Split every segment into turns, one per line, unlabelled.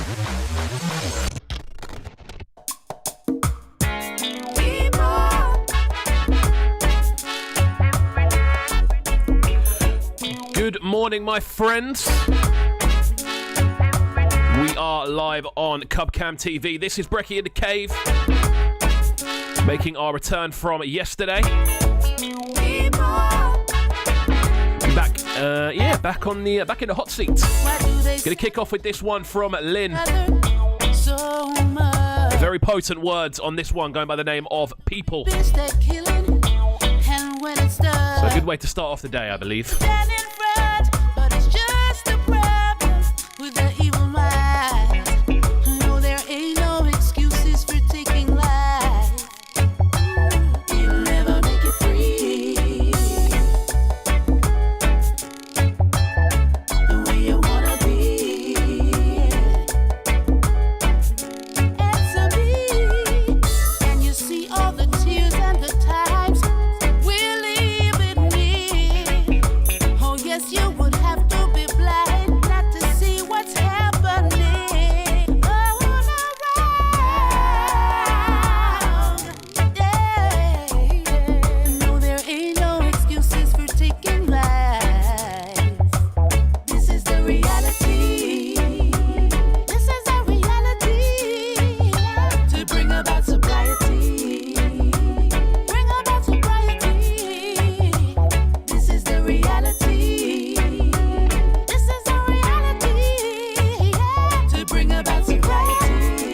Good morning, my friends. We are live on Cubcam TV. This is Brekky In The Cave, making our return from yesterday. Back in the hot seat. Gonna kick off with this one from Lynn. Very potent words on this one, going by the name of People. So a good way to start off the day, I believe.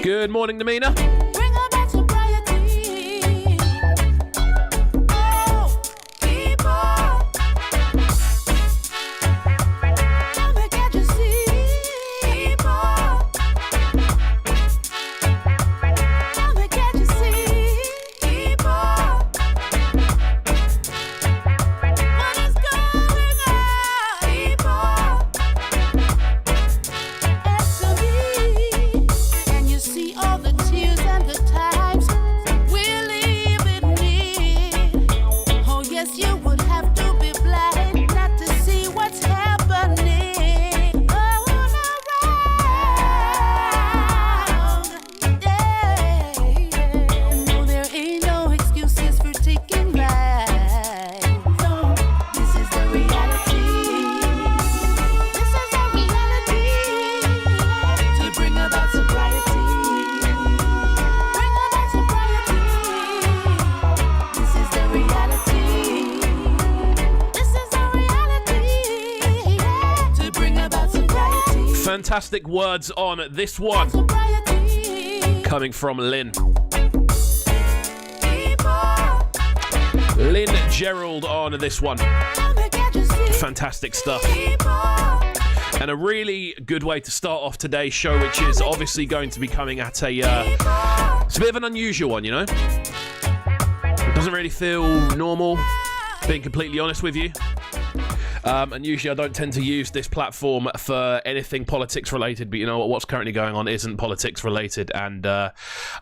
Good morning, Namina. Fantastic words on this one, coming from Lynn. Lynn Gerald on this one. Fantastic stuff. And a really good way to start off today's show, which is obviously going to be coming at it's a bit of an unusual one, you know? It doesn't really feel normal, being completely honest with you. And usually I don't tend to use this platform for anything politics related, but you know what, what's currently going on isn't politics related, and I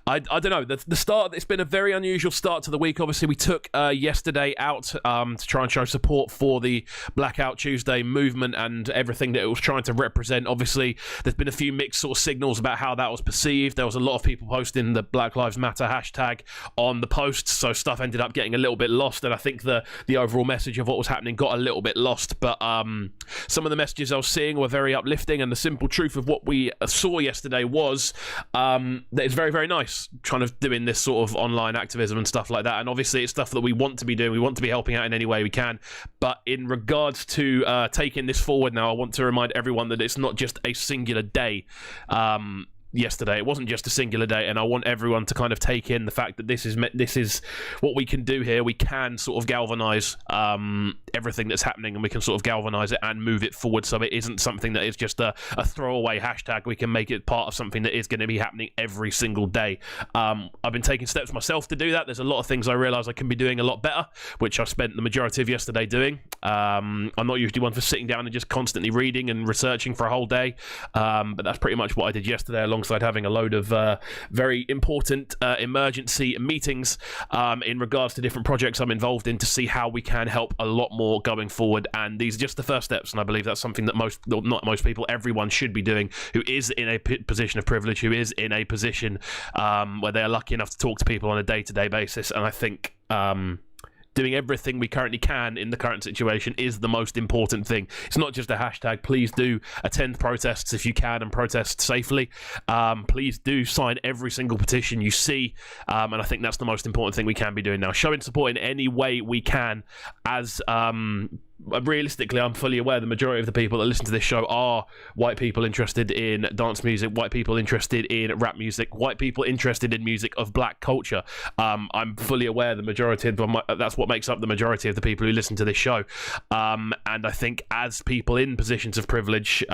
don't know, the start, it's been a very unusual start to the week. Obviously we took yesterday out to try and show support for the Blackout Tuesday movement and everything that it was trying to represent. Obviously there's been a few mixed sort of signals about how that was perceived. There was a lot of people posting the Black Lives Matter hashtag on the posts, so stuff ended up getting a little bit lost, and I think the overall message of what was happening got a little bit lost. But some of the messages I was seeing were very uplifting, and the simple truth of what we saw yesterday was that it's very, very nice trying to doing this sort of online activism and stuff like that. And obviously it's stuff that we want to be doing. We want to be helping out in any way we can. But in regards to taking this forward now, I want to remind everyone that it's not just a singular day. Yesterday it wasn't just a singular day, and I want everyone to kind of take in the fact that this is what we can do here. We can sort of galvanize everything that's happening, and we can sort of galvanize it and move it forward, so it isn't something that is just a throwaway hashtag. We can make it part of something that is going to be happening every single day. I've been taking steps myself to do that. There's a lot of things I realize I can be doing a lot better, which I spent the majority of yesterday doing. I'm not usually one for sitting down and just constantly reading and researching for a whole day, but that's pretty much what I did yesterday, along alongside having a load of very important emergency meetings in regards to different projects I'm involved in to see how we can help a lot more going forward. And these are just the first steps, and I believe that's something that not most people, everyone should be doing who is in a position of privilege, who is in a position where they are lucky enough to talk to people on a day-to-day basis. And I think doing everything we currently can in the current situation is the most important thing. It's not just a hashtag. Please do attend protests if you can and protest safely. Please do sign every single petition you see, and I think that's the most important thing we can be doing now. Showing support in any way we can. As realistically, I'm fully aware the majority of the people that listen to this show are white people interested in dance music, white people interested in rap music, white people interested in music of black culture. I'm fully aware the majority of them, that's what makes up the majority of the people who listen to this show. And I think as people in positions of privilege,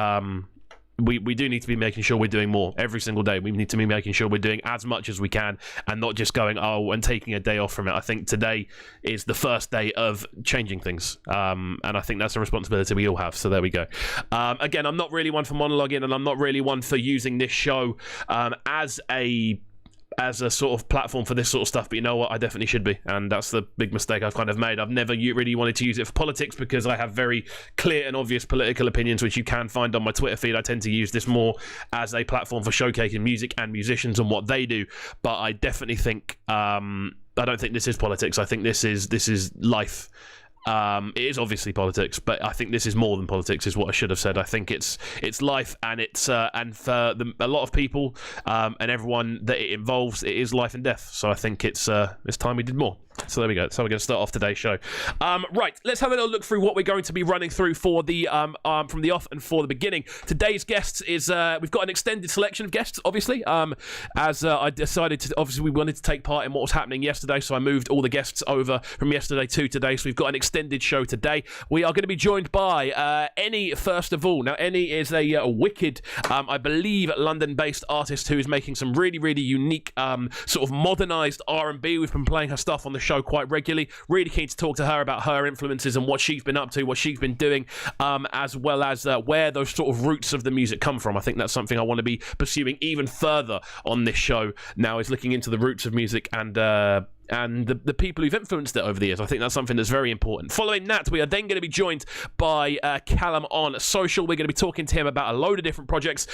we do need to be making sure we're doing more every single day. We need to be making sure we're doing as much as we can and not just going, and taking a day off from it. I think today is the first day of changing things. And I think that's a responsibility we all have. So there we go. Again, I'm not really one for monologuing, and I'm not really one for using this show as a sort of platform for this sort of stuff, but you know what, I definitely should be, and that's the big mistake I've kind of made. I've never really wanted to use it for politics because I have very clear and obvious political opinions, which you can find on my Twitter feed. I tend to use this more as a platform for showcasing music and musicians and what they do, but I definitely think I don't think this is politics. I think this is life. It is obviously politics, but I think this is more than politics, is what I should have said. I think it's life, and it's and for a lot of people and everyone that it involves, it is life and death. So I think it's time we did more. So there we go. So we're going to start off today's show. Right, let's have a little look through what we're going to be running through for the from the off and for the beginning. Today's guests is we've got an extended selection of guests, obviously. As I decided to, obviously we wanted to take part in what was happening yesterday, so I moved all the guests over from yesterday to today. So we've got an extended show today. We are going to be joined by Enny, first of all. Now, Enny is a wicked, I believe, London-based artist who is making some really, really unique sort of modernised R&B. We've been playing her stuff on the show quite regularly. Really keen to talk to her about her influences and what she's been up to, what she's been doing, as well as where those sort of roots of the music come from. I think that's something I want to be pursuing even further on this show now, is looking into the roots of music and the people who've influenced it over the years. I think that's something that's very important. Following that, we are then going to be joined by Callum on social. We're going to be talking to him about a load of different projects,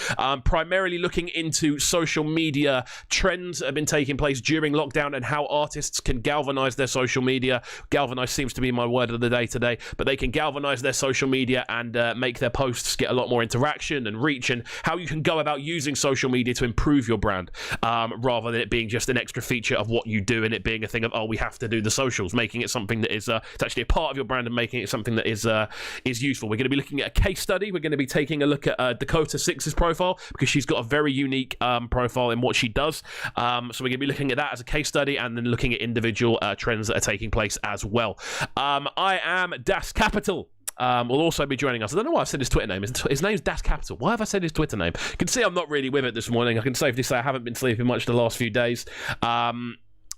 primarily looking into social media trends that have been taking place during lockdown and how artists can galvanize their social media. Galvanize seems to be my word of the day today, but they can galvanize their social media and make their posts get a lot more interaction and reach, and how you can go about using social media to improve your brand, rather than it being just an extra feature of what you do and it being a thing of, we have to do the socials, making it something that is it's actually a part of your brand and making it something that is useful. We're going to be looking at a case study. We're going to be taking a look at Dakota Six's profile, because she's got a very unique profile in what she does. So we're going to be looking at that as a case study, and then looking at individual trends that are taking place as well. I am Das Kapital. Will also be joining us. I don't know why I said his Twitter name. His name's Das Kapital. Why have I said his Twitter name? You can see I'm not really with it this morning. I can safely say I haven't been sleeping much the last few days.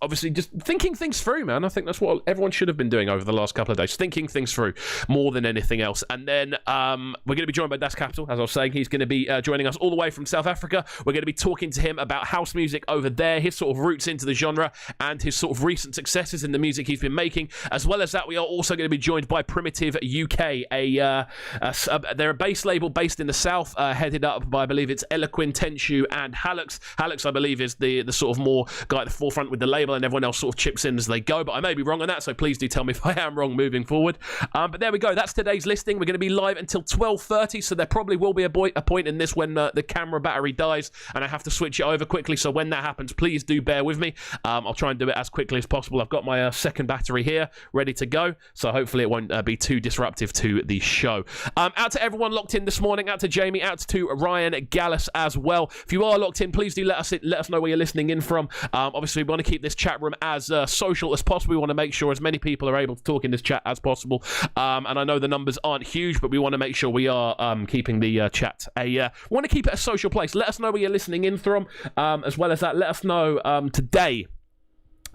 Obviously, just thinking things through, man. I think that's what everyone should have been doing over the last couple of days. Thinking things through more than anything else. And then we're going to be joined by Das Kapital, as I was saying. He's going to be joining us all the way from South Africa. We're going to be talking to him about house music over there, his sort of roots into the genre, and his sort of recent successes in the music he's been making. As well as that, we are also going to be joined by Primitive UK, they're a bass label based in the South, headed up by, I believe it's Eloquin, Tenshu, and Halux. Halux, I believe, is the sort of more guy at the forefront with the label, and everyone else sort of chips in as they go, but I may be wrong on that, so please do tell me if I am wrong moving forward. But there we go. That's today's listing. We're going to be live until 12:30, so there probably will be a point in this when the camera battery dies and I have to switch it over quickly, so when that happens, please do bear with me. I'll try and do it as quickly as possible. I've got my second battery here ready to go, so hopefully it won't be too disruptive to the show. Out to everyone locked in this morning, out to Jamie, out to Ryan Gallus as well. If you are locked in, please do let us know where you're listening in from. Obviously, we want to keep this chat room as social as possible. We want to make sure as many people are able to talk in this chat as possible. And I know the numbers aren't huge, but we want to make sure we are keeping the chat we want to keep it a social place. Let us know where you're listening in from. As well as that, let us know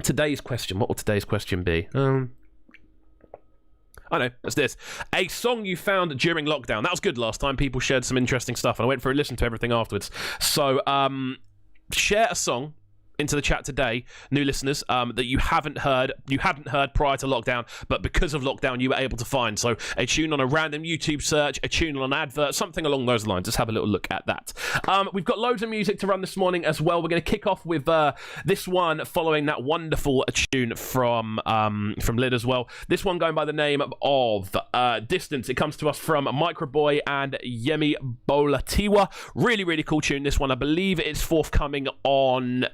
today's question. What will today's question be? I know, that's this. A song you found during lockdown. That was good last time. People shared some interesting stuff, and I went through and listened to everything afterwards. So, share a song into the chat today, new listeners, that you hadn't heard prior to lockdown, but because of lockdown you were able to find. So a tune on a random YouTube search, a tune on an advert, something along those lines. Let's have a little look at that. We've got loads of music to run this morning as well. We're going to kick off with this one following that wonderful tune from Lid as well. This one going by the name of Distance. It comes to us from Microboy and Yemi Bolatiwa. Really, really cool tune, this one. I believe it's forthcoming on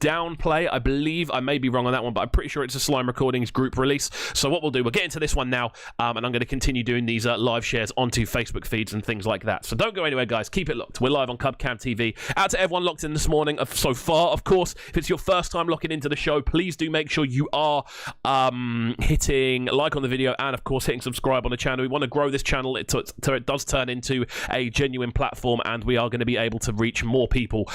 Downplay, I believe. I may be wrong on that one, but I'm pretty sure it's a Slime Recordings group release. So what we'll do, we'll get into this one now, and I'm going to continue doing these live shares onto Facebook feeds and things like that. So don't go anywhere, guys. Keep it locked. We're live on Cubcam TV. Out to everyone locked in this morning so far. Of course, if it's your first time locking into the show, please do make sure you are hitting like on the video and, of course, hitting subscribe on the channel. We want to grow this channel so it does turn into a genuine platform, and we are going to be able to reach more people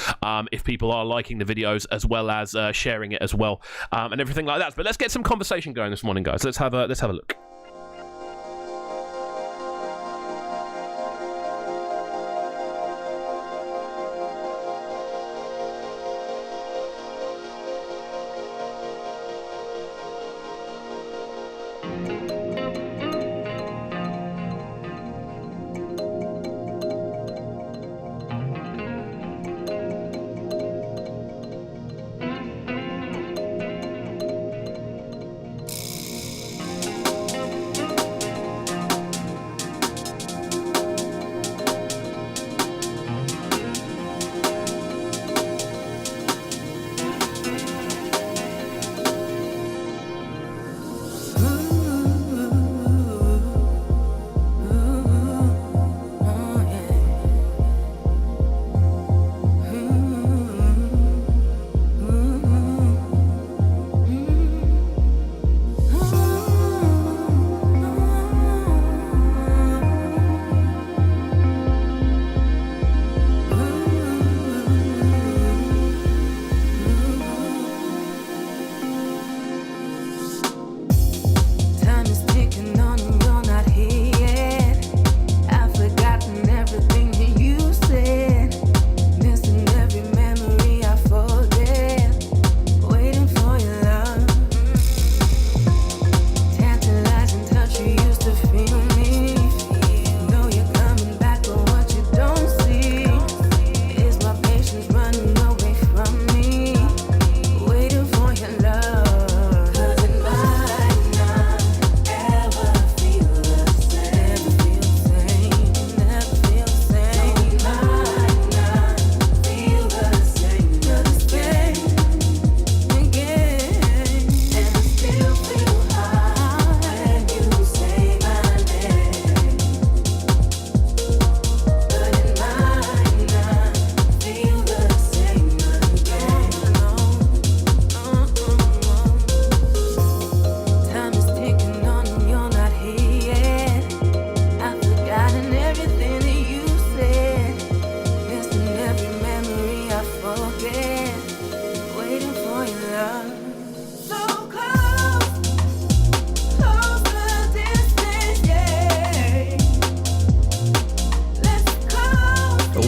if people are liking the videos as well as sharing it as well, and everything like that. But let's get some conversation going this morning, guys. Let's have a look.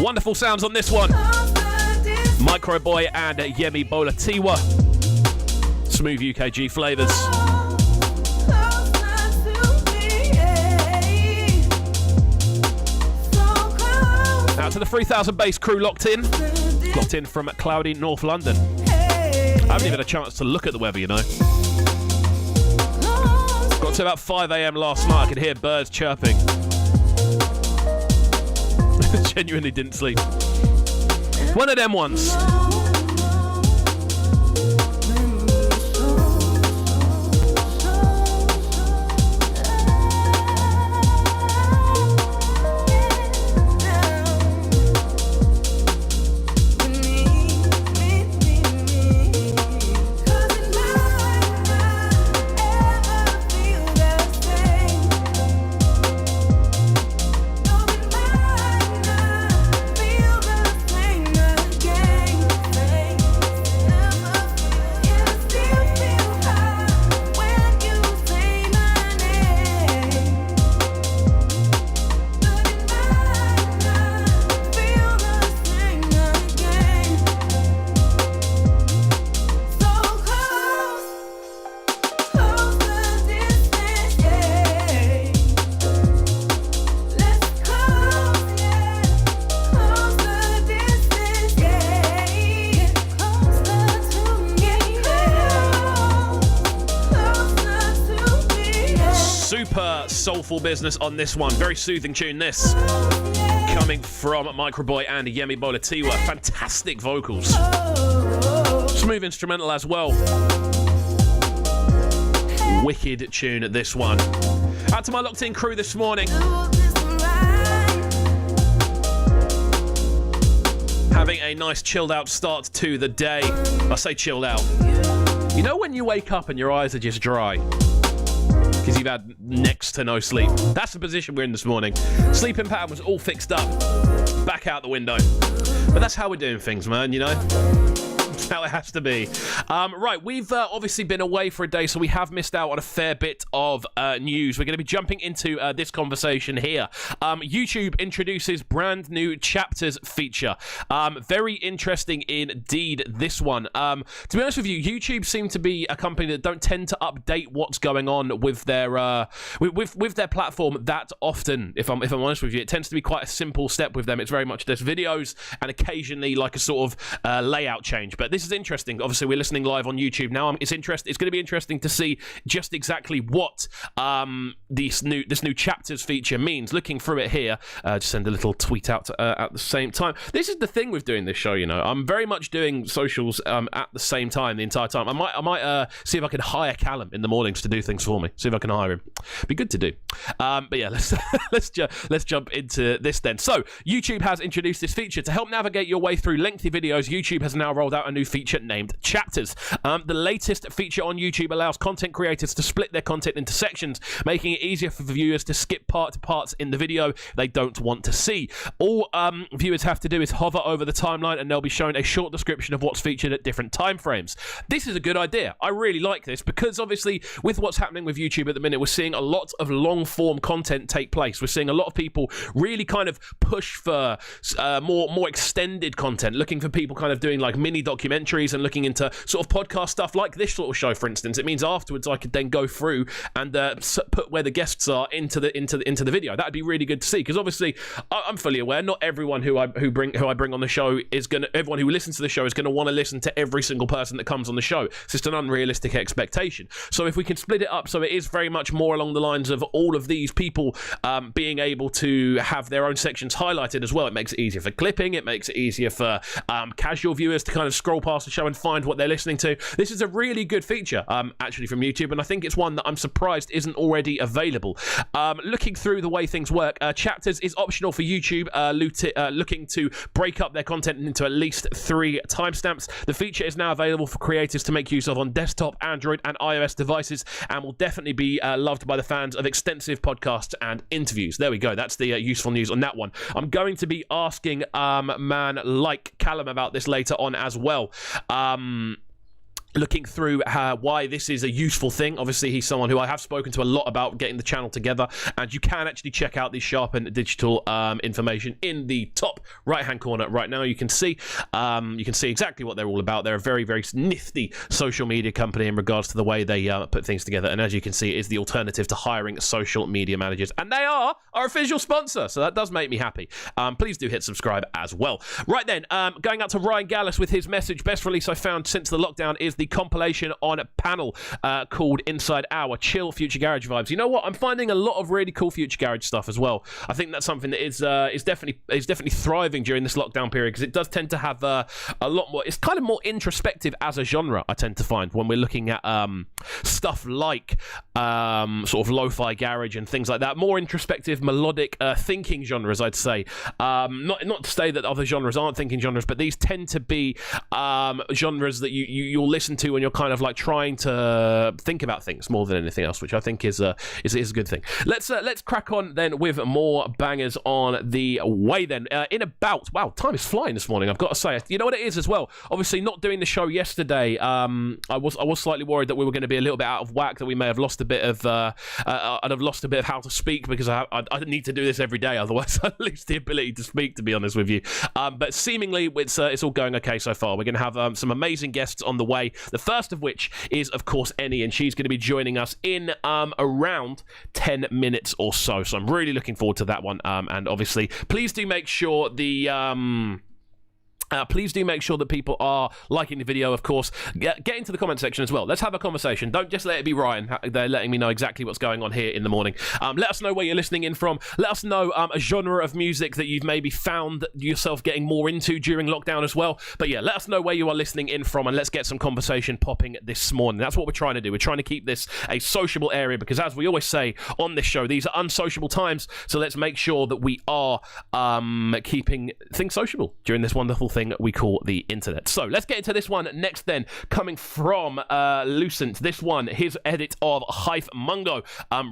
Wonderful sounds on this one. Microboy and Yemi Bolatiwa. Smooth UKG flavours. Out to the 3000 bass crew locked in from cloudy North London. I haven't even had a chance to look at the weather, you know. Got to about 5 a.m. last night. I could hear birds chirping. Genuinely didn't sleep. One of them ones. soulful business on this one. Very soothing tune, this. Coming from Microboy and Yemi Bolatiwa. Fantastic vocals. Smooth instrumental as well. Wicked tune, this one. Out to my locked-in crew this morning. Having a nice chilled out start to the day. I say chilled out. You know when you wake up and your eyes are just dry? Because you've had next to no sleep. That's the position we're in this morning. Sleeping pattern was all fixed up. Back out the window. But that's how we're doing things, man, you know? That's how it has to be. Right, we've obviously been away for a day, so we have missed out on a fair bit of news. We're going to be jumping into this conversation here. YouTube introduces brand new chapters feature. Very interesting indeed, this one. To be honest with you, YouTube seem to be a company that don't tend to update what's going on with their with their platform that often. If I'm honest with you, it tends to be quite a simple step with them. It's very much just videos and occasionally like a sort of layout change. But this is interesting. Obviously, we're listening live on YouTube now. It's going to be interesting to see just exactly what this new chapters feature means. Looking through it here, just send a little tweet out at the same time. This is the thing with doing this show. You know, I'm very much doing socials at the same time the entire time. I might see if I can hire Callum in the mornings to do things for me. See if I can hire him. Be good to do. But yeah, let's jump into this then. So YouTube has introduced this feature to help navigate your way through lengthy videos. YouTube has now rolled out a new feature named Chapters. The latest feature on YouTube allows content creators to split their content into sections, making it easier for viewers to skip parts in the video they don't want to see. All viewers have to do is hover over the timeline and they'll be shown a short description of what's featured at different time frames. This is a good idea. I really like this because obviously with what's happening with YouTube at the minute, we're seeing a lot of long form content take place. We're seeing a lot of people really kind of push for more extended content, looking for people kind of doing like mini documentaries and looking into sort of podcast stuff like this sort of show, for instance. It means afterwards I could then go through and put where the guests are into the video. That'd be really good to see because obviously I'm fully aware not everyone who I bring on the show everyone who listens to the show is gonna want to listen to every single person that comes on the show. It's just an unrealistic expectation. So if we can split it up so it is very much more along the lines of all of these people being able to have their own sections highlighted as well, it makes it easier for clipping. It makes it easier for casual viewers to kind of scroll past the show and find what they're listening to. This is a really good feature actually from YouTube, and I think it's one that I'm surprised isn't already available. Looking through the way things work, Chapters is optional for YouTube looking to break up their content into at least 3 timestamps. The feature is now available for creators to make use of on desktop, Android and iOS devices, and will definitely be loved by the fans of extensive podcasts and interviews. There we go. That's the useful news on that one. I'm going to be asking man like Callum about this later on as well. Looking through why this is a useful thing. Obviously, he's someone who I have spoken to a lot about getting the channel together, and you can actually check out the sharpened digital information in the top right-hand corner right now. You can see exactly what they're all about. They're a very, very nifty social media company in regards to the way they put things together, and as you can see, it is the alternative to hiring social media managers, and they are our official sponsor, so that does make me happy. Please do hit subscribe as well. Right then, going out to Ryan Gallus with his message. Best release I found since the lockdown is the compilation on Panel called Inside Our Chill Future Garage Vibes. You know what? I'm finding a lot of really cool Future Garage stuff as well. I think that's something that is definitely thriving during this lockdown period because it does tend to have a lot more. It's kind of more introspective as a genre. I tend to find when we're looking at stuff like sort of lo-fi garage and things like that. More introspective, melodic, thinking genres, I'd say. Not to say that other genres aren't thinking genres, but these tend to be genres that you'll listen to when you're kind of like trying to think about things more than anything else, which I think is a good thing. Let's crack on then with more bangers on the way then. Wow, time is flying this morning, I've got to say. You know what it is as well? Obviously not doing the show yesterday, I was slightly worried that we were going to be a little bit out of whack, that we may have lost a bit of I'd have lost a bit of how to speak, because I need to do this every day, otherwise I lose the ability to speak, to be honest with you. But seemingly it's all going okay so far. We're going to have some amazing guests on the way. The first of which is, of course, Enny, and she's going to be joining us in around 10 minutes or so. So I'm really looking forward to that one. And obviously, please do make sure the Please do make sure that people are liking the video, of course. Get into the comment section as well. Let's have a conversation. Don't just let it be Ryan. They're letting me know exactly what's going on here in the morning. Let us know where you're listening in from. Let us know a genre of music that you've maybe found yourself getting more into during lockdown as well. But yeah, let us know where you are listening in from, and let's get some conversation popping this morning. That's what we're trying to do. We're trying to keep this a sociable area because, as we always say on this show, these are unsociable times. So let's make sure that we are keeping things sociable during this wonderful thing we call the internet. So let's get into this one next then, coming from Lucent. This one, his edit of Hype Mungo.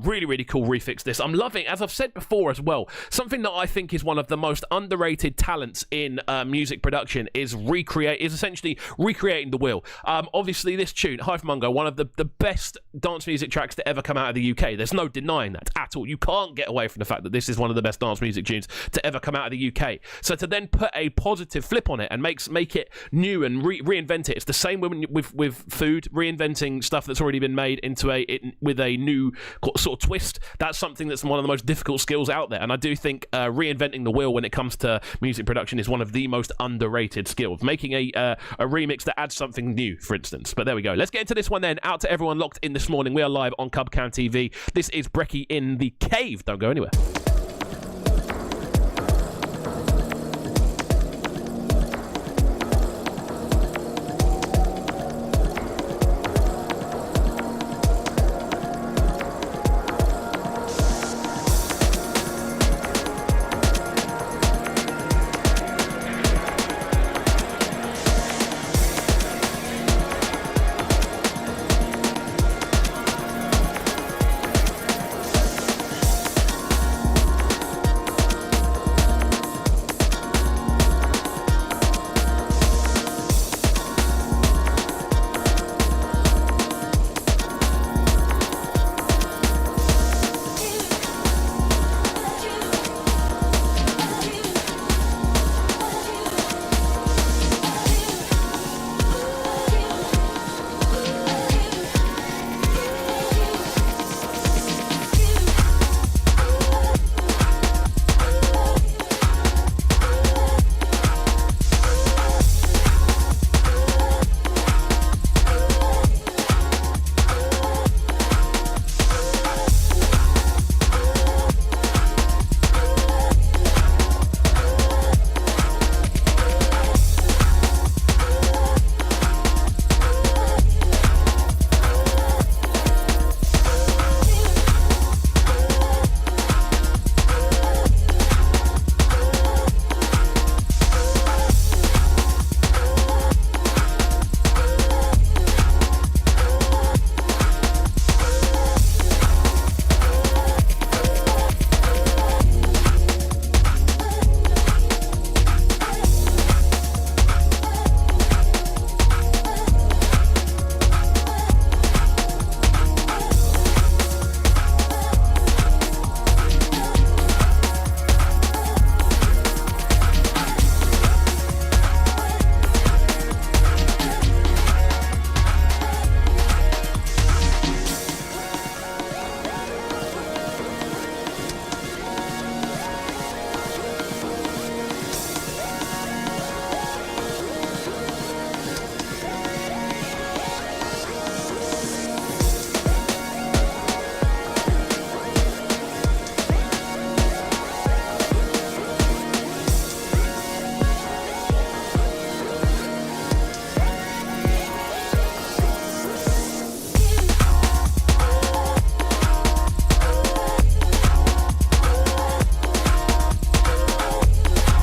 Really, really cool refix this. I'm loving, as I've said before as well, something that I think is one of the most underrated talents in music production is essentially recreating the wheel. Obviously this tune, Hype Mungo, one of the best dance music tracks to ever come out of the UK. There's no denying that at all. You can't get away from the fact that this is one of the best dance music tunes to ever come out of the UK. So to then put a positive flip on it and make it new and reinvent it. It's the same with food, reinventing stuff that's already been made into with a new sort of twist. That's something that's one of the most difficult skills out there, and I do think reinventing the wheel when it comes to music production is one of the most underrated skills. Making a remix that adds something new, for instance. But there we go. Let's get into this one then. Out to everyone locked in this morning. We are live on Cubcam TV. This is Brekky In The Cave. Don't go anywhere.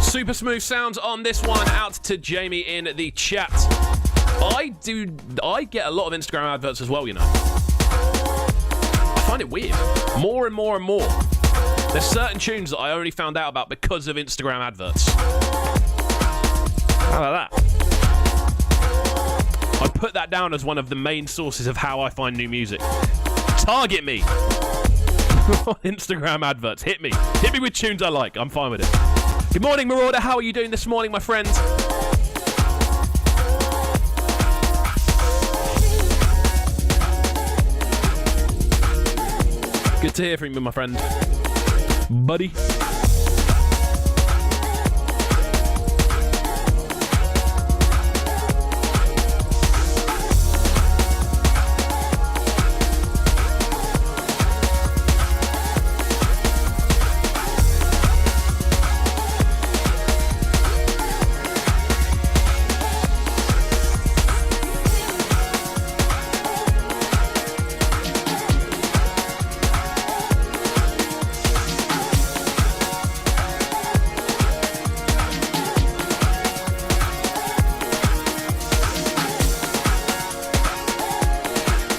Super smooth sounds on this one. Out to Jamie in the chat. I get a lot of Instagram adverts as well, you know. I find it weird. More and more and more. There's certain tunes that I only found out about because of Instagram adverts. How about that? I put that down as one of the main sources of how I find new music. Target me. Instagram adverts. Hit me. Hit me with tunes I like. I'm fine with it. Good morning, Marauder. How are you doing this morning, my friend? Good to hear from you, my friend. Buddy.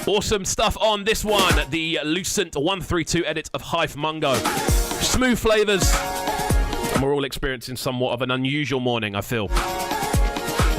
Awesome stuff on this one. The Lucent 132 edit of Hive Mungo. Smooth flavours. And we're all experiencing somewhat of an unusual morning, I feel.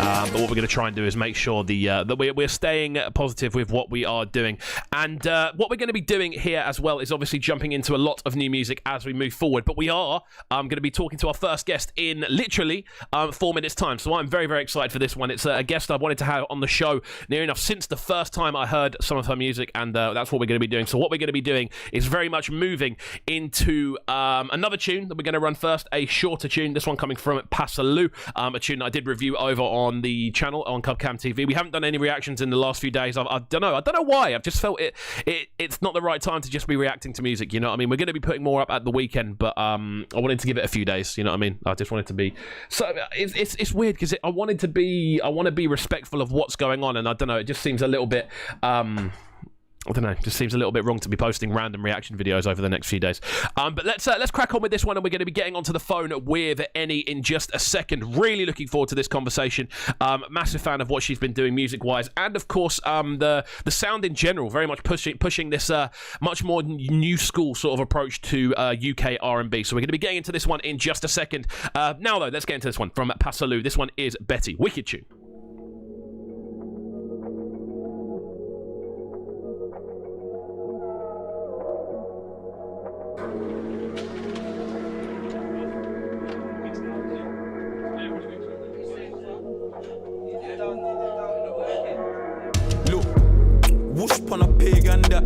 But what we're going to try and do is make sure that we're staying positive with what we are doing. And what we're going to be doing here as well is obviously jumping into a lot of new music as we move forward. But we are going to be talking to our first guest in literally 4 minutes' time. So I'm very, very excited for this one. It's a guest I wanted to have on the show near enough since the first time I heard some of her music. And that's what we're going to be doing. So what we're going to be doing is very much moving into another tune that we're going to run first, a shorter tune. This one coming from Kapital, a tune that I did review over on the channel on Cubcam TV. We haven't done any reactions in the last few days. I don't know why. I've just felt it's not the right time to just be reacting to music, you know what I mean? We're going to be putting more up at the weekend, but I wanted to give it a few days, you know what I mean? I just wanted to be it's weird because I want to be respectful of what's going on, and I don't know, it just seems a little bit I don't know, just seems a little bit wrong to be posting random reaction videos over the next few days. But let's crack on with this one, and we're going to be getting onto the phone with Enny in just a second. Really looking forward to this conversation. Massive fan of what she's been doing music-wise, and of course the sound in general. Very much pushing this much more new school sort of approach to UK R&B. So we're going to be getting into this one in just a second. Now though, let's get into this one from Kapital. This one is Betty. Wicked tune.
On a pig and that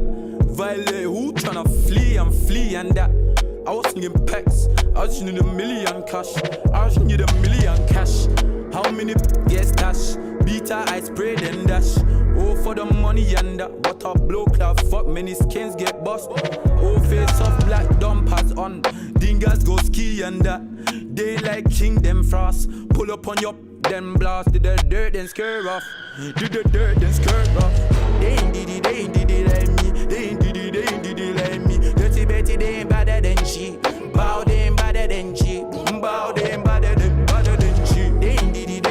violate who tryna flee and that I was singing packs, I just need a million cash, I just need a million cash. How many yes dash, beta I spray then dash. Oh for the money and that, but a blow cloud fuck many skins get bust. Oh face of black dumpers on, dingas go ski and that. They like king them frost, pull up on your then blast, did the dirt then scare off, did the dirt then skirt off. They ain't did it like me. They ain't did it like me. Dirty Betty, they ain't better than she. Bow, they ain't better than she. Bow, they ain't better than she. They ain't did it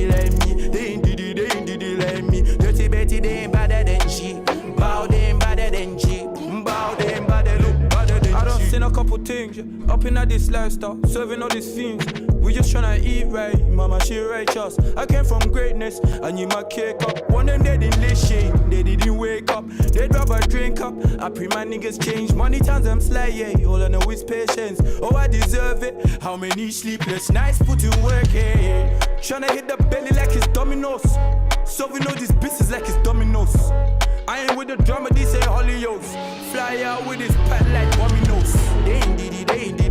like me. They ain't did it like me. Dirty Betty, they ain't better than she. Bow, they ain't better than she. Bow, they ain't better than she. I done seen a couple things, yeah. Up in this lifestyle, serving all these fiends. We just tryna eat right, mama she righteous. I came from greatness, I need my cake up. One of them they didn't listen, they didn't wake up. They'd rather drink up, I pray my niggas change. Money times I'm sly, yeah, all I know is patience. Oh I deserve it, how many sleepless nights put in work, yeah. Tryna hit the belly like it's dominoes. Solving all these bitches like it's dominoes. I ain't with the drama, these ain't Hollyoaks. Fly out with this pat like dominoes. They ain't did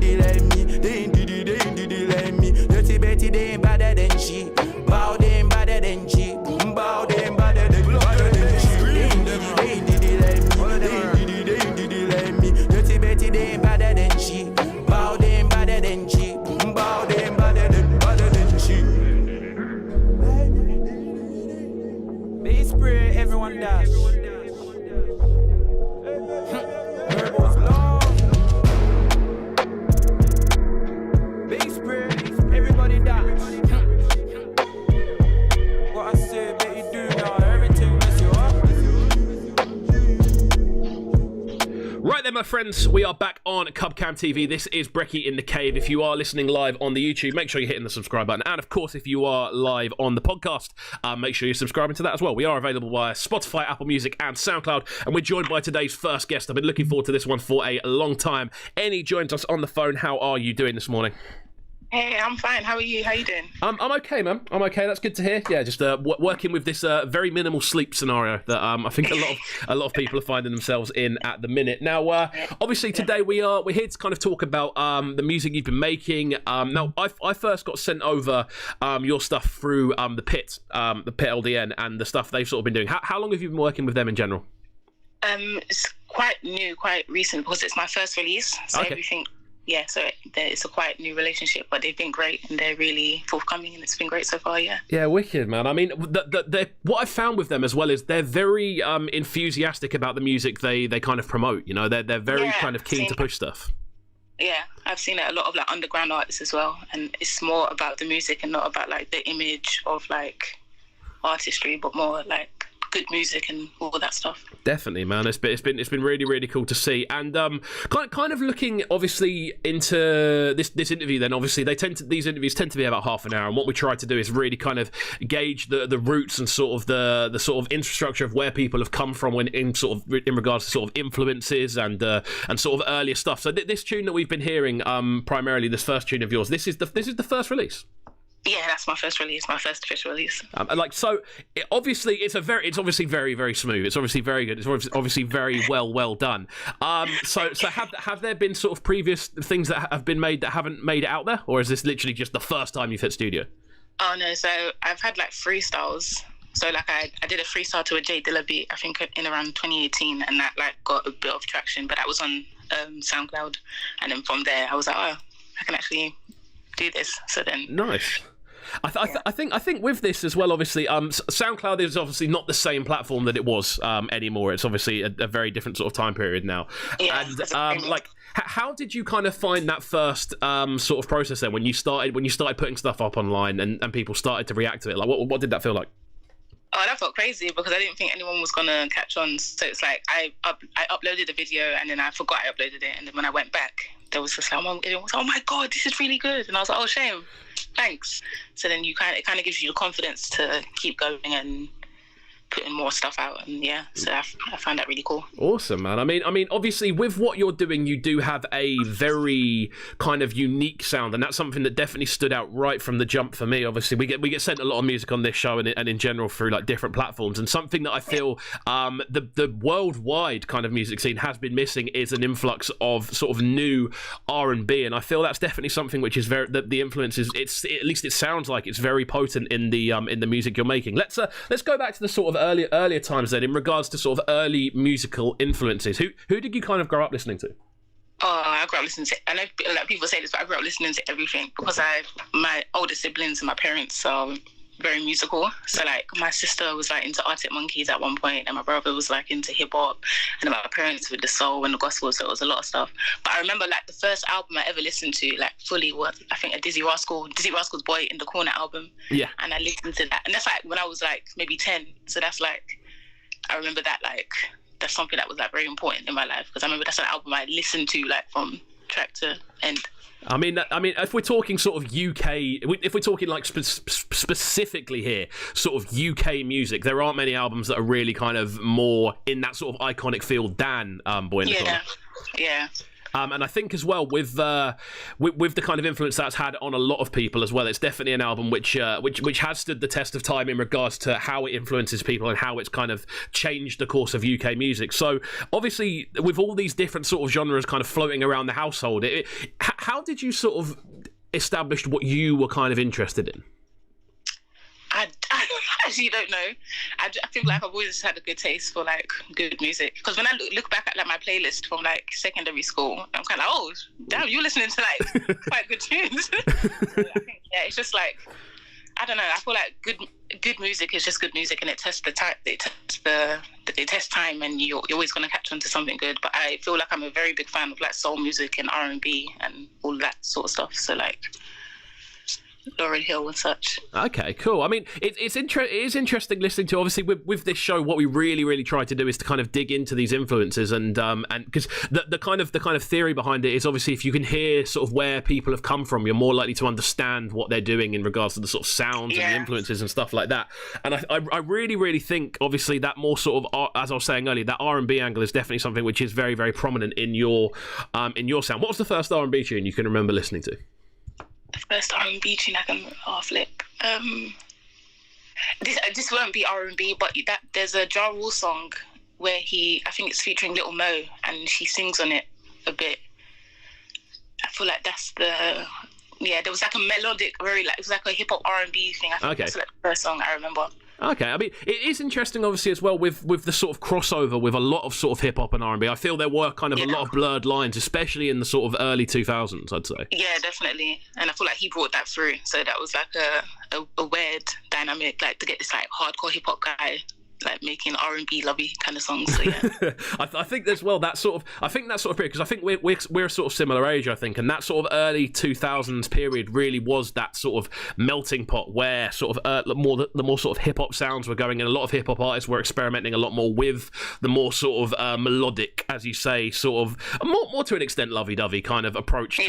it like me. They ain't did it like me. Dirty Betty, they ain't better than she. Bow, they ain't better than she. Bow, they ain't better than she. They ain't did it like me. They ain't did it like me. Dirty Betty, they ain't better than she. Bow, they ain't better than she. Bow, they ain't better than she. They spray, everyone dash. Turbo's long. Big spray, everybody dash. What I say, bet you do now, everything mess you up.
Right then, my friends, we are back on Cubcam TV. This is Brekky In The Cave. If you are listening live on the YouTube, make sure you're hitting the subscribe button. And of course, if you are live on the podcast, make sure you're subscribing to that as well. We are available via Spotify, Apple Music, and SoundCloud. And we're joined by today's first guest. I've been looking forward to this one for a long time. Enny joins us on the phone. How are you doing this morning?
Hey, I'm fine. How are you? How you doing?
I'm okay, man. I'm okay. That's good to hear. Yeah, just working with this very minimal sleep scenario that I think a lot of people are finding themselves in at the minute. Now, obviously today we're here to kind of talk about the music you've been making. Now, I first got sent over your stuff through the Pit LDN, and the stuff they've sort of been doing. How long have you been working with them in general?
It's quite new, quite recent, because it's my first release. So
okay.
Everything. Yeah, so it's a quite new relationship, but they've been great and they're really forthcoming, and it's been great so far, yeah.
Yeah, wicked, man. I mean, what I've found with them as well is they're very enthusiastic about the music they kind of promote, you know. They're very kind of keen to push stuff.
Yeah, I've seen it a lot of like underground artists as well, and it's more about the music and not about like the image of like artistry, but more like good music and all that stuff.
Definitely, man. It's been really, really cool to see. And kind of looking obviously into this interview. Then obviously these interviews tend to be about half an hour, and what we try to do is really kind of gauge the roots and sort of the sort of infrastructure of where people have come from in regards to sort of influences and sort of earlier stuff. So this tune that we've been hearing, primarily this first tune of yours, this is the first release.
Yeah, that's my first release, my first official release.
It's obviously very, very smooth. It's obviously very good. It's obviously very well done. So have there been sort of previous things that have been made that haven't made it out there, or is this literally just the first time you've hit studio?
Oh no, so I've had like freestyles. So like I did a freestyle to a J Dilla beat, I think in around 2018, and that like got a bit of traction, but that was on SoundCloud, and then from there I was like, oh, I can actually do this. So then
nice. I think with this as well, obviously, SoundCloud is obviously not the same platform that it was anymore. It's obviously a very different sort of time period now.
Yeah,
and how did you kind of find that first sort of process then when you started putting stuff up online and people started to react to it? Like, what did that feel like?
Oh, that felt crazy because I didn't think anyone was gonna catch on. So it's like I uploaded the video and then I forgot I uploaded it, and then when I went back, there was just like, oh my god, this is really good, and I was like, oh shame, thanks. So then it kind of gives you the confidence to keep going and putting more stuff out, and yeah, so I found that really cool.
Awesome, man. I mean, obviously, with what you're doing, you do have a very kind of unique sound, and that's something that definitely stood out right from the jump for me. Obviously, we get sent a lot of music on this show and in general through like different platforms, and something that I feel the worldwide kind of music scene has been missing is an influx of sort of new R&B, and I feel that's definitely something which is the influence is at least it sounds like it's very potent in the music you're making. Let's go back to the sort of earlier times then, in regards to sort of early musical influences. Who did you kind of grow up listening to?
Oh, I grew up listening to, I know like people say this, but I grew up listening to everything because my older siblings and my parents are very musical. So like my sister was like into Arctic Monkeys at one point, and my brother was like into hip hop, and my parents with the soul and the gospel, so it was a lot of stuff. But I remember like the first album I ever listened to like fully was I think a Dizzy Rascal's Boy in the Corner album. Yeah. And I listened to that, and that's like when I was like maybe 10. So that's like I remember that like that's something that was like very important in my life, because I remember that's an album I listened to like from track to end.
I mean, if we're talking sort of UK, if we're talking like specifically here, sort of UK music, there aren't many albums that are really kind of more in that sort of iconic field than Boy in the Corner.
Yeah.
And I think as well with the kind of influence that's had on a lot of people as well, it's definitely an album which has stood the test of time in regards to how it influences people and how it's kind of changed the course of UK music. So obviously with all these different sort of genres kind of floating around the household, how did you sort of establish what you were kind of interested in?
I actually don't know. I feel like I've always had a good taste for like good music, because when I look back at like my playlist from like secondary school, I'm kind of like, oh damn, you're listening to like quite good tunes. So I think, yeah, it's just like, I don't know, I feel like good music is just good music, and it tests the time, it tests time, and you're always going to catch on to something good. But I feel like I'm a very big fan of like soul music and R&B and all that sort of stuff, so like Lauryn Hill and such. Okay, cool. I mean, it is interesting listening to, obviously with this show, what we really try to do is to kind of dig into these influences, and because the kind of theory behind it is obviously if you can hear sort of where people have come from, you're more likely to understand what they're doing in regards to the sort of sounds and the influences and stuff like that. And I really think obviously that more sort of, as I was saying earlier, that R&B angle is definitely something which is very prominent in your sound. What was the first R&B tune you can remember listening to? The first R&B tune I can flip. This won't be R&B, but there's a Ja Rule song where I think it's featuring Little Mo, and she sings on it a bit. I feel like that's there was like a melodic, it was like a hip hop R&B thing. I think that's like the first song I remember. Okay, I mean, it is interesting, obviously, as well, with the sort of crossover with a lot of sort of hip-hop and R&B. I feel there were kind of a lot of blurred lines, especially in the sort of early 2000s, I'd say. Yeah, definitely. And I feel like he brought that through. So that was like a weird dynamic, like to get this like hardcore hip-hop guy like making R&B lovey kind of songs. So yeah.
I think there's that sort of period, because I think we're sort of similar age, I think, and that sort of early 2000s period really was that sort of melting pot where sort of the more sort of hip hop sounds were going, and a lot of hip hop artists were experimenting a lot more with the more sort of melodic, as you say, sort of more to an extent lovey-dovey kind of approach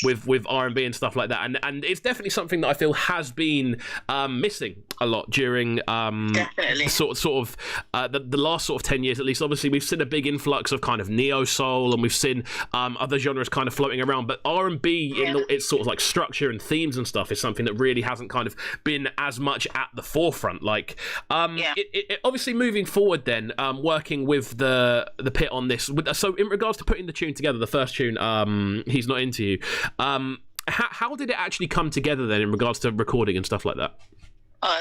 with R&B and stuff like that, and it's definitely something that I feel has been missing a lot during the last sort of 10 years at least. Obviously we've seen a big influx of kind of neo soul, and we've seen other genres kind of floating around, but R&B in its sort of like structure and themes and stuff is something that really hasn't kind of been as much at the forefront. Like it obviously moving forward then, working with the Pit on this, so in regards to putting the tune together, the first tune, He's Not Into You, how did it actually come together then in regards to recording and stuff like that?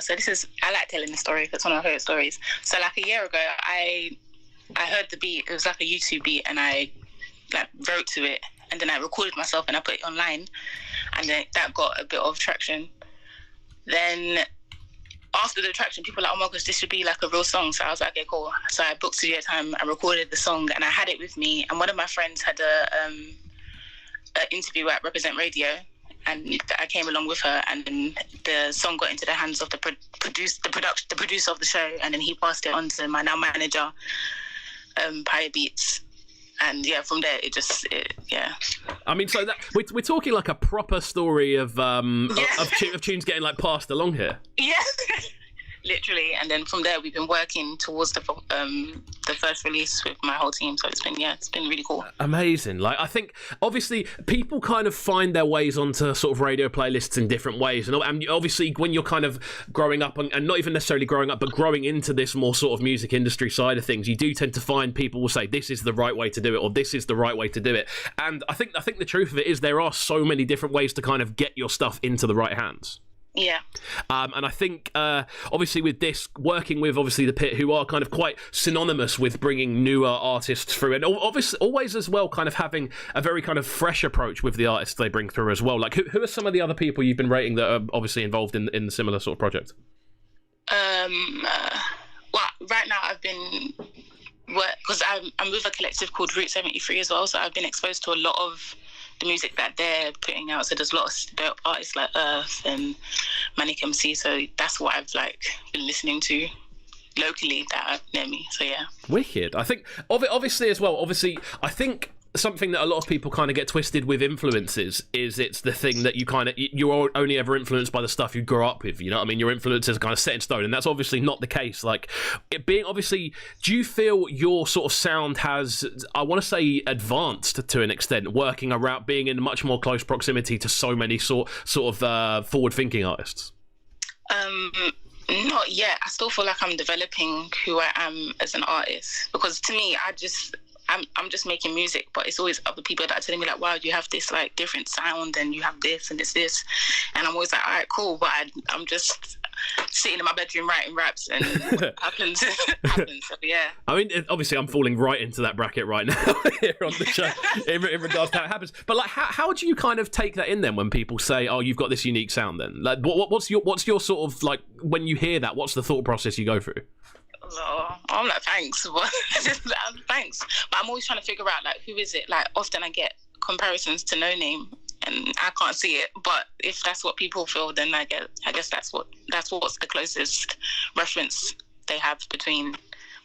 So I like telling the story. That's one of my favorite stories. So like a year ago, I heard the beat. It was like a YouTube beat, and I like wrote to it, and then I recorded myself and I put it online, and then that got a bit of traction. Then after the traction, people were like, oh my gosh, this should be like a real song. So I was like, okay, cool. So I booked studio time, I recorded the song, and I had it with me. And one of my friends had an interview at Represent Radio, and I came along with her, and then the song got into the hands of the producer of the show, and then he passed it on to my now manager, Pirate Beats. And yeah, from there I mean, so that we're talking like a proper story of tunes getting like passed along here. Yeah. Literally, and then from there we've been working towards the first release with my whole team, so it's been really cool. Amazing.
Like, I think obviously people kind of find their ways onto sort of radio playlists in different ways, and obviously when you're kind of growing up, and not even necessarily growing up, but growing into this more sort of music industry side of things, you do tend to find people will say this is the right way to do it, or this is the right way to do it. And I think the truth of it is there are so many different ways to kind of get your stuff into the right hands.
Yeah.
And I think, obviously, with this, working with, obviously, the Pit, who are kind of quite synonymous with bringing newer artists through, and obviously, always as well, kind of having a very kind of fresh approach with the artists they bring through as well. Like, who are some of the other people you've been rating that are obviously involved in the similar sort of project?
Well, right now I've been, because I'm with a collective called Route 73 as well, so I've been exposed to a lot of the music that they're putting out. So there's a lot of dope artists like Earth and Manic MC, so that's what I've like been listening to locally that are near me. So yeah,
wicked. I think obviously as well, I think something that a lot of people kind of get twisted with influences is it's the thing that you're only ever influenced by the stuff you grew up with, you know what I mean? Your influences are kind of set in stone, and that's obviously not the case. Like, it being obviously, do you feel your sort of sound has, I want to say, advanced to an extent, working around being in much more close proximity to so many sort of forward-thinking artists?
Not yet. I still feel like I'm developing who I am as an artist, because to me, I'm just making music, but it's always other people that are telling me like, wow, you have this like different sound, and you have this and it's this, and I'm always like, all right, cool, but I'm just sitting in my bedroom writing raps, and happens. So yeah. I mean, obviously, I'm falling right into that bracket right now here on the show in regards to how it happens. But like, how do you kind of take that in then when people say, oh, you've got this unique sound? Then, like, what's your sort of like when you hear that? What's the thought process you go through? I'm like, thanks, but thanks. But I'm always trying to figure out like, who is it? Like, often I get comparisons to No Name, and I can't see it. But if that's what people feel, then I guess that's what's the closest reference they have between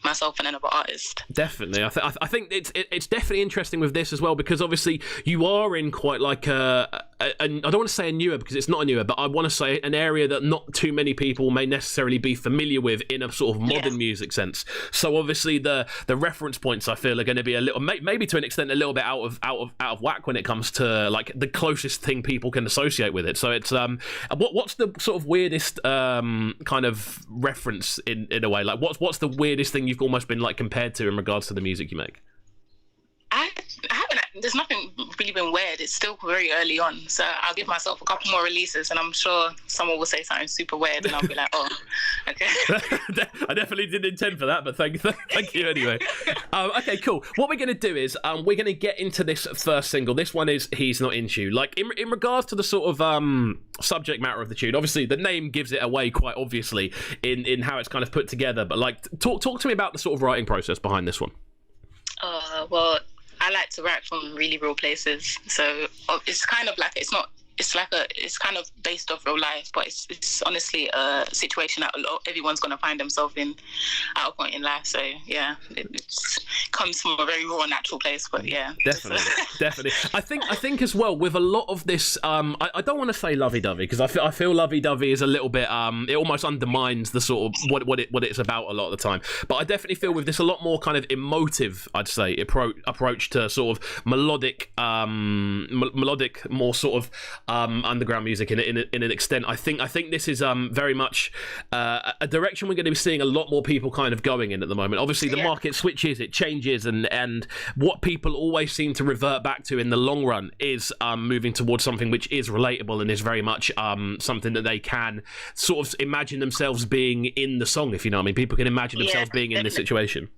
myself and another artist.
Definitely. I think it's definitely interesting with this as well, because obviously you are in quite like I don't want to say a newer, because it's not a newer, but I want to say an area that not too many people may necessarily be familiar with in a sort of modern music sense. So obviously the reference points I feel are going to be a little, maybe to an extent, a little bit out of whack when it comes to like the closest thing people can associate with it. So it's what's the sort of weirdest kind of reference in a way? Like what's the weirdest thing you've almost been like compared to in regards to the music you make?
I haven't. There's nothing really been weird. It's still very early on, so I'll give myself a couple more releases, and I'm sure someone will say something super weird, and I'll be like, oh, okay.
I definitely didn't intend for that, but thank you anyway. Okay, cool. What we're going to do is we're going to get into this first single. This one is He's Not Into You. Like, in regards to the sort of subject matter of the tune, obviously the name gives it away quite obviously in how it's kind of put together, but like, talk to me about the sort of writing process behind this one.
Well, I like to write from really real places, so it's kind of like it's kind of based off real life, but it's honestly a situation that everyone's going to find themselves in at a point in life. So yeah, it comes from a very raw, natural place. But yeah,
definitely. I think as well with a lot of this, I don't want to say lovey-dovey because I feel lovey-dovey is a little bit it almost undermines the sort of what it's about a lot of the time. But I definitely feel with this a lot more kind of emotive, I'd say, approach to sort of melodic, more sort of underground music in an extent. I think this is very much a direction we're going to be seeing a lot more people kind of going in at the moment. Obviously the market switches, it changes, and what people always seem to revert back to in the long run is moving towards something which is relatable and is very much something that they can sort of imagine themselves being in the song, if you know what I mean. People can imagine themselves being in this situation.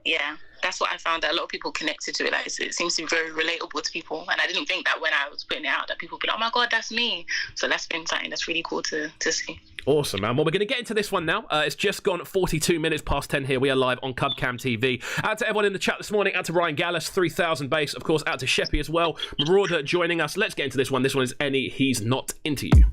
Yeah, that's what I found, that a lot of people connected to it. Like, it seems to be very relatable to people, and I didn't think that when I was putting it out that people would be like, oh my god, that's me. So that's been something that's really cool to see.
Awesome, man. Well, we're going to get into this one now. It's just gone 42 minutes past 10 here. We are live on Cubcam TV. Out to everyone in the chat this morning. Out to Ryan Gallus, 3000 base. Of course, out to Sheppy as well. Marauder joining us. Let's get into this one. This one is Enny, He's Not Into You.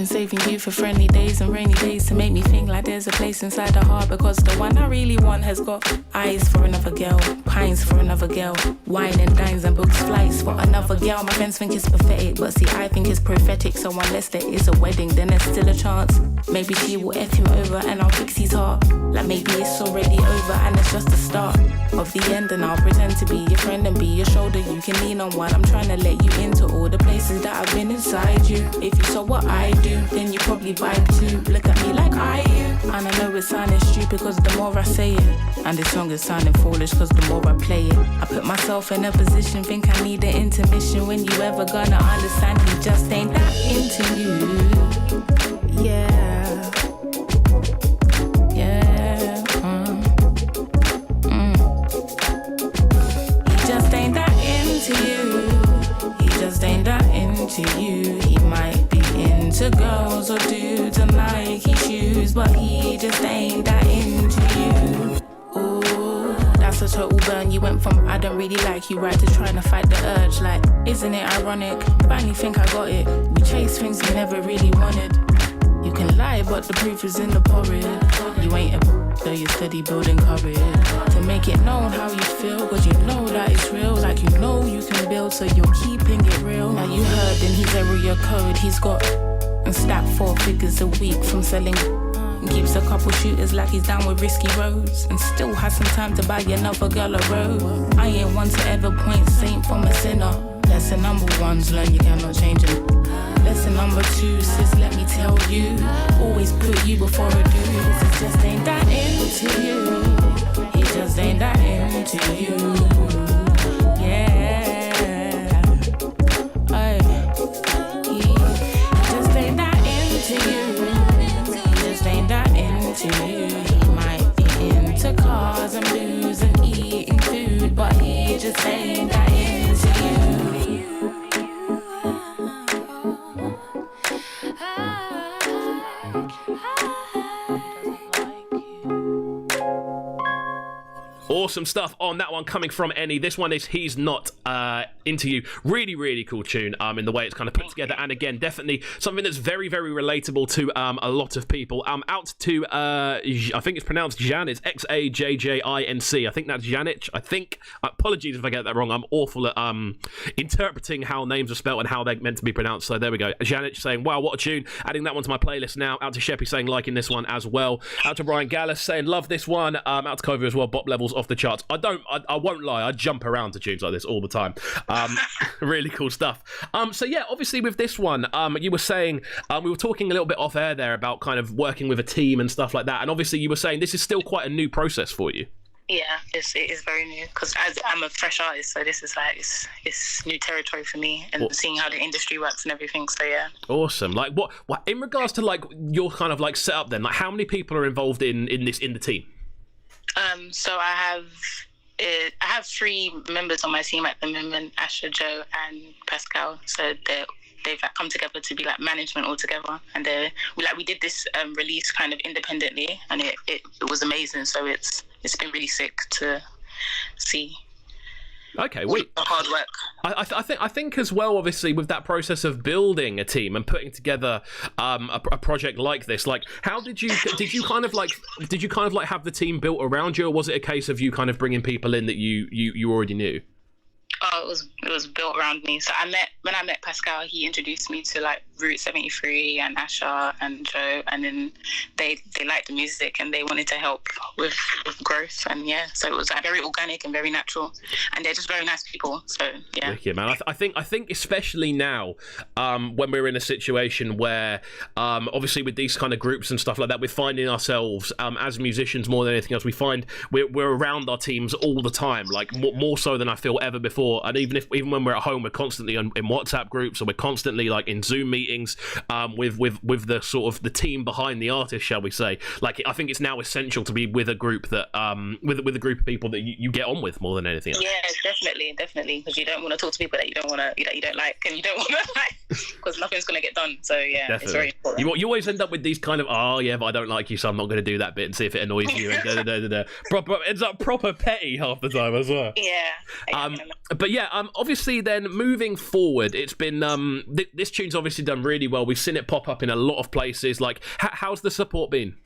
Saving you for friendly days and rainy days to make me think like there's a place inside the heart, because the one I really want has got eyes for another girl, pines for another girl, wine and dines and books flights for another girl. My friends think it's pathetic, but see I think it's prophetic. So unless there is a wedding, then there's still a chance. Maybe she will F him over and I'll fix his heart. Like maybe it's already over and it's just the start of the end, and I'll pretend to be your friend and be your shoulder you can lean on while I'm trying to let you into all the places that I've been inside you. If you saw what I do, then you probably vibe too. Look at me like I do. And I know it's sounding stupid cause the more I say it, and this song is sounding foolish cause the more I play it. I put myself in a position, think I need an intermission. When you ever gonna understand, he just ain't that into you. Yeah. He just ain't that into you. He just ain't that into you. He might be into girls or dudes and Nike shoes, but he just ain't that into you. Ooh, that's a total burn. You went from I don't really like you right to trying to fight the urge. Like, isn't it ironic? Finally think I got it. We chase things we never really wanted. You can lie, but the proof is in the porridge. You ain't though you're steady building courage to make it known how you feel, cause you know that it's real. Like you know you can build, so you're keeping it real. Now you heard in his area code he's got and stacked 4 figures a week from selling. And keeps a couple shooters like he's down with risky roads, and still has some time to buy another girl a robe. I ain't one to ever point saint from a sinner. Lesson number 1's learn you cannot change him. Lesson number 2, sis, let me tell you, always put you before a dude. This just ain't that into you. He just ain't that into you. Yeah. Ay. He just ain't that into you. He just ain't that into you. He might be into cars and booze and eating food, but he just ain't that into you.
Awesome stuff on that one coming from Enny. This one is He's Not Into You. Really, really cool tune in the way it's kind of put together. And again, definitely something that's very, very relatable to a lot of people. Out to, I think it's pronounced Jan. It's Xajjinc. I think that's Janich. I think. Apologies if I get that wrong. I'm awful at interpreting how names are spelled and how they're meant to be pronounced. So there we go. Janich saying, wow, what a tune. Adding that one to my playlist now. Out to Sheppy saying liking this one as well. Out to Brian Gallus saying love this one. Out to Kovu as well. Bop levels off the charts. I won't lie, I jump around to tunes like this all the time. Really cool stuff. So yeah, obviously with this one, you were saying, we were talking a little bit off air there about kind of working with a team and stuff like that, and obviously you were saying this is still quite a new process for you.
Yeah, it is very new because I'm a fresh artist, so this is like it's new territory for me, and seeing how the industry works and everything. So yeah, awesome.
Like what in regards to like your kind of like setup then, like how many people are involved in the team?
So I have 3 members on my team at the moment: Asha, Joe, and Pascal. So they've like come together to be like management all together, and we did this release kind of independently, and it was amazing. So it's been really sick to see.
Okay, wait.
Hard work.
I think as well, obviously, with that process of building a team and putting together a project like this, like how did you kind of like have the team built around you, or was it a case of you kind of bringing people in that you already knew?
Oh, it was built around me. So when I met Pascal, he introduced me to like Route 73 and Asha and Joe, and then they liked the music and they wanted to help with growth, and yeah, so it was like very organic and very natural, and they're just very nice people. So yeah,
wicked, man. I think especially now, when we're in a situation where obviously with these kind of groups and stuff like that, we're finding ourselves as musicians more than anything else. We find we're around our teams all the time, like more so than I feel ever before. And even when we're at home, we're constantly in WhatsApp groups, or we're constantly like in Zoom meetings with the sort of the team behind the artist, shall we say. Like I think it's now essential to be with a group that with a group of people that you get on with more than anything else.
Yeah, definitely, because you don't want to talk to people that you don't like, and you don't want to like, because nothing's going to get done. So yeah, definitely. It's very important.
You always end up with these kind of, oh yeah, but I don't like you, so I'm not going to do that bit and see if it annoys you. And proper, it's like proper petty half the time as well.
Yeah.
But yeah, obviously then moving forward, it's been this tune's obviously done really well. We've seen it pop up in a lot of places. Like, how's the support been?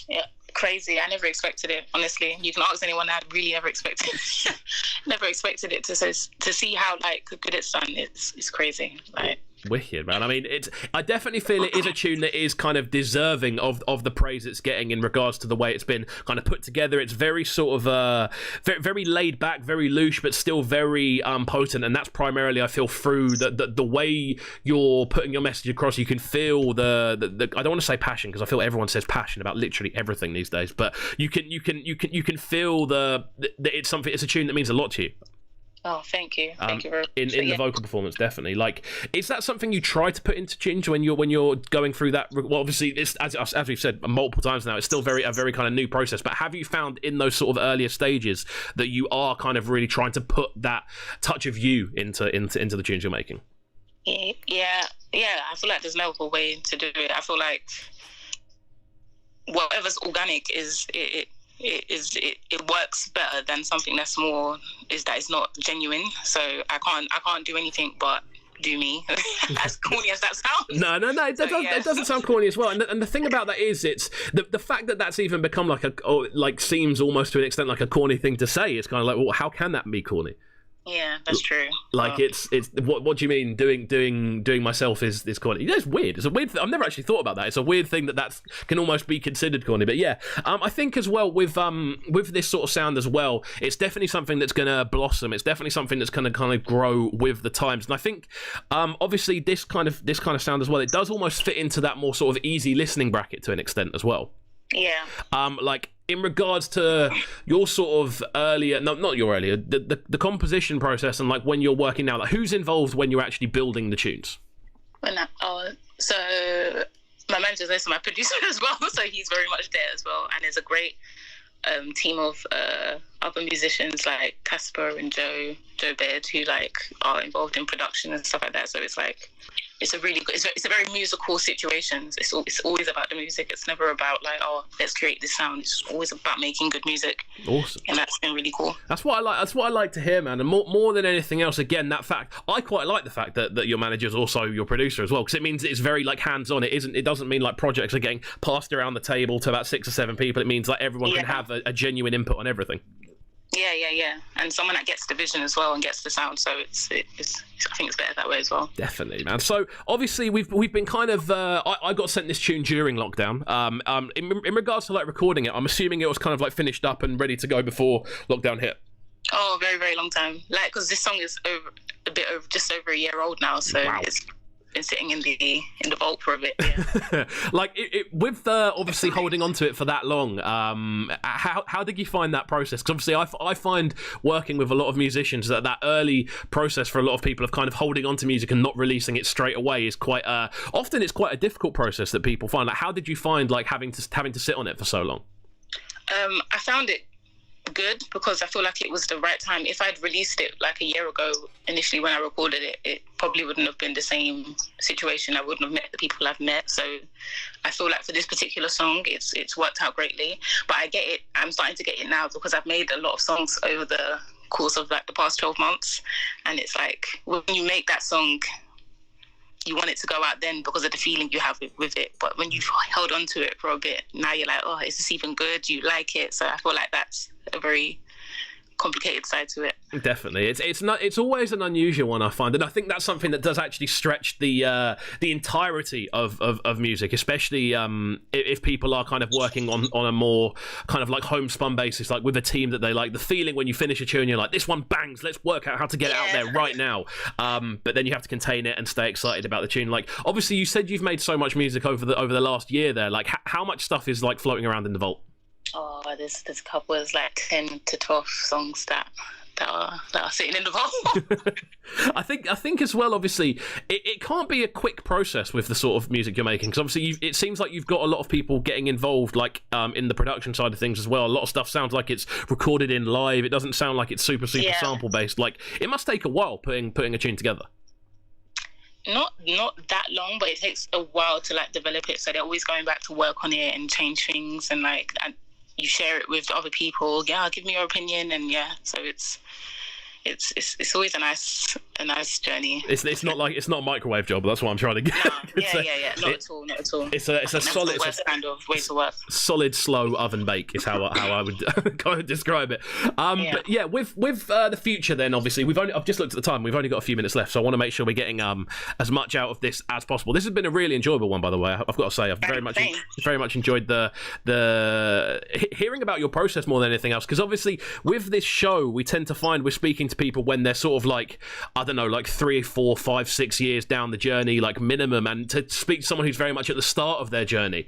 Yeah, crazy. I never expected it. Honestly, you can ask anyone. I really never expected it to see how like good it's done. It's crazy. Like.
Wicked, man. I mean, I definitely feel it is a tune that is kind of deserving of the praise it's getting in regards to the way it's been kind of put together. It's very sort of very laid back, very loose, but still very potent, and that's primarily, I feel, through the way you're putting your message across. You can feel the I don't want to say passion, because I feel everyone says passion about literally everything these days, but you can feel that it's a tune that means a lot to you.
Oh, thank you. Thank you very much.
In the vocal performance, definitely. Like, is that something you try to put into tunes when you're going through that? Well, obviously, it's as we've said multiple times now, it's still a very kind of new process. But have you found in those sort of earlier stages that you are kind of really trying to put that touch of you into the tunes you're making?
Yeah. I feel like there's no other way to do it. I feel like whatever's organic it works better than something that's more that is not genuine. So I can't do anything but do me. As corny as that sounds.
No, it doesn't sound corny as well. And the thing about that is, it's the fact that that's even become like seems almost to an extent like a corny thing to say. It's kind of like, well, how can that be corny?
Yeah, that's true.
Like it's what do you mean doing myself is corny? It's weird. It's a weird thing. I've never actually thought about that. It's a weird thing that can almost be considered corny. But yeah, I think as well with this sort of sound as well, it's definitely something that's going to blossom. It's definitely something that's going to kind of grow with the times. And I think obviously this kind of sound as well, it does almost fit into that more sort of easy listening bracket to an extent as well.
Yeah.
Like in regards to your sort of the composition process, and like when you're working now, like who's involved when you're actually building the tunes?
So my manager's also my producer as well, so he's very much there as well, and there's a great team of other musicians like Casper and Joe Baird, who like are involved in production and stuff like that. So it's like it's a really good, it's a very musical situation. It's always about the music. It's never about like, oh, let's create this sound. It's always about making good music.
Awesome.
And that's been really cool.
That's what I like to hear, man. And more than anything else, again, that fact, I quite like the fact that your manager is also your producer as well, because it means it's very like hands-on. It doesn't mean like projects are getting passed around the table to about 6 or 7 people. It means like everyone can have a genuine input on everything.
Yeah. And someone that gets the vision as well and gets the sound. So it's I think it's better that way as well.
Definitely, man. So obviously we've been kind of I got sent this tune during lockdown. In regards to like recording it, I'm assuming it was kind of like finished up and ready to go before lockdown hit.
Oh, very, very long time. Like, because this song is just over a year old now, so
wow.
It's been sitting in the vault for a bit. Yeah.
Like with obviously holding on to it for that long, how did you find that process? Because obviously I find working with a lot of musicians that early process for a lot of people of kind of holding on to music and not releasing it straight away is quite often it's quite a difficult process that people find. Like, how did you find like having to sit on it for so long?
I found it good because I feel like it was the right time. If I'd released it like a year ago initially when I recorded it, it probably wouldn't have been the same situation. I wouldn't have met the people I've met. So I feel like for this particular song it's worked out greatly. But I get it, I'm starting to get it now because I've made a lot of songs over the course of like the past 12 months, and it's like when you make that song you want it to go out then because of the feeling you have with it. But when you've held on to it for a bit, now you're like, oh, is this even good? Do you like it? So I feel like that's a very complicated side to it.
Definitely, it's always an unusual one, I find, and I think that's something that does actually stretch the entirety of music, especially if people are kind of working on a more kind of like homespun basis, like with a team that they like. The feeling when you finish a tune, you're like, this one bangs, let's work out how to get it out there right now. But then you have to contain it and stay excited about the tune. Like, obviously, you said you've made so much music over the last year there. Like, how much stuff is like floating around in the vault?
Oh, there's a couple. There's like 10 to 12 songs that are sitting in the vault.
I think as well, obviously it can't be a quick process with the sort of music you're making, because obviously it seems like you've got a lot of people getting involved, like in the production side of things as well. A lot of stuff sounds like it's recorded in live. It doesn't sound like it's super sample based. Like, it must take a while putting a tune together.
Not that long, but it takes a while to like develop it. So they're always going back to work on it and change things, and like you share it with other people. Yeah, give me your opinion, and yeah, so it's always a nice journey.
It's not like, it's not a microwave job. That's what I'm trying to get.
No, yeah. Not at all.
It's a solid,
worst kind of way to work.
Solid, slow oven bake is how I would kind of describe it. But yeah, with the future, then obviously I've just looked at the time. We've only got a few minutes left, so I want to make sure we're getting as much out of this as possible. This has been a really enjoyable one, by the way. I've got to say, I've very much enjoyed the hearing about your process more than anything else. Because obviously, with this show, we tend to find we're speaking to people when they're sort of like, I don't know, like 3, 4, 5, 6 years down the journey, like minimum, and to speak to someone who's very much at the start of their journey,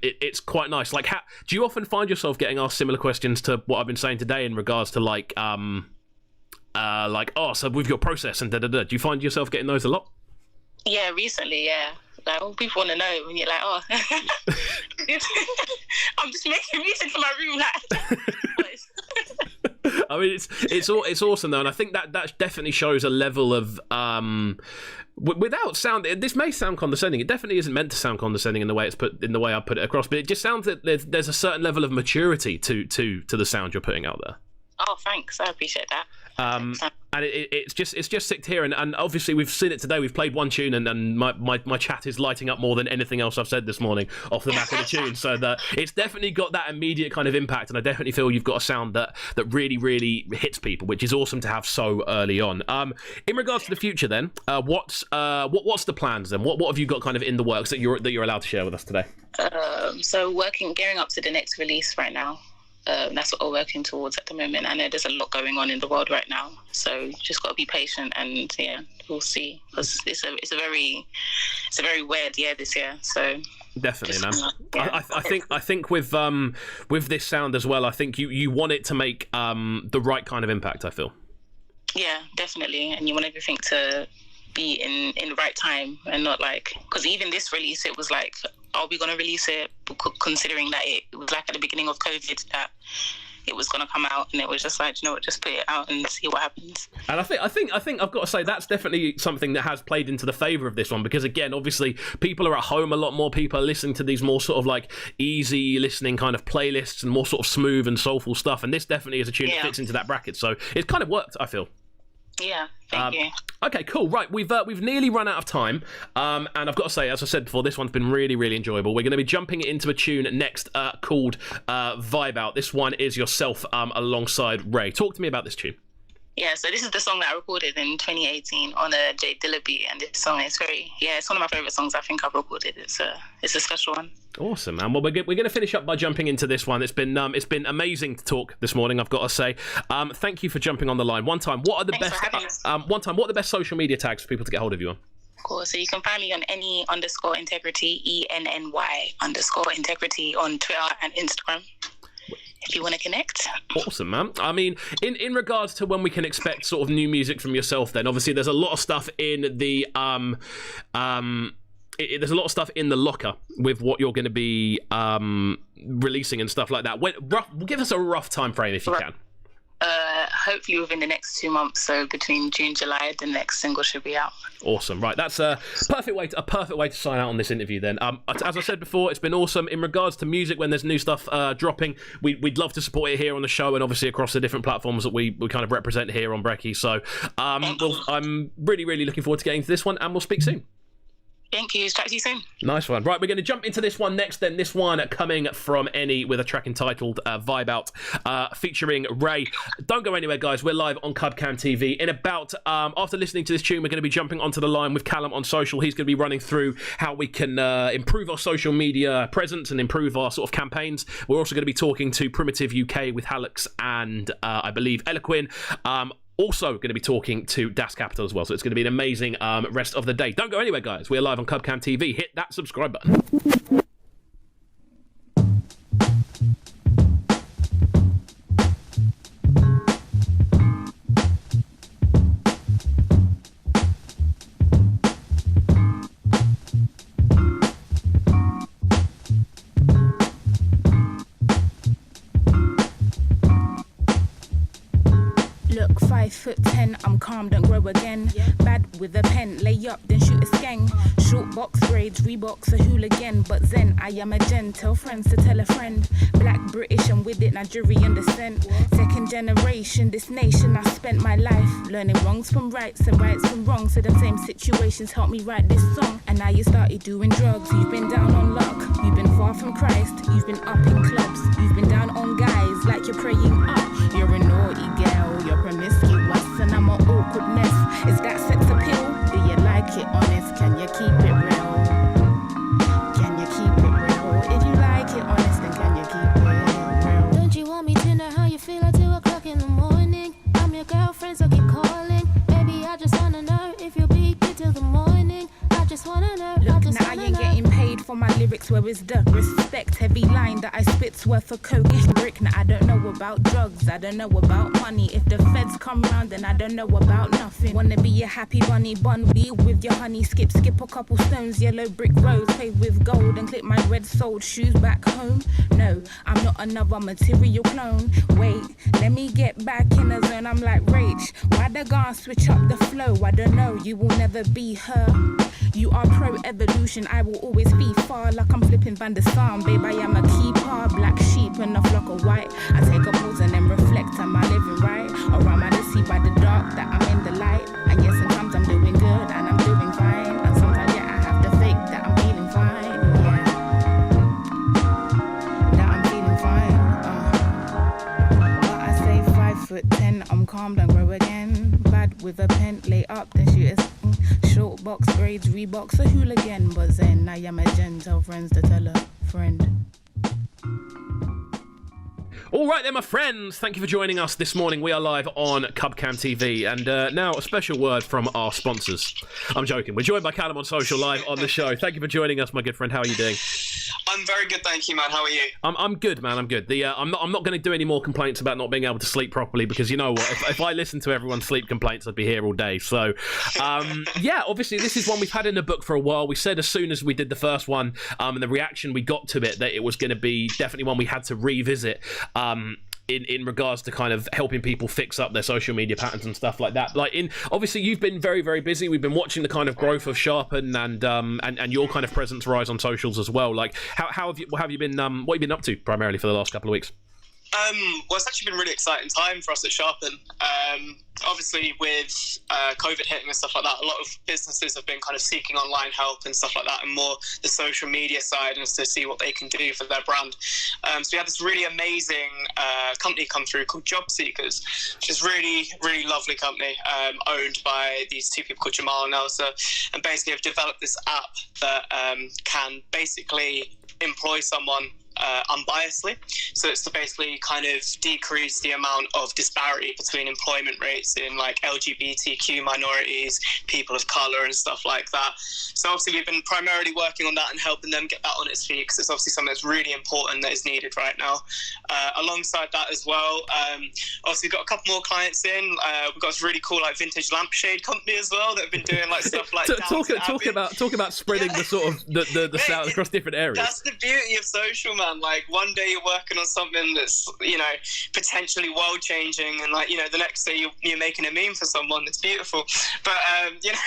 it's quite nice. Like, do you often find yourself getting asked similar questions to what I've been saying today in regards to like so with your process and do you find yourself getting those a lot?
Yeah, recently, yeah. Like, all people want to know when you're like, oh, I'm just making music for my room, like.
I mean, it's awesome though, and I think that definitely shows a level of without sound. This may sound condescending. It definitely isn't meant to sound condescending in the way I put it across. But it just sounds that there's a certain level of maturity to the sound you're putting out there.
Oh, thanks. I appreciate that.
And it's just sick to hear, and obviously we've seen it today. We've played one tune, and my chat is lighting up more than anything else I've said this morning off the back of the tune. So that it's definitely got that immediate kind of impact, and I definitely feel you've got a sound that really, really hits people, which is awesome to have so early on. In regards to the future, then, what's the plans then? What have you got kind of in the works that you're allowed to share with us today?
So gearing up to the next release right now. That's what we're working towards at the moment. I know there's a lot going on in the world right now, so just got to be patient, and yeah, we'll see. Because it's a very weird year this year. So
definitely, man. I think with this sound as well, I think you want it to make the right kind of impact. I feel. Yeah,
definitely, and you want everything to be in the right time, and not like, because even this release, it was like, are we going to release it, considering that it was like at the beginning of COVID that it was going to come out, and it was just like, you know what, just put it out and see what happens. And I think I've got to say that's definitely something that has played into the favour of this one, because again, obviously people are at home a lot more. People are listening to these more sort of like easy listening kind of playlists and more sort of smooth and soulful stuff, and this definitely is a tune that fits into that bracket, so it's kind of worked, I feel. Yeah, thank you.
Okay, cool. Right, we've nearly run out of time, and I've got to say, as I said before, this one's been really, really enjoyable. We're going to be jumping into a tune next called Vibe Out. This one is yourself alongside Ray. Talk to me about this tune.
Yeah, so this is the song that I recorded in 2018 on a J Dilla beat, and this song is it's one of my favourite songs I think I've recorded. It's a special one. Awesome, man. Well, we're going to finish up by jumping into this one. It's been amazing to talk this morning, I've got to say. Thank you for jumping on the line. What are the best social media tags for people to get hold of you on? Cool. So you can find me on Enny_integrity, ENNY_integrity on Twitter and Instagram, if you want to connect. Awesome, man. I mean, in regards to when we can expect sort of new music from yourself, then obviously there's a lot of stuff in the there's a lot of stuff in the locker with what you're going to be releasing and stuff like that. Give us a rough time frame if you can. Hopefully within the next 2 months, so between June, July, the next single should be out. Awesome, right? That's a perfect way to sign out on this interview. Then, as I said before, it's been awesome. In regards to music, when there's new stuff dropping, we'd love to support it here on the show and obviously across the different platforms that we kind of represent here on Brekky. So, I'm really, really looking forward to getting to this one, and we'll speak soon. Thank you. Talk to you soon. Nice one. Right, we're going to jump into this one next then. This one coming from Enny with a track entitled Vibe Out, featuring Ray. Don't go anywhere, guys. We're live on Cubcam TV. In about, after listening to this tune, we're going to be jumping onto the line with Callum on social. He's going to be running through how we can improve our social media presence and improve our sort of campaigns. We're also going to be talking to Primitive UK with Hallex and, I believe, Eloquin. Also going to be talking to Das Kapital as well, so it's going to be an amazing rest of the day. Don't go anywhere, guys. We're live on Cubcam TV. Hit that subscribe button.
Look, 5'10", I'm calm, don't grow again. Bad with a pen, lay up, then shoot a skeng. Short box braids, Reeboks, a hooligan. But Zen, I am a gen, tell friends to tell a friend. Black, British, and with it Nigerian descent. Second generation, this nation, I spent my life learning wrongs from rights and rights from wrongs. So them same situations helped me write this song. And now you started doing drugs, you've been down on luck. You've been far from Christ, you've been up in clubs. You've been down on guys like you're praying up. You're a naughty girl, you're promiscuous, and I'm an awkwardness. Is that sex appeal? Do you like it honest? Can you keep it real? Can you keep it real? If you like it honest, then can you keep it real?
Don't you want me to know how you feel at 2 o'clock in the morning? I'm your girlfriend, so keep calling. Baby, I just wanna know if you'll be good till the morning. I just wanna know.
Look, now I ain't getting paid for my lyrics. Where is the respect? Heavy line that I spit's worth a coke-ish brick. Now I don't know about drugs, I don't know about money. If the feds come round, then I don't know about nothing. Wanna be a happy bunny bun, be with your honey. Skip a couple stones, yellow brick roads paved with gold, and clip my red soled shoes back home. No, I'm not another material clone. Wait, let me get back in the zone. I'm like Rach, why the guy switch up the flow? I don't know, you will never be her. You are pro-evolution, I will always be far. Like I'm flipping Van der Sar, babe, I am a keeper. Black sheep and a flock of white. I take a pause and then reflect, am I living right? Or am I deceived by the dark that I'm in the light? And yes, sometimes I'm doing good and I'm doing fine. And sometimes, yeah, I have to fake that I'm feeling fine. Yeah, that I'm feeling fine. But I say 5'10", I'm calm, don't grow again. Bad with a pen, lay up, then shoot a short box braids, Reeboks, a hooligan. But Zen, I am a gen, tell friends to tell a friend.
All right then, my friends, thank you for joining us this morning. We are live on Cubcam TV, and now a special word from our sponsors. I'm joking. We're joined by Callum on social live on the show. Thank you for joining us, my good friend. How are you doing?
I'm very good, thank you, man. How are you?
I'm good, man. I'm good. I'm not going to do any more complaints about not being able to sleep properly, because you know what? If I listened to everyone's sleep complaints, I'd be here all day. So, yeah, obviously this is one we've had in the book for a while. We said as soon as we did the first one, and the reaction we got to it, that it was going to be definitely one we had to revisit. In regards to kind of helping people fix up their social media patterns and stuff like that. Obviously you've been very, very busy. We've been watching the kind of growth of Sharpen and your kind of presence rise on socials as well. Like how have you been? What have you been up to primarily for the last couple of weeks?
Well, it's actually been a really exciting time for us at Sharpen. Obviously, with COVID hitting and stuff like that, a lot of businesses have been kind of seeking online help and stuff like that, and more the social media side, and to see what they can do for their brand. So we had this really amazing company come through called Job Seekers, which is really, really lovely company, owned by these two people called Jamal and Elsa, and basically have developed this app that can basically employ someone unbiasedly. So it's to basically kind of decrease the amount of disparity between employment rates in like LGBTQ minorities, people of colour and stuff like that. So obviously we've been primarily working on that and helping them get that on its feet, because it's obviously something that's really important that is needed right now. Alongside that as well, obviously we've got a couple more clients in. We've got this really cool like vintage lampshade company as well that have been doing like stuff like
talk about spreading the sort of the sound across different areas.
That's the beauty of social, man. Like one day you're working on something that's, you know, potentially world changing, and like, you know, the next day you're making a meme for someone. It's beautiful. But you know,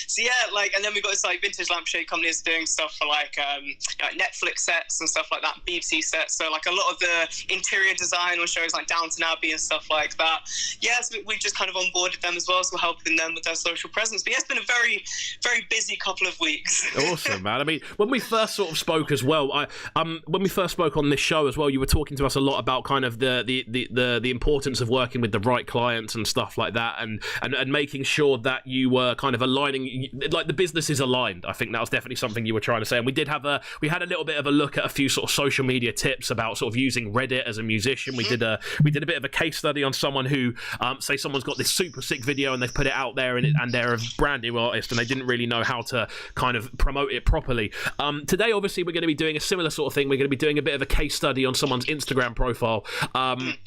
so yeah, like, and then we've got this like vintage lampshade company that's doing stuff for like Netflix sets and stuff like that, BBC sets. So like a lot of the interior design on shows like Downton Abbey and stuff like that. Yeah, so we've just kind of onboarded them as well, so we're helping them with their social presence. But yeah, it's been a very, very busy couple of weeks.
Awesome, man. I mean, when we first sort of spoke as well, when we first spoke on this show as well, you were talking to us a lot about kind of the importance of working with the right clients and stuff like that, and making sure that you were kind of aligning, like the business is aligned. I think that was definitely something you were trying to say, and we had a little bit of a look at a few sort of social media tips about sort of using Reddit as a musician. We did a bit of a case study on someone who, say someone's got this super sick video and they've put it out there, and they're a brand new artist and they didn't really know how to kind of promote it properly. Today, obviously, we're going to be doing a similar sort of thing. We're going to be doing a bit of a case study on someone's Instagram profile,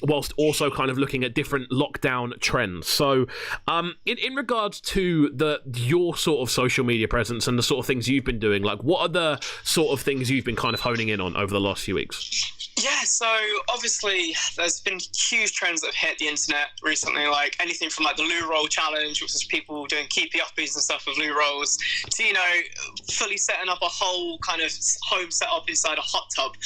whilst also kind of looking at different lockdown trends. So in regards to your sort of social media presence and the sort of things you've been doing, like what are the sort of things you've been kind of honing in on over the last few weeks?
Yeah, so obviously there's been huge trends that have hit the internet recently, like anything from like the loo roll challenge, which is people doing keepy uppies and stuff with loo rolls, to, you know, fully setting up a whole kind of home setup inside a hot tub.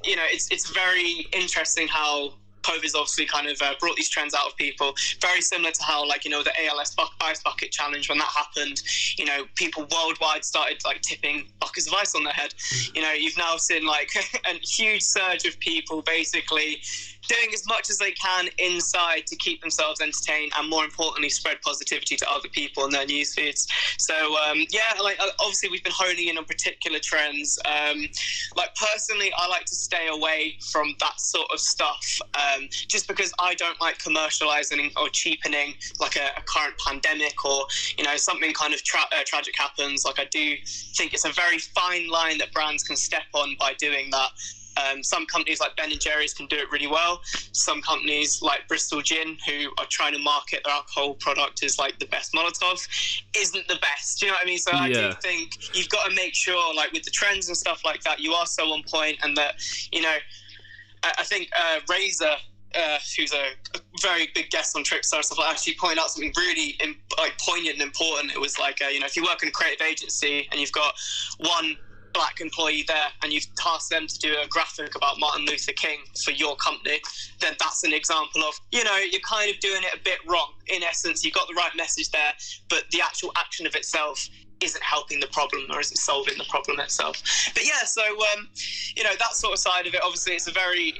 You know, it's very interesting how COVID's obviously kind of brought these trends out of people. Very similar to how, like, you know, the ALS ice bucket challenge, when that happened, you know, people worldwide started like tipping buckets of ice on their head. You know, you've now seen like a huge surge of people basically doing as much as they can inside to keep themselves entertained, and more importantly, spread positivity to other people in their news feeds. So yeah, like obviously we've been honing in on particular trends. Like personally, I like to stay away from that sort of stuff, just because I don't like commercializing or cheapening like a current pandemic, or, you know, something kind of tragic happens. Like I do think it's a very fine line that brands can step on by doing that. Some companies like Ben & Jerry's can do it really well. Some companies like Bristol Gin, who are trying to market their alcohol product as like the best Molotov, isn't the best. Do you know what I mean? So I do think you've got to make sure, like with the trends and stuff like that, you are so on point, and that, you know, I think Razor, who's a very big guest on Trickstar and stuff like that, actually pointed out something really like poignant and important. It was like, you know, if you work in a creative agency and you've got one black employee there and you've tasked them to do a graphic about Martin Luther King for your company, then that's an example of, you know, you're kind of doing it a bit wrong. In essence, you've got the right message there, but the actual action of itself isn't helping the problem, or isn't solving the problem itself. But yeah, so you know, that sort of side of it, obviously it's a very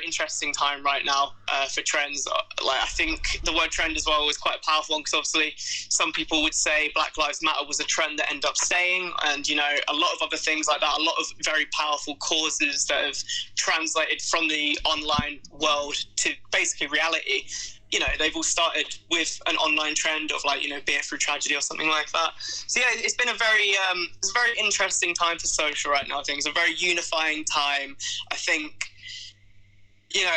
interesting time right now for trends. Like I think the word trend as well is quite a powerful one, because obviously some people would say Black Lives Matter was a trend that ended up staying, and, you know, a lot of other things like that, a lot of very powerful causes that have translated from the online world to basically reality. You know, they've all started with an online trend of, like, you know, be it through tragedy or something like that. So yeah, it's been a very interesting time for social right now. I think it's a very unifying time. I think, you know,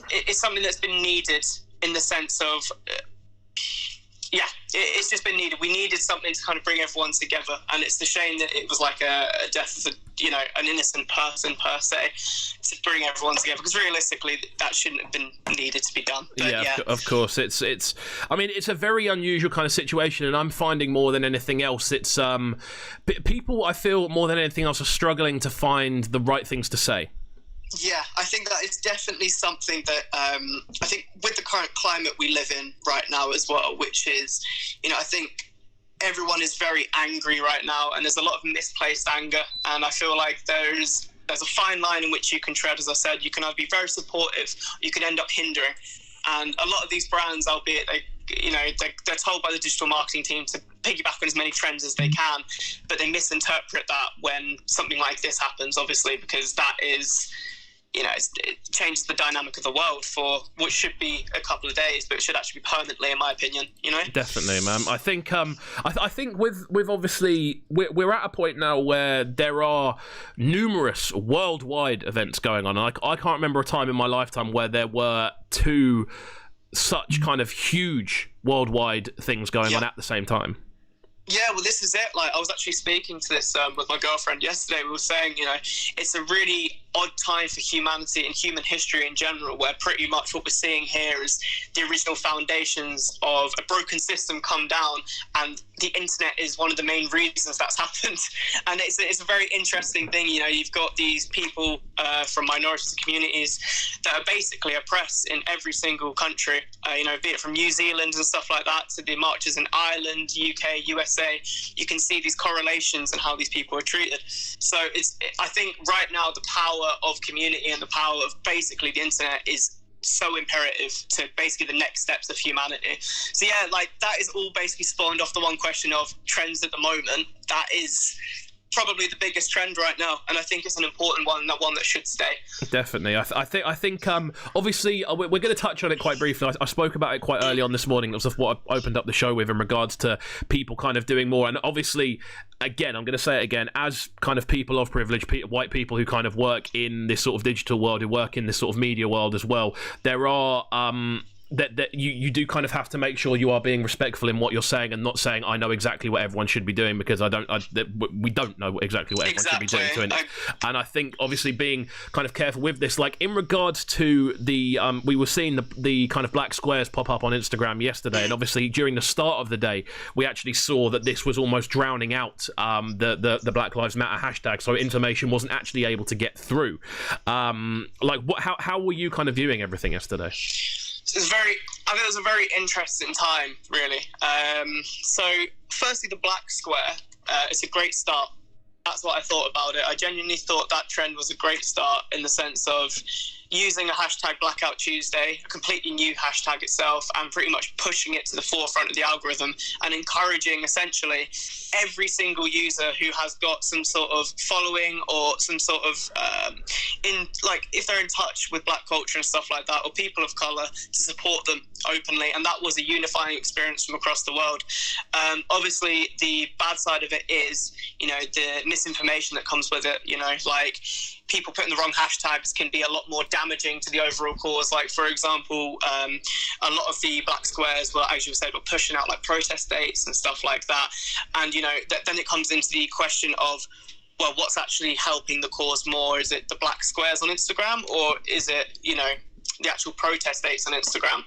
it's something that's been needed in the sense of, yeah, it's just been needed. We needed something to kind of bring everyone together, and it's a shame that it was like a death of, you know, an innocent person per se, to bring everyone together, because realistically that shouldn't have been needed to be done. But yeah,
of course, it's I mean, it's a very unusual kind of situation, and I'm finding more than anything else, it's people, I feel more than anything else, are struggling to find the right things to say.
Yeah, I think that is definitely something that I think with the current climate we live in right now as well, which is, I think everyone is very angry right now, and there's a lot of misplaced anger, and I feel like there's a fine line in which you can tread. As I said, you can either be very supportive, you can end up hindering, and a lot of these brands, albeit they're told by the digital marketing team to piggyback on as many trends as they can, but they misinterpret that when something like this happens, obviously, because that is, it changes the dynamic of the world for what should be a couple of days, but it should actually be permanently, in my opinion.
Definitely, man. I think I think with obviously we're at a point now where there are numerous worldwide events going on. I can't remember a time in my lifetime where there were two such kind of huge worldwide things going on at the same time.
Yeah, well, this is it. Like, I was actually speaking to this with my girlfriend yesterday. We were saying, it's a really odd time for humanity and human history in general, where pretty much what we're seeing here is the original foundations of a broken system come down, and the internet is one of the main reasons that's happened. And it's a very interesting thing. You've got these people from minorities and communities that are basically oppressed in every single country, be it from New Zealand and stuff like that to the marches in Ireland, UK, USA. You can see these correlations and how these people are treated. So I think right now the power of community and the power of basically the internet is so imperative to basically the next steps of humanity. So yeah, like that is all basically spawned off the one question of trends at the moment. That is probably the biggest trend right now, and I think it's an important one, and that one that should stay.
Definitely. I think obviously we're going to touch on it quite briefly. I spoke about it quite early on this morning. That was what I opened up the show with in regards to people kind of doing more, and obviously, again, I'm going to say it again, as kind of people of privilege, white people who kind of work in this sort of digital world, who work in this sort of media world as well, there are that you do kind of have to make sure you are being respectful in what you're saying, and not saying I know exactly what everyone should be doing, because we don't know exactly what everyone should be doing. And I think obviously being kind of careful with this, like in regards to the we were seeing the kind of black squares pop up on Instagram yesterday, and obviously during the start of the day we actually saw that this was almost drowning out the Black Lives Matter hashtag, so information wasn't actually able to get through. How were you kind of viewing everything yesterday?
I think it was a very interesting time, really. So, firstly, the black square, it's a great start. That's what I thought about it. I genuinely thought that trend was a great start in the sense of using a hashtag Blackout Tuesday, a completely new hashtag itself, and pretty much pushing it to the forefront of the algorithm and encouraging essentially every single user who has got some sort of following or some sort of if they're in touch with black culture and stuff like that, or people of color, to support them openly. And that was a unifying experience from across the world. Obviously the bad side of it is, the misinformation that comes with it, like people putting the wrong hashtags can be a lot more damaging to the overall cause. Like, for example, a lot of the black squares were, as you said, were pushing out like protest dates and stuff like that. And, then it comes into the question of, well, what's actually helping the cause more? Is it the black squares on Instagram, or is it, the actual protest dates on Instagram?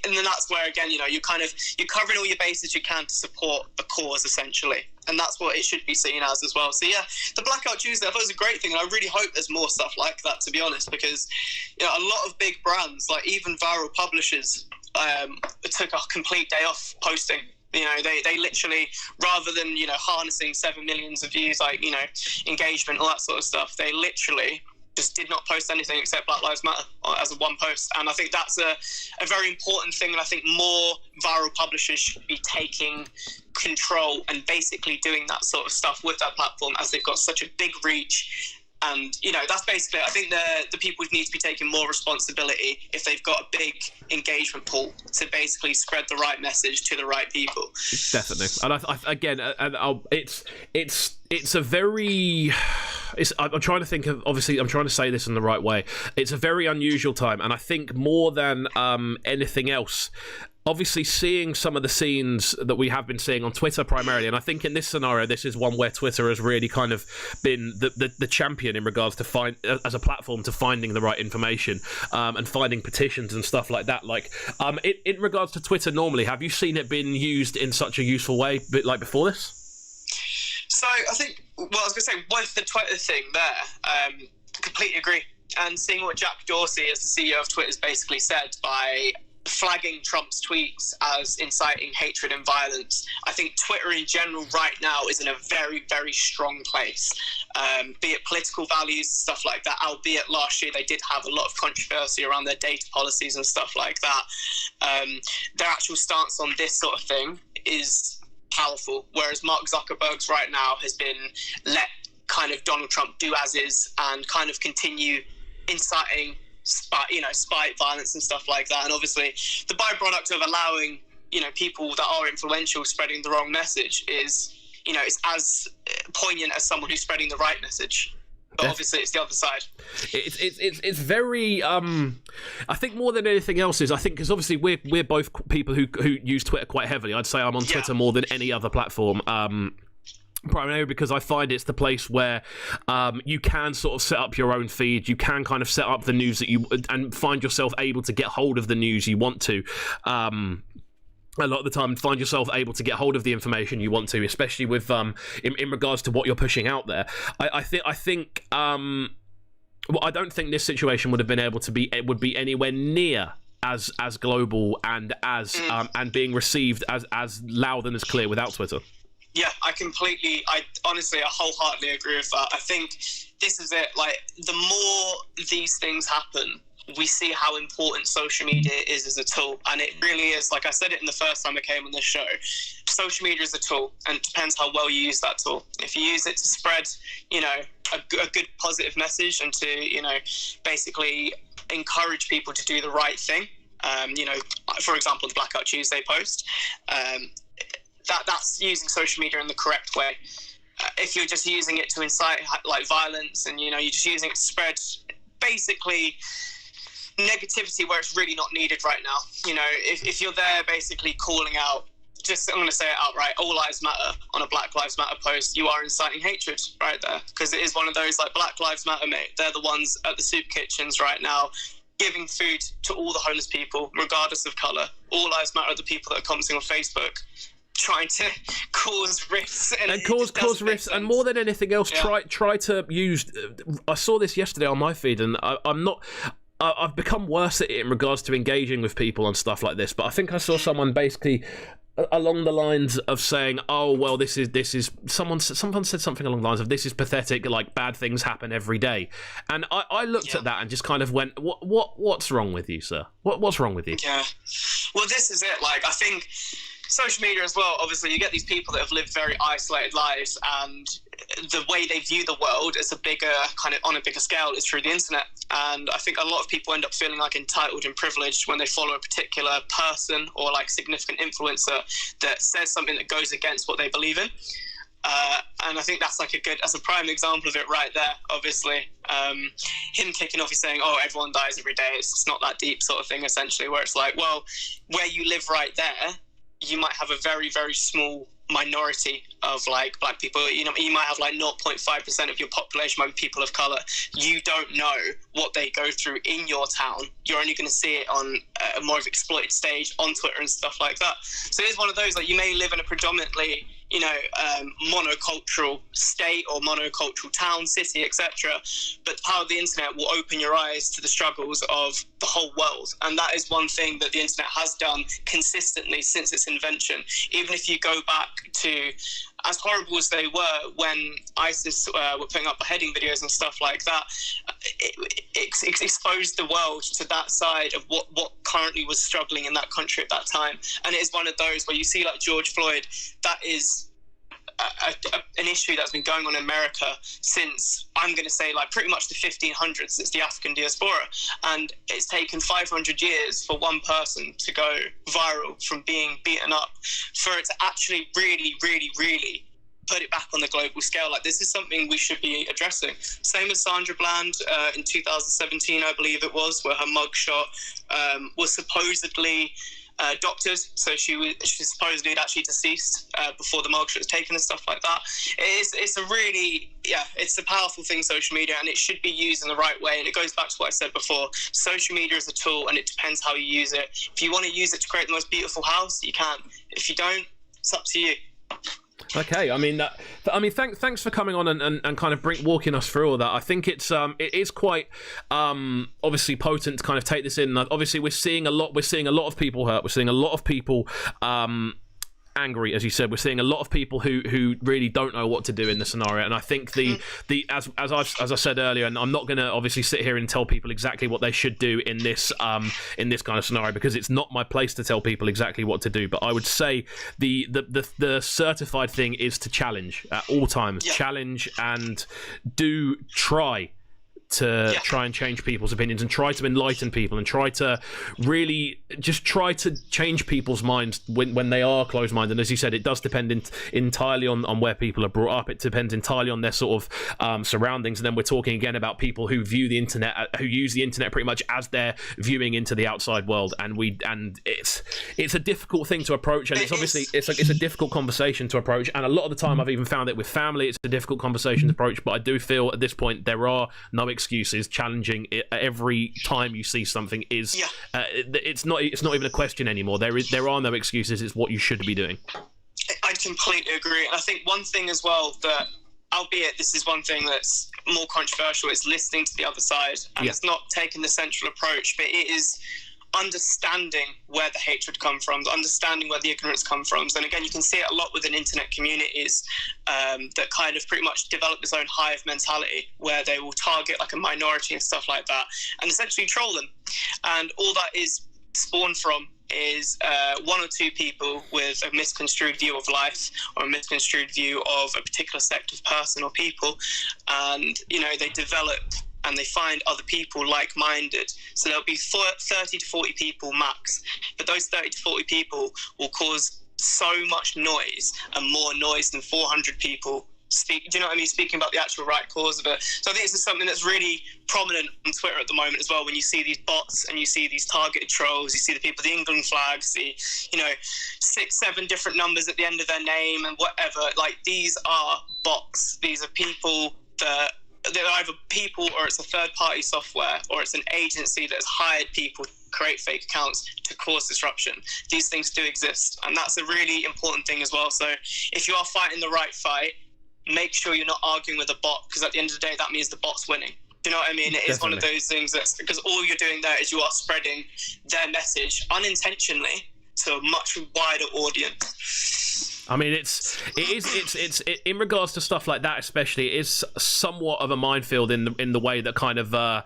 And then that's where, again, you're covering all your bases you can to support the cause, essentially. And that's what it should be seen as well. So yeah, the Blackout Tuesday, I thought it was a great thing, and I really hope there's more stuff like that, to be honest, because a lot of big brands, like even viral publishers, took a complete day off posting. They literally, rather than harnessing 7 million views, engagement, all that sort of stuff, they literally just did not post anything except Black Lives Matter as a one post. And I think that's a very important thing, and I think more viral publishers should be taking control and basically doing that sort of stuff with that platform, as they've got such a big reach. And, that's basically, I think the people need to be taking more responsibility if they've got a big engagement pool to basically spread the right message to the right people.
Definitely. And it's a very... I'm trying to think of, obviously, I'm trying to say this in the right way. It's a very unusual time, and I think more than anything else, obviously seeing some of the scenes that we have been seeing on Twitter primarily, and I think in this scenario, this is one where Twitter has really kind of been the champion in regards to as a platform to finding the right information and finding petitions and stuff like that. In regards to Twitter normally, have you seen it being used in such a useful way, like before this?
So I think, I was going to say, with the Twitter thing there, completely agree. and seeing what Jack Dorsey, as the CEO of Twitter, has basically said by flagging Trump's tweets as inciting hatred and violence. I think Twitter in general right now is in a very, very strong place, be it political values and stuff like that, albeit last year they did have a lot of controversy around their data policies and stuff like that. Their actual stance on this sort of thing is powerful, whereas Mark Zuckerberg's right now has been let kind of Donald Trump do as is and kind of continue inciting spite, violence and stuff like that. And obviously the byproduct of allowing, people that are influential spreading the wrong message is, it's as poignant as someone who's spreading the right message. But obviously it's the other side.
It's very, I think more than anything else is, I think, because obviously we're both people who use Twitter quite heavily. I'd say I'm on Twitter more than any other platform. Primarily because I find it's the place where you can sort of set up your own feed. You can kind of set up the news that you and find yourself able to get hold of the news you want to. A lot of the time, find yourself able to get hold of the information you want to, especially with in regards to what you're pushing out there. I think. Well, I don't think this situation would be anywhere near as global and as and being received as loud and as clear without Twitter.
Yeah, I wholeheartedly agree with that. I think this is it. Like, the more these things happen, we see how important social media is as a tool. And it really is. Like I said it in the first time I came on this show, social media is a tool, and it depends how well you use that tool. If you use it to spread, a good positive message and to, basically encourage people to do the right thing, for example, the Blackout Tuesday post, that's using social media in the correct way. If you're just using it to incite like violence and you're just using it to spread basically negativity where it's really not needed right now, if you're there basically calling out, I'm going to say it outright, all lives matter on a Black Lives Matter post, you are inciting hatred right there, because it is one of those, like, Black Lives Matter, mate, they're the ones at the soup kitchens right now giving food to all the homeless people regardless of colour. All lives matter are the people that are commenting on Facebook trying to cause rifts and cause
rifts, and more than anything else, try to use. I saw this yesterday on my feed, and I've become worse at it in regards to engaging with people and stuff like this. But I think I saw someone basically along the lines of saying, "Oh well, this is." Someone said something along the lines of, "This is pathetic. Like, bad things happen every day." And I looked at that and just kind of went, "What's wrong with you, sir? What's wrong with you?" Yeah.
Well, this is it. Like, I think social media as well, obviously you get these people that have lived very isolated lives, and the way they view the world is on a bigger scale is through the internet. And I think a lot of people end up feeling like entitled and privileged when they follow a particular person or like significant influencer that says something that goes against what they believe in. And I think that's that's a prime example of it right there, obviously. Him kicking off, he's saying, "Oh, everyone dies every day. It's not that deep," sort of thing, essentially, where it's like, well, where you live right there, you might have a very, very small minority of like Black people. You might have like 0.5% of your population might be people of color. You don't know what they go through in your town. You're only going to see it on a more of exploited stage on Twitter and stuff like that. So it's one of those, like, you may live in a predominantly monocultural state or monocultural town, city, etc. But the power of the internet will open your eyes to the struggles of the whole world. And that is one thing that the internet has done consistently since its invention. Even if you go back to as horrible as they were when ISIS were putting up beheading videos and stuff like that, it exposed the world to that side of what currently was struggling in that country at that time. And it is one of those where you see, like, George Floyd, that is an issue that's been going on in America since, I'm going to say, like, pretty much the 1500s, since the African diaspora. And it's taken 500 years for one person to go viral from being beaten up, for it to actually really, really, really put it back on the global scale. Like, this is something we should be addressing. Same as Sandra Bland in 2017, I believe it was, where her mugshot was supposedly doctored, so she supposedly had actually deceased before the mugshot was taken and stuff like that. It's a really, it's a powerful thing, social media, and it should be used in the right way. And it goes back to what I said before, social media is a tool, and it depends how you use it. If you want to use it to create the most beautiful house, you can. If you don't, it's up to you.
Okay, thanks for coming on and kind of walking us through all that. I think it is quite obviously potent to kind of take this in. Obviously, we're seeing a lot of people hurt. We're seeing a lot of people angry, as you said. We're seeing a lot of people who really don't know what to do in the scenario, and I think as I said earlier, and I'm not going to obviously sit here and tell people exactly what they should do in this kind of scenario, because it's not my place to tell people exactly what to do. But I would say the certified thing is to challenge at all times. Challenge and do try and change people's opinions, and try to enlighten people, and try to really just try to change people's minds when they are closed-minded. And as you said, it does depend entirely on where people are brought up. It depends entirely on their sort of surroundings. And then we're talking again about people who use the internet pretty much as they're viewing into the outside world. And it's a difficult thing to approach, and it's obviously it's a difficult conversation to approach. And a lot of the time, I've even found it with family, it's a difficult conversation to approach. But I do feel at this point there are no excuses. Challenging it every time you see something is it's not even a question anymore. There are no excuses. It's what you should be doing.
I completely agree. And I think one thing as well, that albeit this is one thing that's more controversial, is listening to the other side, and it's not taking the central approach, but it is understanding where the hatred comes from, understanding where the ignorance comes from. And again, you can see it a lot within internet communities that kind of pretty much develop this own hive mentality, where they will target like a minority and stuff like that, and essentially troll them. And all that is spawned from is one or two people with a misconstrued view of life, or a misconstrued view of a particular sect of person or people, and they develop and they find other people like-minded. So there'll be 30 to 40 people max, but those 30 to 40 people will cause so much noise, and more noise than 400 people speak. Do you know what I mean? Speaking about the actual right cause of it. So I think this is something that's really prominent on Twitter at the moment as well. When you see these bots and you see these targeted trolls, you see the people with the England flags, the 6-7 different numbers at the end of their name and whatever. Like, these are bots. These are people that they're either people, or it's a third-party software, or it's an agency that has hired people to create fake accounts to cause disruption. These things do exist, and that's a really important thing as well. So if you are fighting the right fight, make sure you're not arguing with a bot, because at the end of the day, that means the bot's winning. Do you know what I mean? It is one of those things that's, because all you're doing there is you are spreading their message unintentionally to a much wider audience.
I mean, it's in regards to stuff like that, especially, it is somewhat of a minefield in the way that kind of that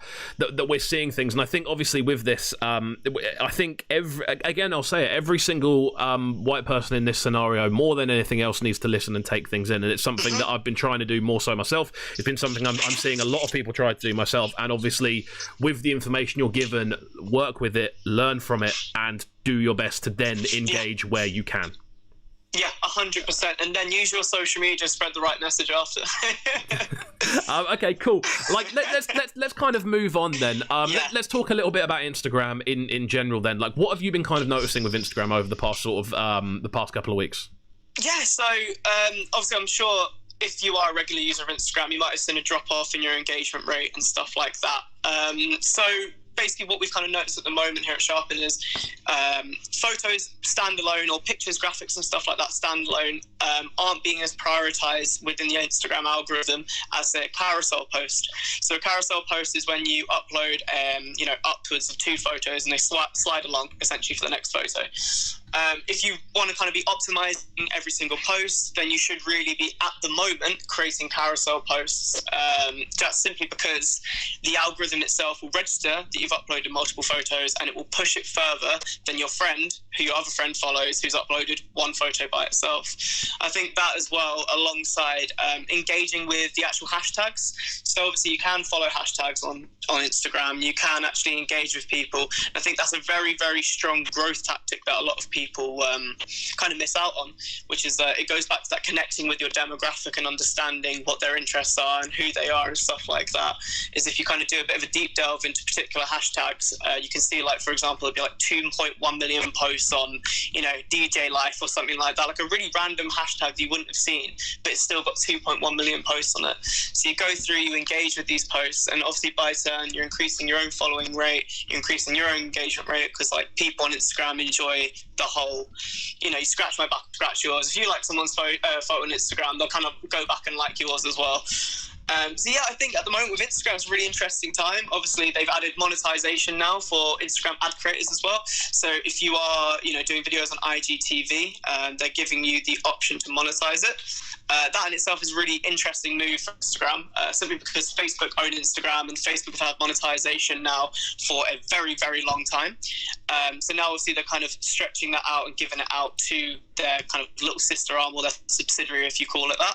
we're seeing things. And I think obviously with this, I think every single white person in this scenario, more than anything else, needs to listen and take things in. And it's something that I've been trying to do more so myself. It's been something I'm seeing a lot of people try to do myself. And obviously, with the information you're given, work with it, learn from it, and do your best to then engage where you can.
Yeah, 100%, and then use your social media to spread the right message after.
Okay, cool. Like, let's kind of move on then. Let's talk a little bit about Instagram in general then. Like, what have you been kind of noticing with Instagram over the past the past couple of weeks?
Yeah, so obviously, I'm sure if you are a regular user of Instagram, you might have seen a drop off in your engagement rate and stuff like that. So basically what we've kind of noticed at the moment here at Sharpen is photos standalone, or pictures, graphics and stuff like that standalone, aren't being as prioritized within the Instagram algorithm as a carousel post. So a carousel post is when you upload upwards of 2 photos and they slide along essentially for the next photo. If you want to kind of be optimizing every single post, then you should really be at the moment creating carousel posts, just simply because the algorithm itself will register that you've uploaded multiple photos, and it will push it further than your friend, who your other friend follows, who's uploaded one photo by itself. I think that as well, alongside engaging with the actual hashtags. So obviously you can follow hashtags on Instagram, you can actually engage with people. I think that's a very, very strong growth tactic that a lot of people kind of miss out on, which is it goes back to that connecting with your demographic and understanding what their interests are and who they are and stuff like that. Is if you kind of do a bit of a deep delve into particular hashtags, you can see, like, for example, it'd be like 2.1 million posts on DJ life or something like that, like a really random hashtag that you wouldn't have seen, but it's still got 2.1 million posts on it. So you go through, you engage with these posts, and obviously by turn you're increasing your own following rate, you're increasing your own engagement rate, because like people on Instagram enjoy the whole, you scratch my back, scratch yours. If you like someone's photo on Instagram, they'll kind of go back and like yours as well. So yeah, I think at the moment with Instagram, it's a really interesting time. Obviously, they've added monetization now for Instagram ad creators as well. So if you are, doing videos on IGTV, they're giving you the option to monetize it. That in itself is a really interesting move for Instagram, simply because Facebook own Instagram and Facebook have had monetization now for a very, very long time. So now obviously they're kind of stretching that out and giving it out to their kind of little sister arm or their subsidiary, if you call it that.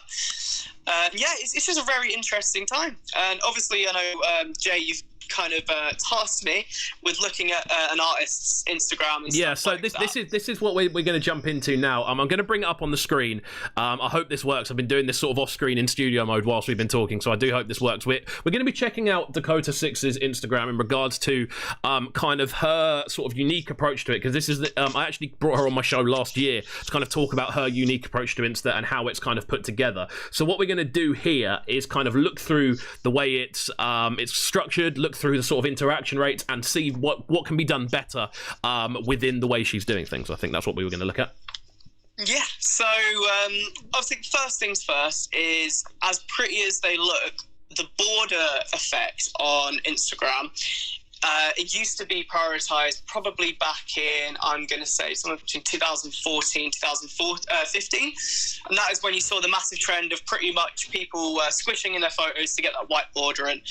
It's just a very interesting time. And obviously, I know, Jay, you've kind of tasked me with looking at an artist's Instagram and stuff
so
like
this is what we're going to jump into now. I'm going to bring it up on the screen. I hope this works. I've been doing this sort of off screen in studio mode whilst we've been talking, so I do hope this works. We're going to be checking out Dakota 6's Instagram in regards to kind of her sort of unique approach to it, because this is I actually brought her on my show last year to kind of talk about her unique approach to Insta and how it's kind of put together. So what we're going to do here is kind of look through the way it's structured, look through the sort of interaction rates and see what can be done better within the way she's doing things. I think that's what we were going to look at.
Yeah, so obviously first things first is, as pretty as they look, the border effect on Instagram, it used to be prioritized probably back in, I'm going to say, somewhere between 2014, 2015. And that is when you saw the massive trend of pretty much people squishing in their photos to get that white border in.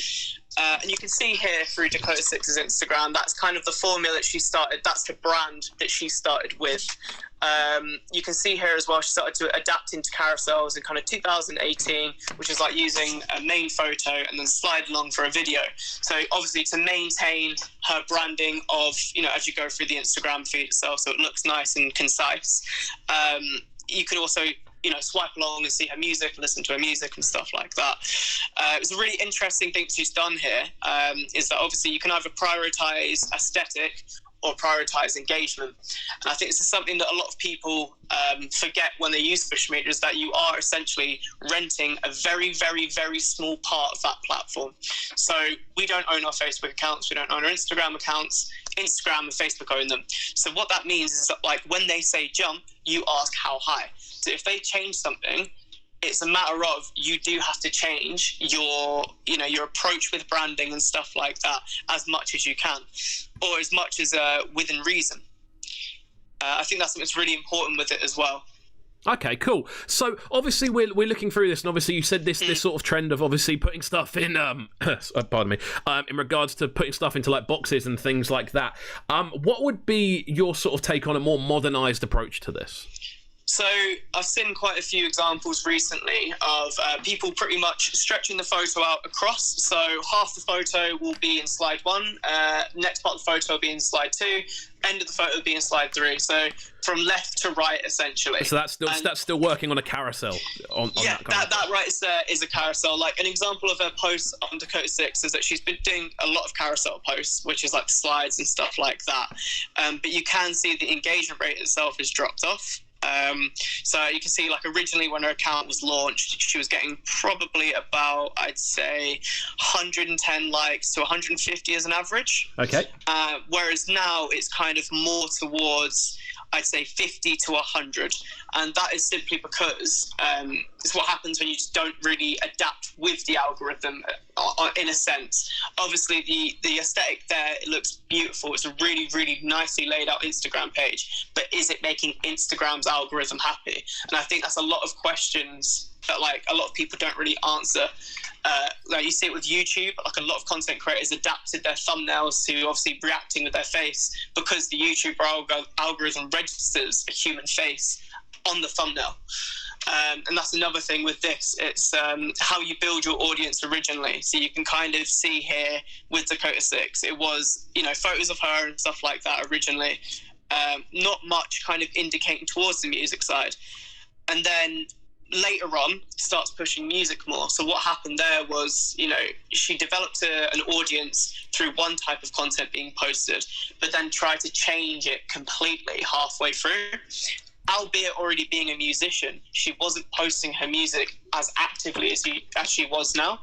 And you can see here through Dakota 6's Instagram, that's kind of the formula that she started. That's the brand that she started with. You can see here as well, she started to adapt into carousels in kind of 2018, which is like using a main photo and then slide along for a video. So obviously to maintain her branding of, as you go through the Instagram feed itself, so it looks nice and concise. You could also swipe along and see her music, listen to her music and stuff like that. It's a really interesting thing she's done here, is that obviously you can either prioritize aesthetic or prioritize engagement. And I think this is something that a lot of people forget when they use social media, is that you are essentially renting a very, very, very small part of that platform. So we don't own our Facebook accounts, we don't own our Instagram accounts. Instagram and Facebook own them. So what that means is that, like, when they say jump, you ask how high. So if they change something, it's a matter of you do have to change your approach with branding and stuff like that as much as you can, or as much as within reason. I think that's something that's really important with it as well.
Okay, cool. So obviously we're looking through this, and obviously you said this sort of trend of obviously putting stuff in pardon me, in regards to putting stuff into like boxes and things like that. What would be your sort of take on a more modernized approach to this?
So I've seen quite a few examples recently of people pretty much stretching the photo out across. So half the photo will be in slide 1, next part of the photo will be in slide 2, end of the photo will be in slide 3. So from left to right, essentially. So
that's still working on a carousel.
That right is a carousel. Like an example of her posts on Dakota 6 is that she's been doing a lot of carousel posts, which is like the slides and stuff like that. But you can see the engagement rate itself has dropped off. So you can see, like, originally when her account was launched, she was getting probably about, I'd say, 110 likes to 150 as an average.
Okay.
Whereas now it's kind of more towards, I'd say, 50 to 100. And that is simply because it's what happens when you just don't really adapt with the algorithm, in a sense. Obviously, the aesthetic there, it looks beautiful. It's a really, really nicely laid out Instagram page. But is it making Instagram's algorithm happy? And I think that's a lot of questions that, like, a lot of people don't really answer. Like you see it with YouTube, like a lot of content creators adapted their thumbnails to obviously reacting with their face, because the YouTube algorithm registers a human face on the thumbnail. And that's another thing with this. It's how you build your audience originally. So you can kind of see here with Dakota 6, it was, photos of her and stuff like that originally. Not much kind of indicating towards the music side. And then later on starts pushing music more. So what happened there was, she developed an audience through one type of content being posted, but then tried to change it completely halfway through. Albeit already being a musician, she wasn't posting her music as actively as she was now.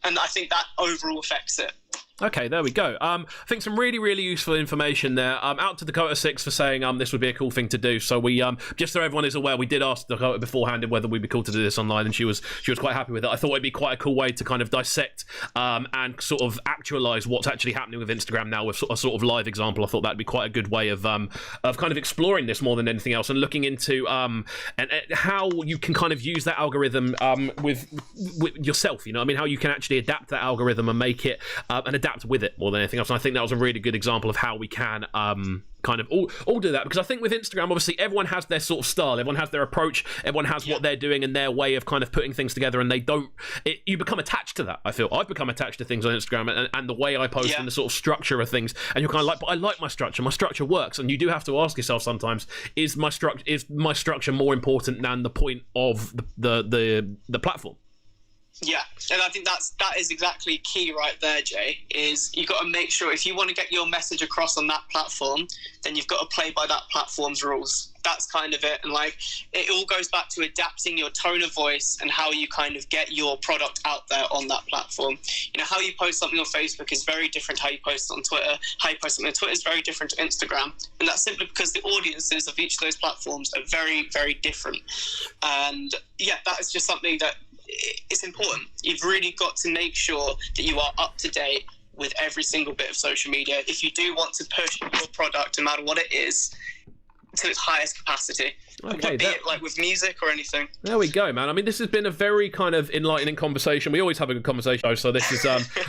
And I think that overall affects it.
Okay, there we go. I think some really, really useful information there. Out to Dakota 6 for saying this would be a cool thing to do. So we, just so everyone is aware, we did ask Dakota beforehand whether we'd be cool to do this online, and she was quite happy with it. I thought it'd be quite a cool way to kind of dissect and sort of actualize what's actually happening with Instagram now with a sort of live example. I thought that'd be quite a good way of kind of exploring this more than anything else, and looking into and how you can kind of use that algorithm with yourself. You know, I mean, how you can actually adapt that algorithm and make it and adapt with it more than anything else. And I think that was a really good example of how we can kind of all do that, because I think with Instagram, obviously everyone has their sort of style, everyone has their approach, everyone has what they're doing and their way of kind of putting things together, and you become attached to that. I feel I've become attached to things on Instagram and the way I post and the sort of structure of things, and you're kind of like, but I like my structure works, and you do have to ask yourself sometimes, is my structure more important than the point of the platform?
Yeah, and I think that is exactly key right there, Jay, is you got to make sure if you want to get your message across on that platform, then you've got to play by that platform's rules. That's kind of it. And like, it all goes back to adapting your tone of voice and how you kind of get your product out there on that platform. You know, how you post something on Facebook is very different to how you post it on Twitter. How you post something on Twitter is very different to Instagram. And that's simply because the audiences of each of those platforms are very, very different. And yeah, that is just something that it's important. You've really got to make sure that you are up to date with every single bit of social media if you do want to push your product, no matter what it is, to its highest capacity.
Okay,
be it like with music or anything.
There we go, man. I mean, this has been a very kind of enlightening conversation. We always have a good conversation, so this is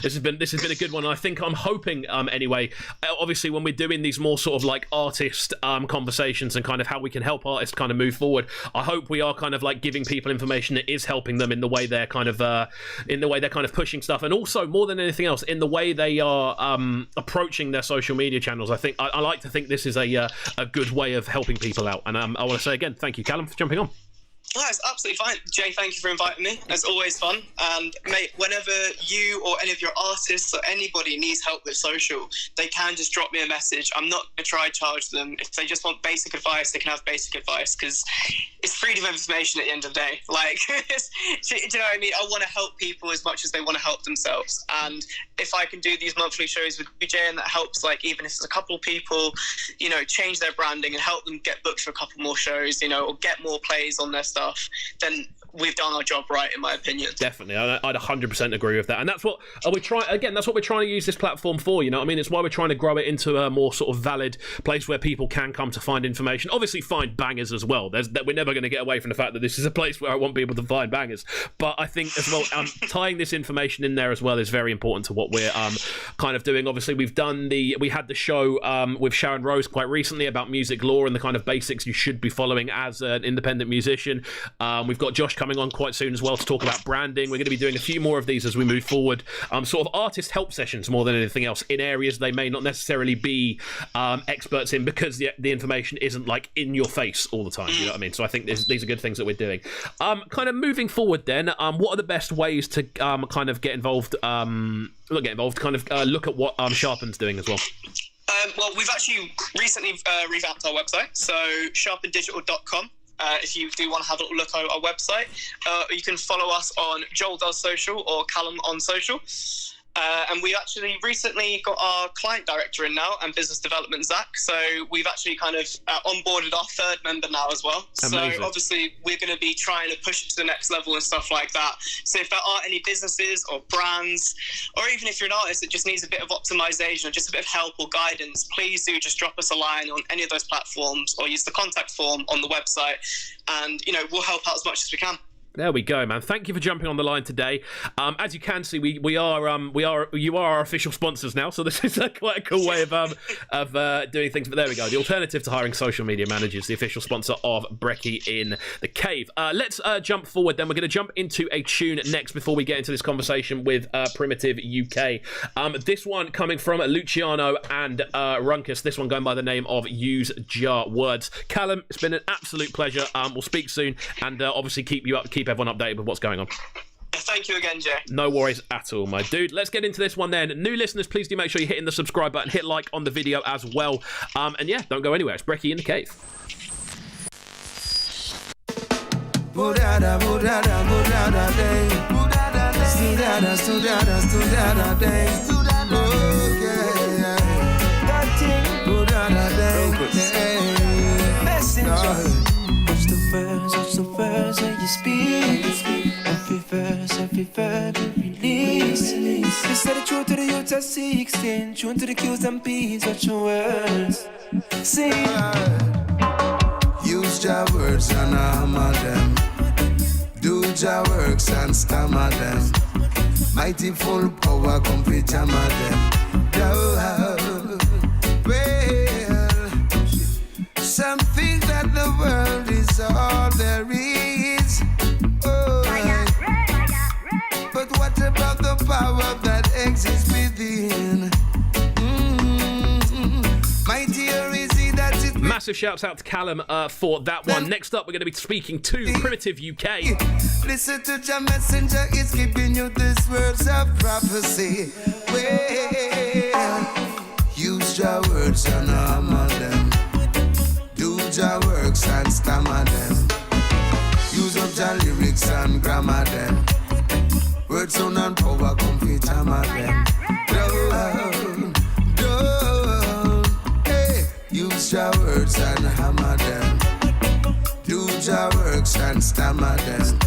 this has been a good one. And I think I'm hoping anyway. Obviously, when we're doing these more sort of like artist conversations and kind of how we can help artists kind of move forward, I hope we are kind of like giving people information that is helping them in the way they're kind of pushing stuff, and also more than anything else in the way they are approaching their social media channels. I think I like to think this is a good way of helping people out, and I want to say again, thank you, Callum, for jumping on.
Oh, it's absolutely fine. Jay, thank you for inviting me. It's always fun. And mate, whenever you or any of your artists or anybody needs help with social, they can just drop me a message. I'm not going to try to charge them. If they just want basic advice, they can have basic advice, because it's freedom of information at the end of the day. Like, do you know what I mean? I want to help people as much as they want to help themselves. And if I can do these monthly shows with you, Jay, and that helps, like, even if it's a couple of people, you know, change their branding and help them get booked for a couple more shows, you know, or get more plays on their stuff, then we've done our job right, in my opinion.
Definitely, I'd 100% agree with that, and that's what we're trying. Again, that's what we're trying to use this platform for. You know what I mean? It's why we're trying to grow it into a more sort of valid place where people can come to find information. Obviously, find bangers as well. We're never going to get away from the fact that this is a place where I want people to find bangers. But I think as well, tying this information in there as well is very important to what we're kind of doing. Obviously, we had the show with Sharon Rose quite recently about music law and the kind of basics you should be following as an independent musician. We've got Josh coming on quite soon as well to talk about branding. We're going to be doing a few more of these as we move forward. Sort of artist help sessions more than anything else in areas they may not necessarily be experts in, because the information isn't like in your face all the time. You know what I mean? So I think these are good things that we're doing. Kind of moving forward then, what are the best ways to kind of get involved? Kind of look at what Sharpen's doing as well.
Well, we've actually recently revamped our website, so sharpendigital.com. If you do want to have a little look at our website, you can follow us on Joel Does Social or Callum on Social. And we actually recently got our client director in now and business development, Zach. So we've actually kind of onboarded our third member now as well. Amazing. So obviously we're going to be trying to push it to the next level and stuff like that. So if there are any businesses or brands, or even if you're an artist that just needs a bit of optimization or just a bit of help or guidance, please do just drop us a line on any of those platforms or use the contact form on the website. And, you know, we'll help out as much as we can.
There we go, man. Thank you for jumping on the line today. As you can see, you are our official sponsors now, so this is quite a cool way of doing things. But there we go. The alternative to hiring social media managers, the official sponsor of Brekky In The Cave. Let's jump forward then. We're going to jump into a tune next before we get into this conversation with Primitive UK. This one coming from Luciano and Runkus. This one going by the name of Use Jar Words. Callum, it's been an absolute pleasure. We'll speak soon, and obviously keep everyone updated with what's going on.
Thank you again, Jay.
No worries at all, my dude. Let's get into this one then. New listeners, please do make sure you're hitting the subscribe button, hit like on the video as well. And yeah, don't go anywhere. It's Brekky In The Cave.
Oh, yeah.
That thing.
Oh,
Messenger. Watch the words when you speak. Every verb you release. You said the truth to the youth of 16. Tune to the cues and P's. Watch your words. Sing.
Use your words and hammer them. Do your works and stammer them. Mighty full power come to jammer them. Well, some think that the world is all there is. Oh, but what about the power that exists within? Mightier is he that it.
Massive shouts out to Callum for that one. Next up, we're going to be speaking to Primitive UK.
Listen to your messenger, it's giving you these words of prophecy. Well, use your words and hammer them. Do your works and stammer them. Use up your lyrics and grammar them. Words sound and power come fit hammer them. Hey, use your words and hammer them. Do your works and stammer them.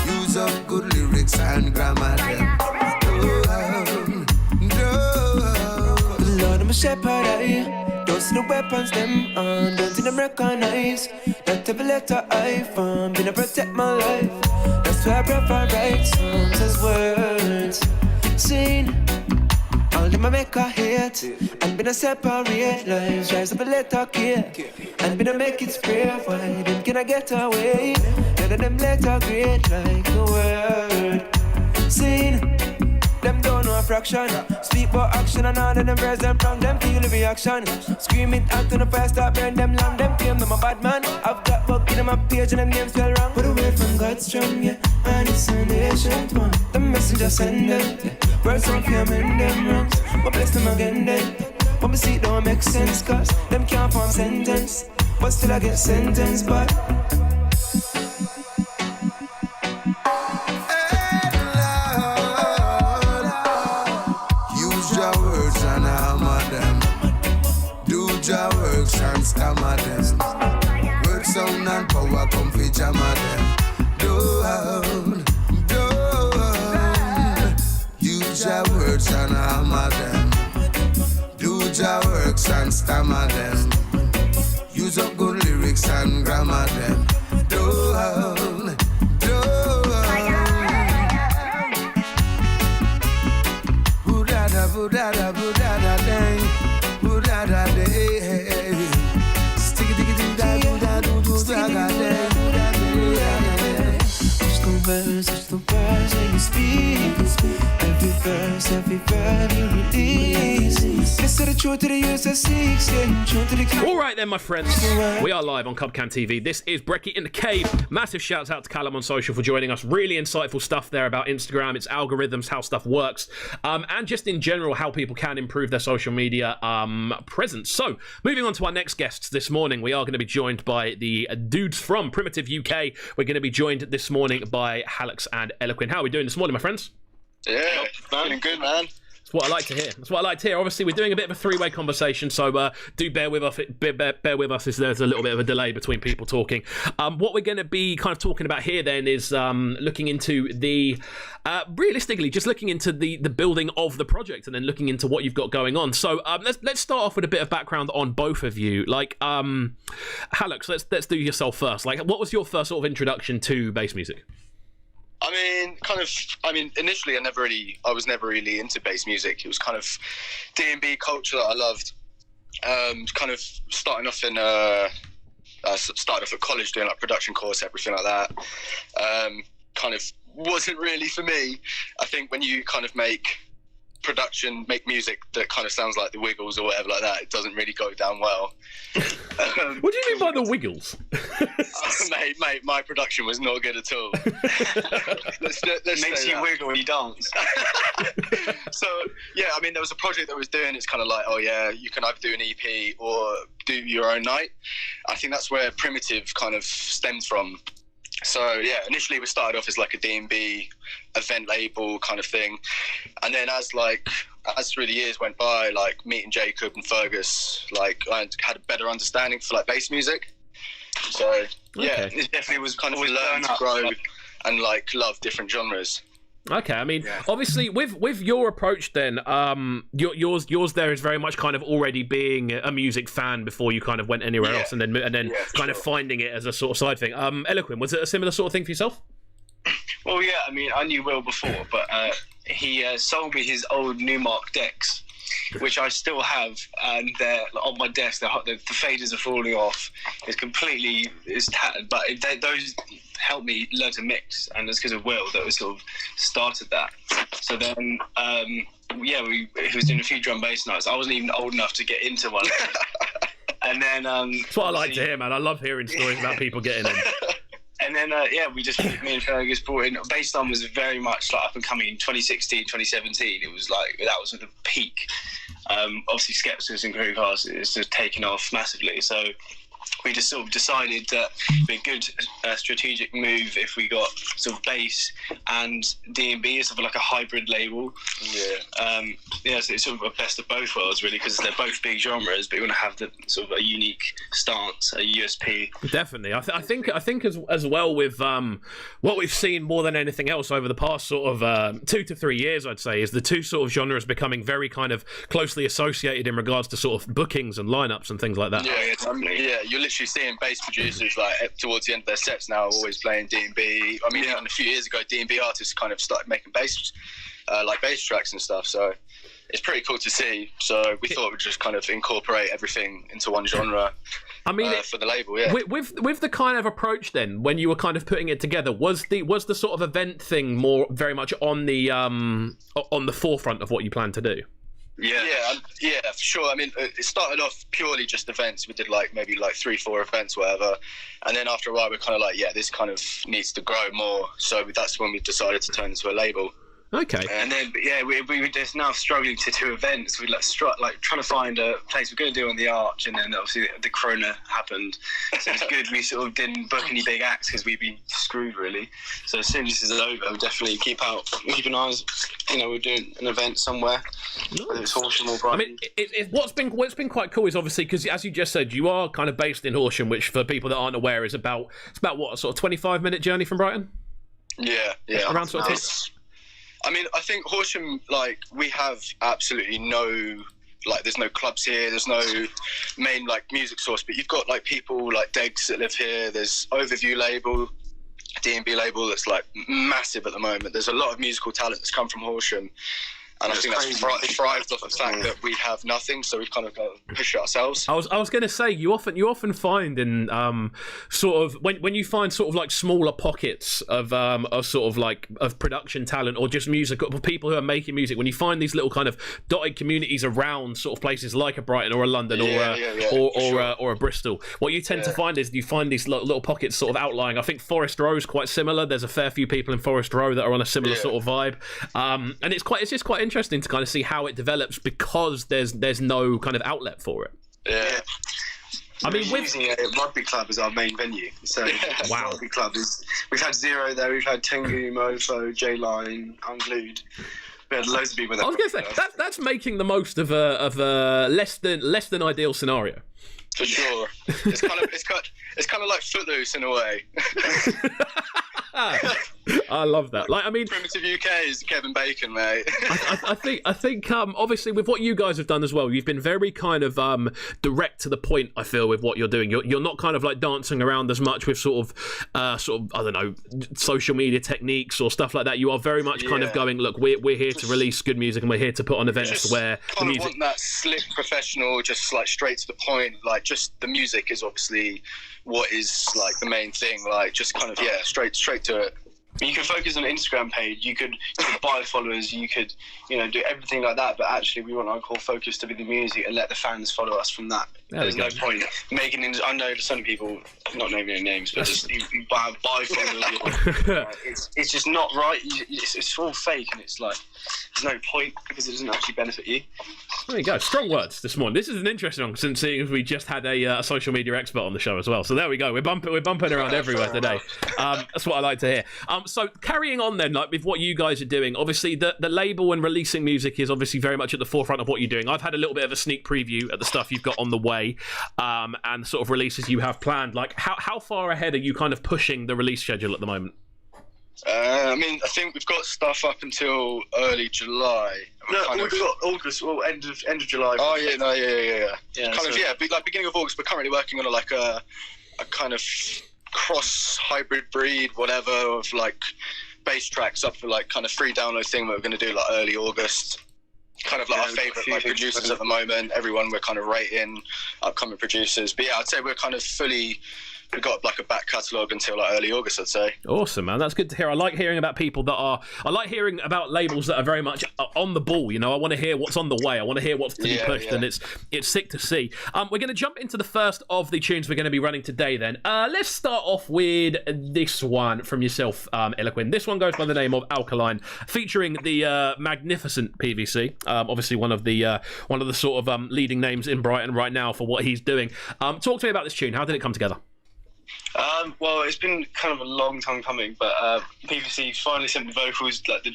Use up good lyrics and grammar them.
Lord, I'm a shepherd, I don't see the weapons them on. Don't see them recognize that every letter I found been to protect my life. That's why I prefer write songs as words. Sing. All them I make a hate and been a separate lives. Rise up a letter care and been a make it spray. Why them can I get away? None of them letter great like the word. Sing. Them don't know a fraction. Speak about action and all of them verse them wrong. Them feel the reaction. Scream it out to the past, stop burn them long. Them claim them a bad man. I've got book in my page and them names spell wrong. Put away from God's strong, yeah. And it's an ancient one. The messenger send them, yeah. Words don't fear men, them wrongs. But bless them again then. But me see it don't make sense, cause them can't form sentence. But still I get sentenced, but
your works and stammer them. Work sound and power come fi jammer them. Don't. Use your words and hammer them. Do your works and stammer them. Use up good lyrics and grammar them. Don't. Budada, dang. Budada, day. Sticky,
Watch the words when you speak. Every verb you release. Listen to the truth to the use of 16. Truth to the.
All right then, my friends. We are live on Cubcam TV. This is Brekky In The Cave. Massive shouts out to Callum on social for joining us. Really insightful stuff there about Instagram, its algorithms, how stuff works, and just in general how people can improve their social media presence. So, moving on to our next guests this morning, we are going to be joined by the dudes from Primitive UK. We're going to be joined this morning by Halux and Eloquin. How are we doing this morning, my friends?
Yeah, feeling good, man.
That's what I like to hear. Obviously, we're doing a bit of a three-way conversation, so do bear with us. Bear with us as there's a little bit of a delay between people talking. What we're going to be kind of talking about here then is looking into the realistically just looking into the building of the project and then looking into what you've got going on. So let's start off with a bit of background on both of you. Like Halux, let's do yourself first. Like, what was your first sort of introduction to bass music?
Initially I was never really into bass music. It was kind of D&B culture that I loved. Kind of starting off at college doing like production course, everything like that. Kind of wasn't really for me. I think when you kind of make music that kind of sounds like the Wiggles or whatever like that, it doesn't really go down well.
What do you mean by the Wiggles?
Mate, my production was not good at all. let's
makes you wiggle when you dance.
So yeah, I mean, there was a project that I was doing. It's kind of like, oh yeah, you can either do an EP or do your own night. I think that's where Primitive kind of stemmed from. So yeah, initially we started off as like a D&B event label kind of thing, and then as through the years went by, like meeting Jacob and Fergus, like I had a better understanding for like bass music. So yeah, it definitely was kind of learn to grow and like love different genres.
Okay, I mean, obviously, with your approach, then, yours there is very much kind of already being a music fan before you kind of went anywhere else, and then kind of finding it as a sort of side thing. Eloquent, was it a similar sort of thing for yourself?
Well, yeah, I mean, I knew Will before, but he sold me his old Newmark decks, which I still have, and they're on my desk. The faders are falling off. It's tattered, but those helped me learn to mix, and it's because of Will that we sort of started that. So then, he was doing a few drum bass nights. I wasn't even old enough to get into one. And then
that's what I like to hear, man. I love hearing stories about people getting in.
And then, me and Fergus brought in. Bassline was very much like up and coming in 2016, 2017. It was like, that was the peak. Obviously, Skeptics and Crewcast is just taken off massively. So we just sort of decided that it'd be a good strategic move if we got sort of bass and D&B as sort of like a hybrid label. So it's sort of a best of both worlds, really, because they're both big genres, but you want to have the sort of a unique stance, a USP.
Definitely, I think as well with what we've seen more than anything else over the past sort of 2 to 3 years, I'd say, is the two sort of genres becoming very kind of closely associated in regards to sort of bookings and lineups and things like that.
Yeah, you're literally seeing bass producers like towards the end of their sets now always playing D&B. I mean, even a few years ago, D&B artists kind of started making bass tracks and stuff. So it's pretty cool to see. So we thought we'd just kind of incorporate everything into one genre. I mean, for the label, yeah.
With the kind of approach, then, when you were kind of putting it together, was the sort of event thing more very much on the forefront of what you planned to do?
Yeah, for sure. I mean, it started off purely just events. We did maybe 3-4 events, whatever. And then after a while, we're kind of like, this kind of needs to grow more. So that's when we decided to turn into a label.
Okay.
And then, we're just now struggling to do events. We're trying to find a place. We're going to do on the Arch, and then obviously the Corona happened. So it's good we sort of didn't book any big acts because we'd be screwed, really. So as soon as this is over, we'll definitely keep an eye. We're doing an event somewhere. Nice. Whether it's Horsham or Brighton.
I mean, what's been quite cool is obviously because, as you just said, you are kind of based in Horsham, which for people that aren't aware is about what, a sort of 25-minute journey from Brighton.
Yeah.
Around sort of.
I mean, I think Horsham, we have absolutely no, there's no clubs here, there's no main, music source, but you've got, people like Degs that live here, there's Overview label, D&B label that's, massive at the moment. There's a lot of musical talent that's come from Horsham, and I think that's thrived off the fact that we have nothing, so we've kind of got to push it ourselves.
I was going to say, you often find in sort of when you find sort of smaller pockets of sort of of production talent or just music, or people who are making music, when you find these little kind of dotted communities around sort of places like a Brighton or a London or a Bristol, what you tend to find is you find these little pockets sort of outlying. I think Forest Row is quite similar. There's a fair few people in Forest Row that are on a similar sort of vibe, and it's just quite interesting to kind of see how it develops because there's no kind of outlet for it.
Yeah.
I mean, we're using a rugby club as our main venue. So
wow.
Rugby club we've had Zero there, we've had Tengu, Mofo, J-Line, Unglued. We had loads of people there.
I was going to say that's making the most of a less than ideal scenario.
For sure. It's kind of like Footloose in a way.
I love that.
Primitive UK is Kevin Bacon, mate.
I think obviously with what you guys have done as well, you've been very kind of direct to the point. I feel with what you're doing, you're not kind of dancing around as much with sort of I don't know, social media techniques or stuff like that. You are very much kind of going, look, we're here to release good music and we're here to put on events where the music.
Want that slick, professional, just straight to the point. Just the music is obviously what is the main thing. Just kind of straight to it.
You could focus on an Instagram page, you could buy followers, you could do everything like that, but actually we want our core focus to be the music and let the fans follow us from that. There's no point making. I know some people, not naming any names, but just you buy from them. It's just not right. It's all fake, and it's like there's no point because it doesn't actually benefit you.
There you go. Strong words this morning. This is an interesting one, since seeing as we just had a social media expert on the show as well. So there we go. We're bumping around everywhere today. That's what I like to hear. So carrying on then, like with what you guys are doing, obviously the label and releasing music is obviously very much at the forefront of what you're doing. I've had a little bit of a sneak preview at the stuff you've got on the way, and sort of releases you have planned. Like how far ahead are you kind of pushing the release schedule at the moment?
I mean, I think we've got stuff up until early July.
We've got August, well, end of July.
Oh yeah, beginning of August. We're currently working on a kind of cross hybrid breed, whatever, of like bass tracks up for like kind of free download thing that we're going to do like early August. Kind of like our favourite like producers at the moment. Everyone we're kind of rating upcoming producers. But yeah, I'd say we're kind of fully. We've got like a back catalogue until like early August, I'd say. Awesome, man. That's good to hear. I like hearing about people I like hearing about labels that are very much on the ball. You know, I want to hear what's on the way. I want to hear what's to be pushed, and it's sick to see. We're going to jump into the first of the tunes we're going to be running today. Then let's start off with this one from yourself, Eloquin. This one goes by the name of Alkaline, featuring the magnificent PVC. Obviously, one of the sort of leading names in Brighton right now for what he's doing. Talk to me about this tune. How did it come together?
Well, it's been kind of a long time coming, but PVC finally sent the vocals like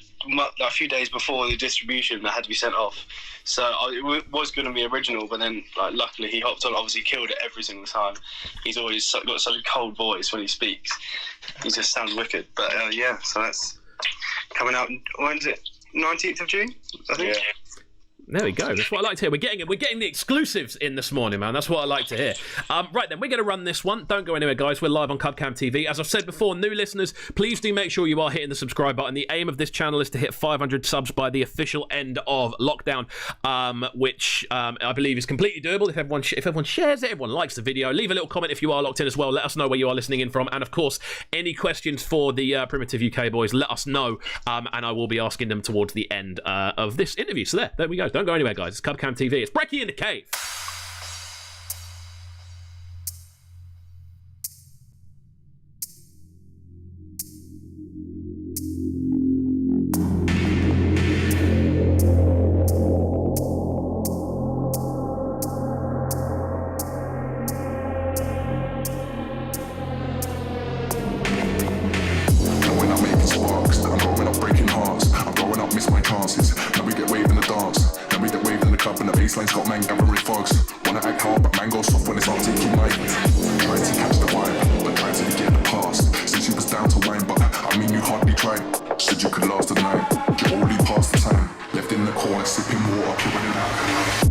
a few days before the distribution that had to be sent off. So it was going to be original, but then like luckily he hopped on. Obviously, killed it every single time. He's always got such a cold voice when he speaks. He just sounds wicked. But so that's coming out. When is it? 19th of June, I think. Yeah.
There we go. That's what I like to hear. We're getting the exclusives in this morning, man. That's what I like to hear. Right then, we're going to run this one. Don't go anywhere, guys. We're live on Cubcam TV. As I've said before, new listeners, please do make sure you are hitting the subscribe button. The aim of this channel is to hit 500 subs by the official end of lockdown, which I believe is completely doable if everyone shares it, everyone likes the video. Leave a little comment if you are locked in as well. Let us know where you are listening in from, and of course, any questions for the Primitive UK boys, let us know, and I will be asking them towards the end of this interview. So there we go. Don't go anywhere, guys. It's Cubcam TV. It's Brekky In The Cave.
Bassline's got man gathering thugs. Wanna act hard, but man goes soft when it's not taking my heat. Trying to catch the vibe, but trying to forget the past. Since you was down to wine, but I mean you hardly tried. Said you could last the night, you already passed the time. Left in the corner sipping water, pouring it out.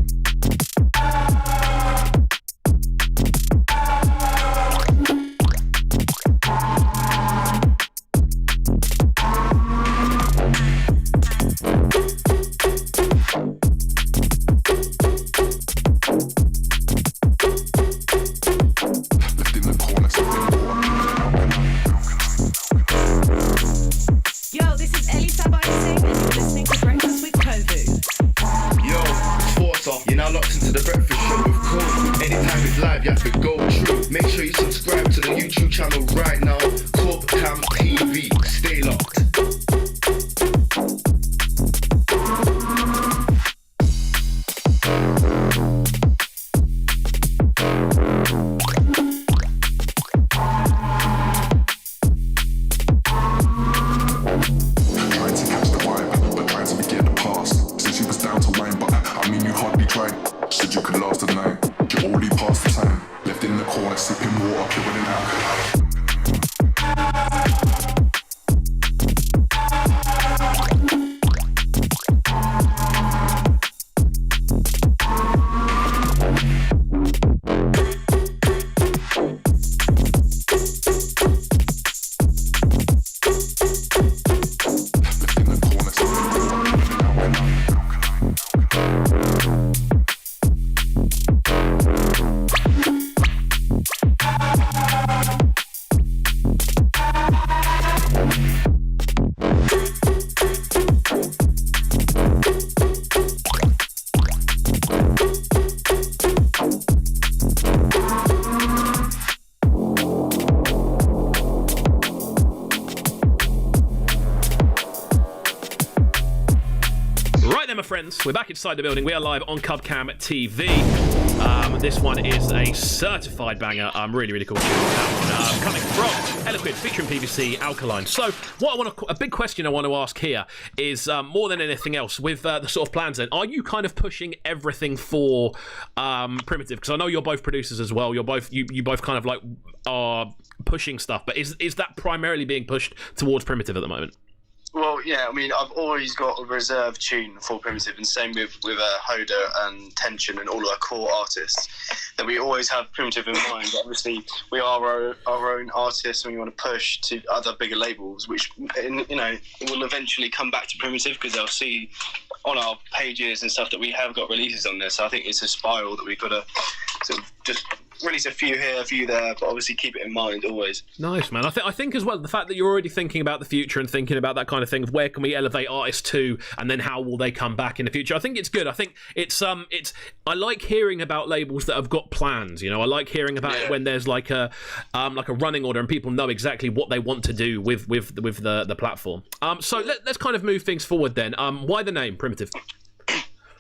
my friends, we're back inside the building. We are live on Cubcam TV. This one is a certified banger. Really, really cool tune. Coming from Eloquent, featuring PVC, Alkaline. So, a big question I want to ask here is, more than anything else, with the sort of plans then, are you kind of pushing everything for Primitive? Because I know you're both producers as well. You both kind of like are pushing stuff, but is that primarily being pushed towards Primitive at the moment?
Well, yeah, I mean, I've always got a reserved tune for Primitive, and same with Hoda and Tension and all of our core artists, that we always have Primitive in mind. But obviously, we are our own artists, and we want to push to other bigger labels, which, will eventually come back to Primitive, because they'll see on our pages and stuff that we have got releases on there. So I think it's a spiral that we've got to sort of just release a few here, a few there, but obviously keep it in mind always. Nice, man.
I think as well, the fact that you're already thinking about the future and thinking about that kind of thing, of where can we elevate artists to, and then how will they come back in the future. I think it's good. I think it's I like hearing about labels that have got plans. I like hearing about it when there's like a running order and people know exactly what they want to do with the platform. So let's kind of move things forward then. Why the name Primitive?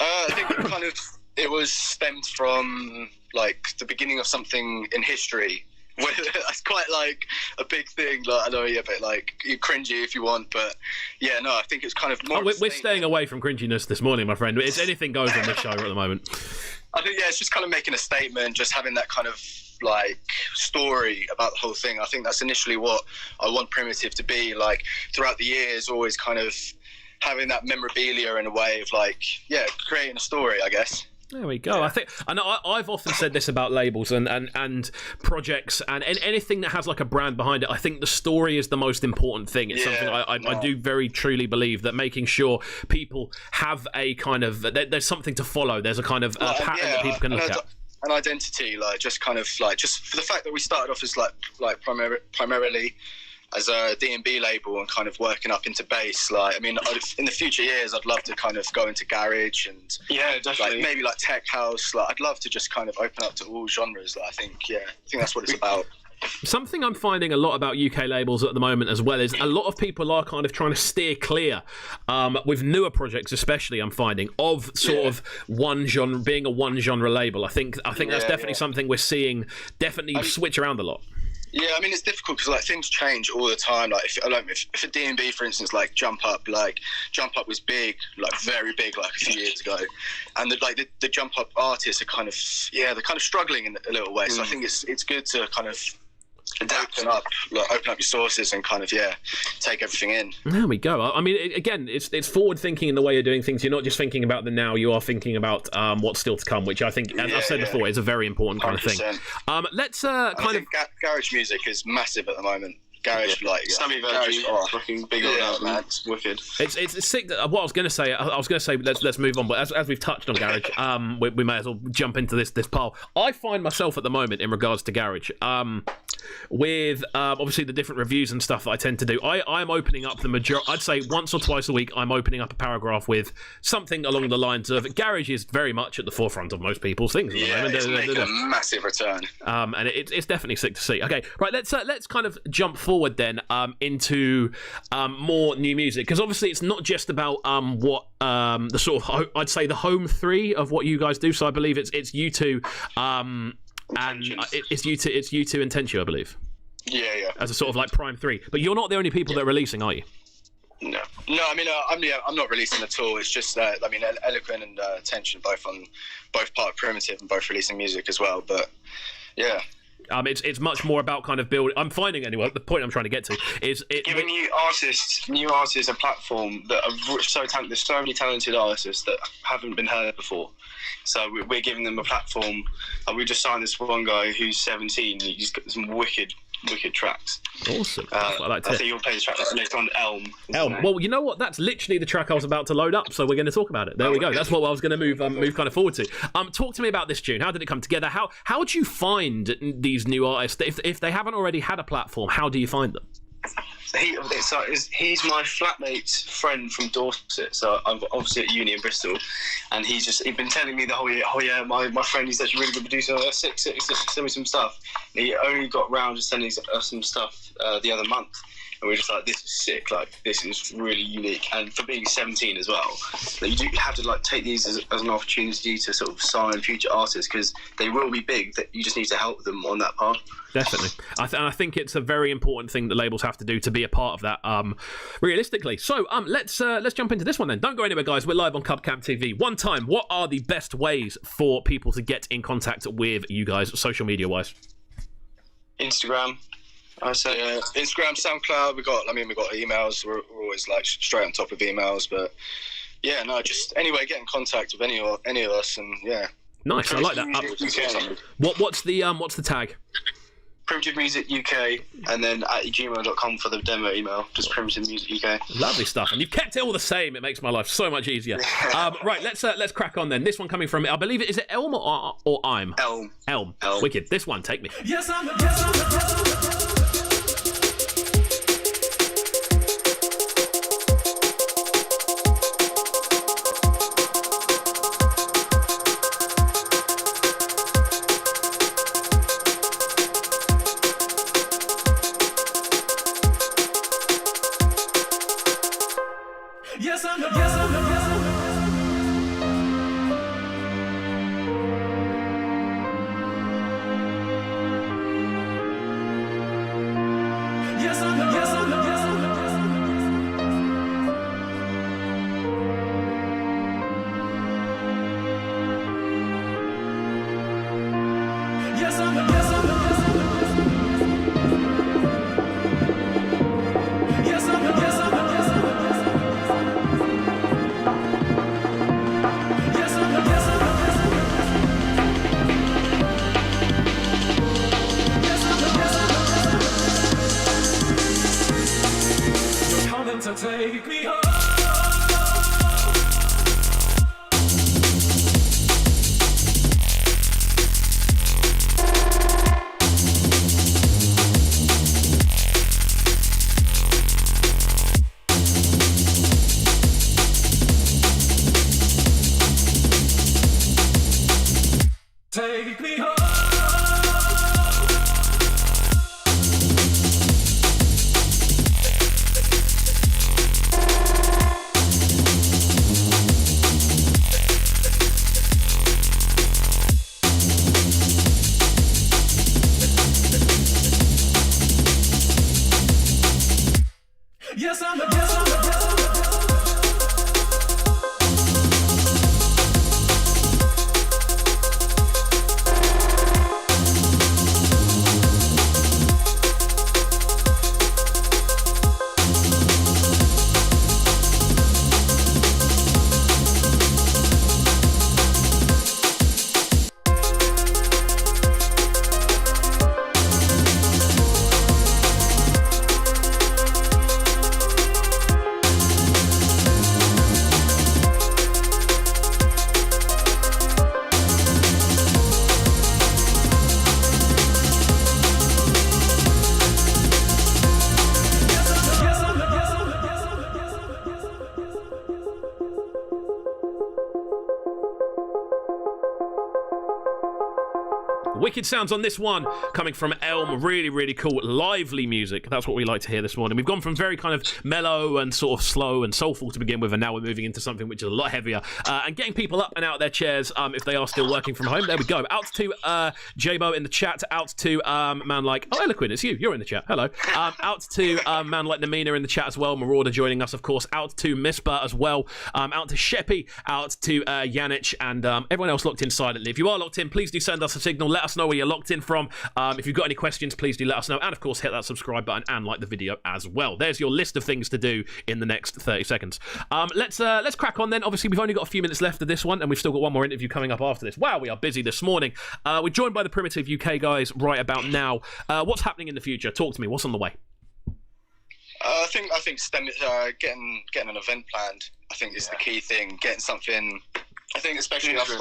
I think it was stemmed from like the beginning of something in history. That's quite like a big thing. Like, I know, yeah, but like you're cringy if you want, but yeah, no, I think it's kind of more.
We're staying away from cringiness this morning, my friend. It's anything goes on this show at the moment.
I think it's just kind of making a statement, just having that kind of like story about the whole thing. I think that's initially what I want Primitive to be. Like throughout the years, always kind of having that memorabilia in a way of like, yeah, creating a story, I guess.
There we go. Yeah. I know I've often said this about labels and projects and anything that has like a brand behind it. I think the story is the most important thing. It's something I do very truly believe, that making sure people have a kind of there's something to follow. There's a kind of pattern that people can look at.
An identity, like just kind of like just for the fact that we started off as like primarily as a D&B label and kind of working up into bass. Like, I mean, in the future years, I'd love to kind of go into garage and
definitely,
like maybe like tech house. Like, I'd love to just kind of open up to all genres. Like, I think that's what it's about.
Something I'm finding a lot about UK labels at the moment as well is a lot of people are kind of trying to steer clear, with newer projects especially, I'm finding, of sort of one genre, being a one genre label. I think that's definitely something we're seeing switch around a lot.
Yeah, I mean, it's difficult because like things change all the time. Like if a D&B, for instance, like Jump Up was big, like very big, like a few years ago, and the Jump Up artists are kind of they're kind of struggling in a little way. So I think it's good to kind of open up your sources and kind of take everything in.
There we go. I mean, again, it's forward thinking in the way you're doing things. You're not just thinking about the now, you are thinking about what's still to come, which I think, as I said before, is a very important kind 100%. Of thing. Let's
garage music is massive at the moment. Garage,
Sammy Virtue, fucking big on that, man. It's wicked.
It's sick. What I was going to say, let's move on. But as we've touched on garage, we may as well jump into this pile. I find myself at the moment in regards to garage, with obviously the different reviews and stuff that I tend to do. I'm opening up the majority. I'd say once or twice a week, I'm opening up a paragraph with something along the lines of garage is very much at the forefront of most people's things at the moment.
It's making a massive return.
And it's definitely sick to see. Okay, right. Let's kind of jump forward then into more new music, because obviously it's not just about what the sort of I'd say the home three of what you guys do. So I believe it's you two, and it's you two and Tenchu, I believe.
Yeah.
As a sort of like prime three, but you're not the only people that are releasing, are you?
No. I mean, I'm not releasing at all. It's just I mean, Eloquent and Tension both part of Primitive and both releasing music as well. But yeah.
It's much more about kind of building. I'm finding anyway. The point I'm trying to get to is
giving new artists a platform that are so talented. There's so many talented artists that haven't been heard before. So we're giving them a platform. We just signed this one guy who's 17. He's got some wicked tracks.
Awesome.
I like to. I think you'll play the track later on. Elm.
Well, you know what? That's literally the track I was about to load up. So we're going to talk about it. There we go. That's what I was going to move kind of forward to. Talk to me about this tune. How did it come together? How do you find these new artists? If they haven't already had a platform, how do you find them?
He's my flatmate's friend from Dorset, so I'm obviously at uni in Bristol, and he's been telling me the whole year, my friend, he's actually a really good producer, send me some stuff. And he only got round to sending us some stuff the other month, and we're just like, this is sick, like this is really unique. And for being 17 as well, like, you do have to like take these as an opportunity to sort of sign future artists, because they will be big, that you just need to help them on that path.
Definitely. And I think it's a very important thing that labels have to do to be a part of that, realistically. So let's jump into this one then. Don't go anywhere, guys. We're live on Cubcamp TV. One time, what are the best ways for people to get in contact with you guys, social media-wise?
Instagram, I say.
Yeah, Instagram, SoundCloud. We got emails. We're always like straight on top of emails. But yeah, no, just anyway, get in contact with any of us, and yeah.
Nice, I like that. What's the tag?
Primitive Music UK, and then at gmail.com for the demo email, just Primitive Music UK.
Lovely stuff, and you've kept it all the same. It makes my life so much easier. Right, let's crack on then. This one coming from, I believe is it Elm or I'm? Elm. Wicked. This one, take me.
Yes, I'm take me home. Take me home.
Wicked sounds on this one coming from Elm. Really, really cool, lively music. That's what we like to hear this morning. We've gone from very kind of mellow and sort of slow and soulful to begin with, and now we're moving into something which is a lot heavier and getting people up and out of their chairs if they are still working from home. There we go. Out to Jabo in the chat. Out to man like Eloquent. It's you. You're in the chat. Hello. Out to man like Namina in the chat as well. Marauder joining us, of course. Out to Mispa as well. Out to Sheppy. Out to Yanich and everyone else locked in silently. If you are locked in, please do send us a signal. Let us know where you're locked in from. If you've got any questions, please do let us know. And of course, hit that subscribe button and like the video as well. There's your list of things to do in the next 30 seconds. Let's crack on then. Obviously, we've only got a few minutes left of this one, and we've still got one more interview coming up after this. Wow, we are busy this morning. We're joined by the Primitive UK guys right about now. What's happening in the future? Talk to me. What's on the way?
I think getting an event planned, I think, is the key thing. Getting something. I think especially after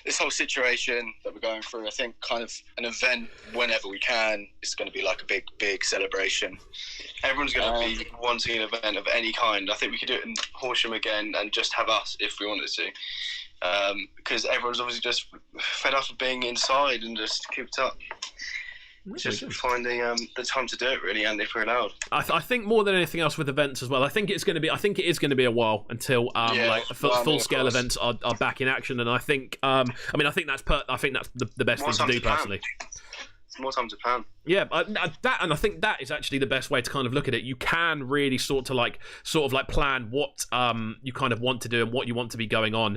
this whole situation that we're going through, I think kind of an event whenever we can is going to be like a big celebration.
Everyone's going to be wanting an event of any kind. I think we could do it in Horsham again and just have us if we wanted to. Because everyone's obviously just fed up of being inside and just cooped up. It's just finding the time to do it, really, and if we're allowed.
I think more than anything else with events as well. I think it is going to be a while until full scale events are back in action. And I think I think that's the best thing to do personally.
It's more time to plan.
Yeah, and I think that is actually the best way to kind of look at it. You can really sort of plan what you kind of want to do and what you want to be going on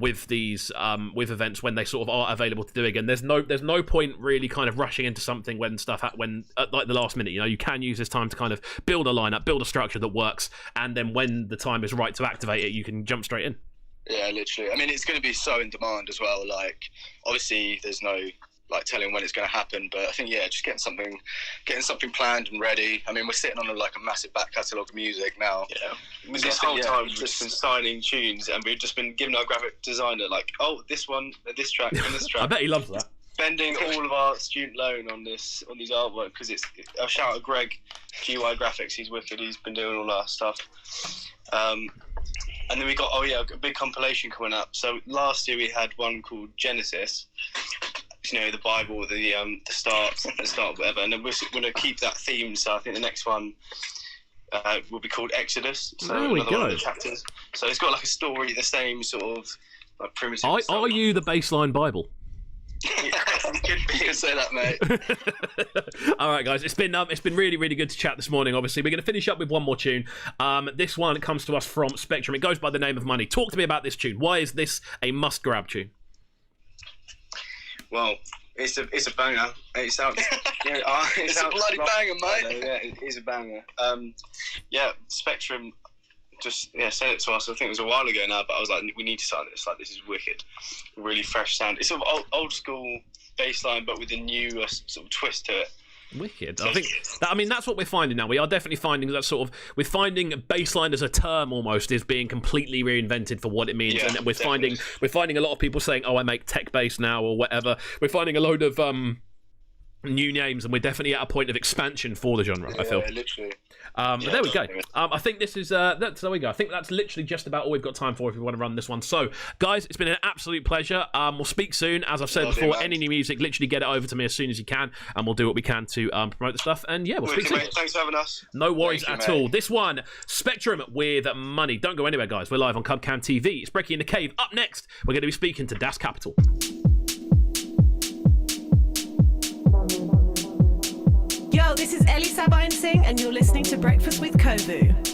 with these with events when they sort of are available to do again. There's no point really kind of rushing into something when at like the last minute. You know, you can use this time to kind of build a lineup, build a structure that works, and then when the time is right to activate it, you can jump straight in.
Yeah, literally. I mean, it's going to be so in demand as well. Like, obviously, there's no telling when it's going to happen, but I think just getting something planned and ready. I mean, we're sitting on a massive back catalogue of music now.
Yeah, this whole time we've just been signing tunes, and we've just been giving our graphic designer this one, this track, and this track.
I bet he loves that.
Spending all of our student loan on these artwork, because it's a shout out Greg, GY Graphics. He's wicked. He's been doing all our stuff. And then we got a big compilation coming up. So last year we had one called Genesis. You know, the Bible, the start, whatever, and then we're going to keep that theme. So I think the next one will be called Exodus. So
there we go.
One of the chapters. So it's got like a story, the same sort of primitive.
Are you the baseline Bible?
You could say that, mate.
All right, guys, it's been really, really good to chat this morning. Obviously, we're going to finish up with one more tune. This one comes to us from Spectrum. It goes by the name of Money. Talk to me about this tune. Why is this a must-grab tune?
Well, it's a banger. It's out.
It's a bloody banger, mate.
Yeah, it is a banger. Spectrum just said it to us. I think it was a while ago now, but I was like, we need to start this. Like, this is wicked, really fresh sound. It's sort of old school bass line, but with a new sort of twist to it.
Wicked. I think that's what we're finding now. We are definitely finding that we're finding bassline as a term almost is being completely reinvented for what it means, and we're finding a lot of people saying, "Oh, I make tech bass now" or whatever. We're finding a load of new names, and we're definitely at a point of expansion for the genre. I feel.
Literally.
But there we go. I think this is there we go. I think that's literally just about all we've got time for if we want to run this one. So, guys, it's been an absolute pleasure. We'll speak soon. As I've said before, any new music, literally get it over to me as soon as you can, and we'll do what we can to promote the stuff. And we'll speak soon.
Thanks for having us.
No worries at all. This one, Spectrum with Money. Don't go anywhere, guys. We're live on Cubcam TV. It's Brekky In The Cave. Up next, we're going to be speaking to Das Kapital.
Yo, this is Ellie Sabine Singh, and you're listening to Breakfast with KXVU.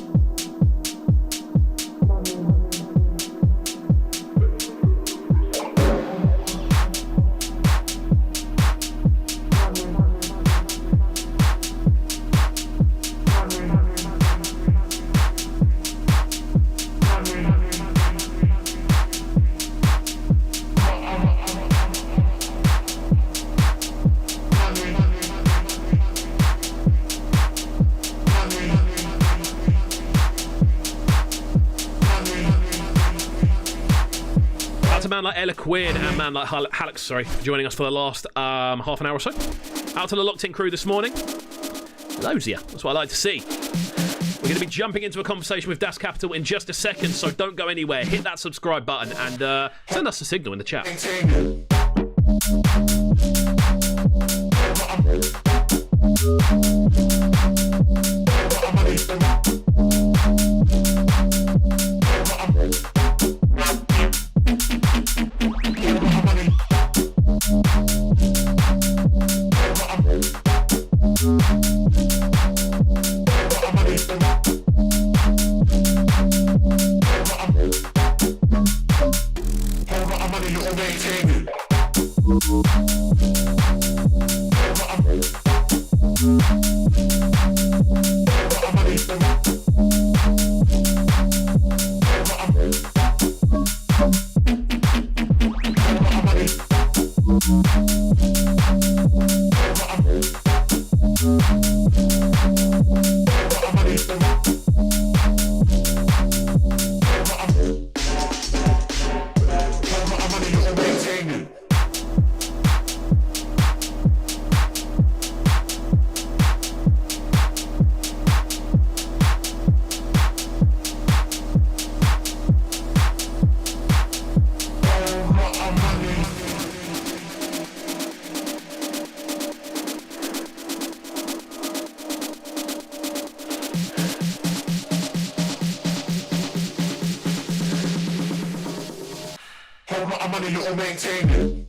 Man like Ella Quinn and man like Hallex, joining us for the last half an hour or so. Out to the locked in crew this morning. Loads of you. That's what I like to see. We're going to be jumping into a conversation with Das Kapital in just a second, so don't go anywhere. Hit that subscribe button and send us a signal in the chat.
money, you'll maintain it.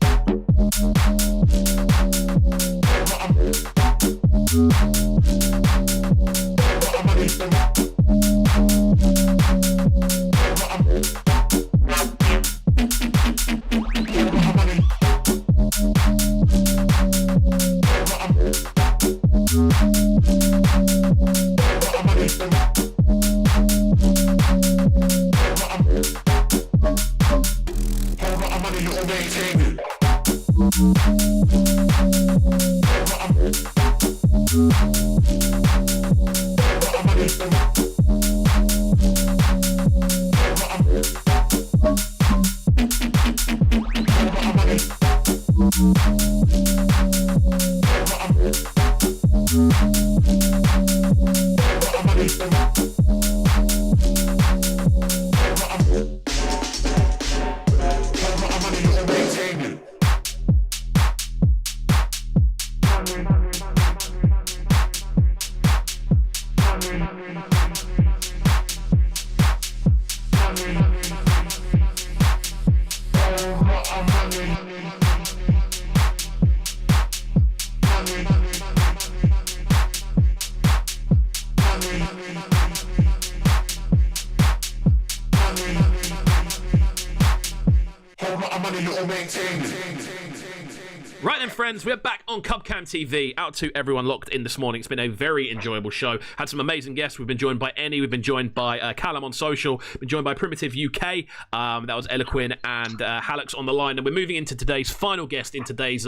Right then, friends, we're back on Cubcam TV. Out to everyone locked in this morning. It's been a very enjoyable show. Had some amazing guests. We've been joined by Enny. We've been joined by Callum on social. Been joined by Primitive UK. That was Eloquin and Hallex on the line. And we're moving into today's final guest in today's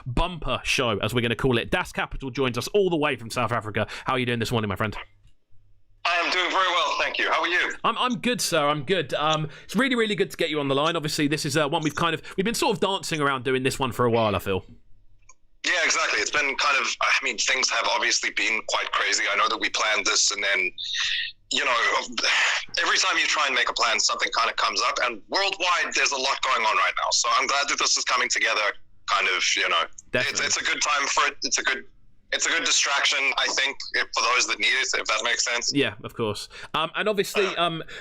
bumper show, as we're going to call it. Das Kapital joins us all the way from South Africa. How are you doing this morning, my friend?
I am doing very well, thank you. How are you?
I'm good, sir. I'm good. It's really, really good to get you on the line. Obviously, this is one we've been sort of dancing around doing this one for a while, I feel.
Yeah, exactly. It's been kind of, I mean, things have obviously been quite crazy. I know that we planned this and then, you know, every time you try and make a plan, something kind of comes up, and worldwide, there's a lot going on right now. So I'm glad that this is coming together, kind of, you know. It's a good time for it. It's a good distraction, I think, for those that need it, if that makes sense.
Yeah, of course. And obviously,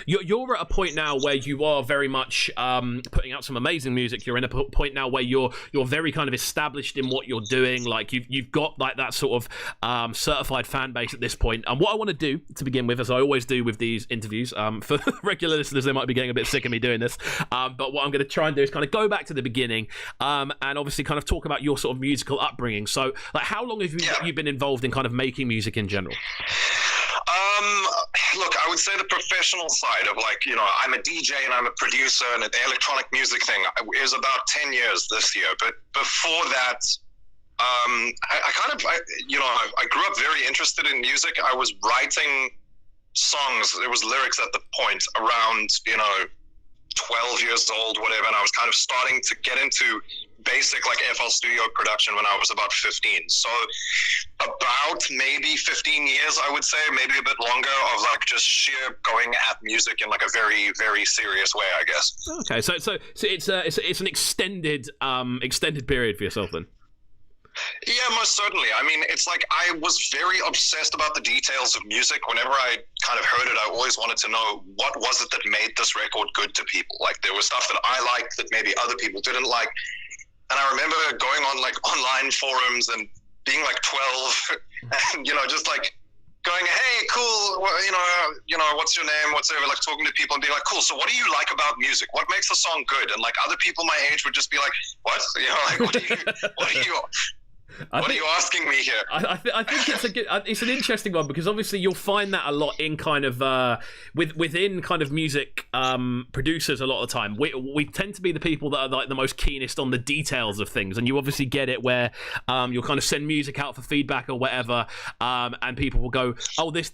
you're at a point now where you are very much putting out some amazing music. You're in a point now where you're very kind of established in what you're doing. Like you've got like that sort of certified fan base at this point. And what I want to do to begin with, as I always do with these interviews, for regular listeners, they might be getting a bit sick of me doing this. But what I'm going to try and do is kind of go back to the beginning, and obviously kind of talk about your sort of musical upbringing. So, like, how long have you been involved in kind of making music in general?
Look, I would say the professional side of, like, you know, I'm a DJ and I'm a producer, and the electronic music thing is about 10 years this year. But before that, I grew up very interested in music. I was writing songs. There was lyrics at the point around, you know, 12 years old, whatever, and I was kind of starting to get into basic like FL Studio production when I was about 15. So about maybe 15 years, I would say, maybe a bit longer, of like just sheer going at music in like a very, very serious way, I guess.
Okay, so it's an extended period for yourself then.
Yeah, most certainly. I mean, it's like I was very obsessed about the details of music. Whenever I kind of heard it, I always wanted to know what was it that made this record good to people. Like, there was stuff that I liked that maybe other people didn't like. And I remember going on like online forums and being like 12 and, you know, just like going, hey, cool, well, you know, what's your name, whatsoever, like talking to people and being like, cool, so what do you like about music? What makes a song good? And like other people my age would just be like, what? You know, like, what are you asking me here?
I think it's an interesting one, because obviously you'll find that a lot in kind of within kind of music producers a lot of the time. We tend to be the people that are like the most keenest on the details of things, and you obviously get it where you'll kind of send music out for feedback or whatever, and people will go, oh, this,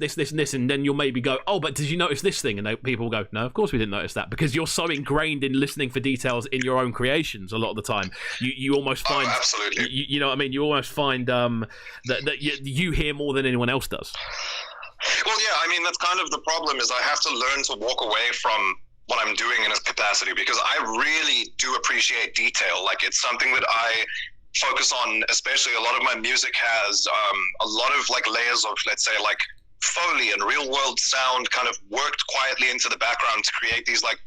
and then you'll maybe go, oh, but did you notice this thing? And people will go, no, of course we didn't notice that, because you're so ingrained in listening for details in your own creations a lot of the time. You almost find,
absolutely.
You know what I mean? You almost find that you hear more than anyone else does.
Well, yeah, I mean, that's kind of the problem, is I have to learn to walk away from what I'm doing in a capacity, because I really do appreciate detail. Like, it's something that I focus on, especially a lot of my music has a lot of like layers of, let's say, like Foley and real world sound kind of worked quietly into the background to create these like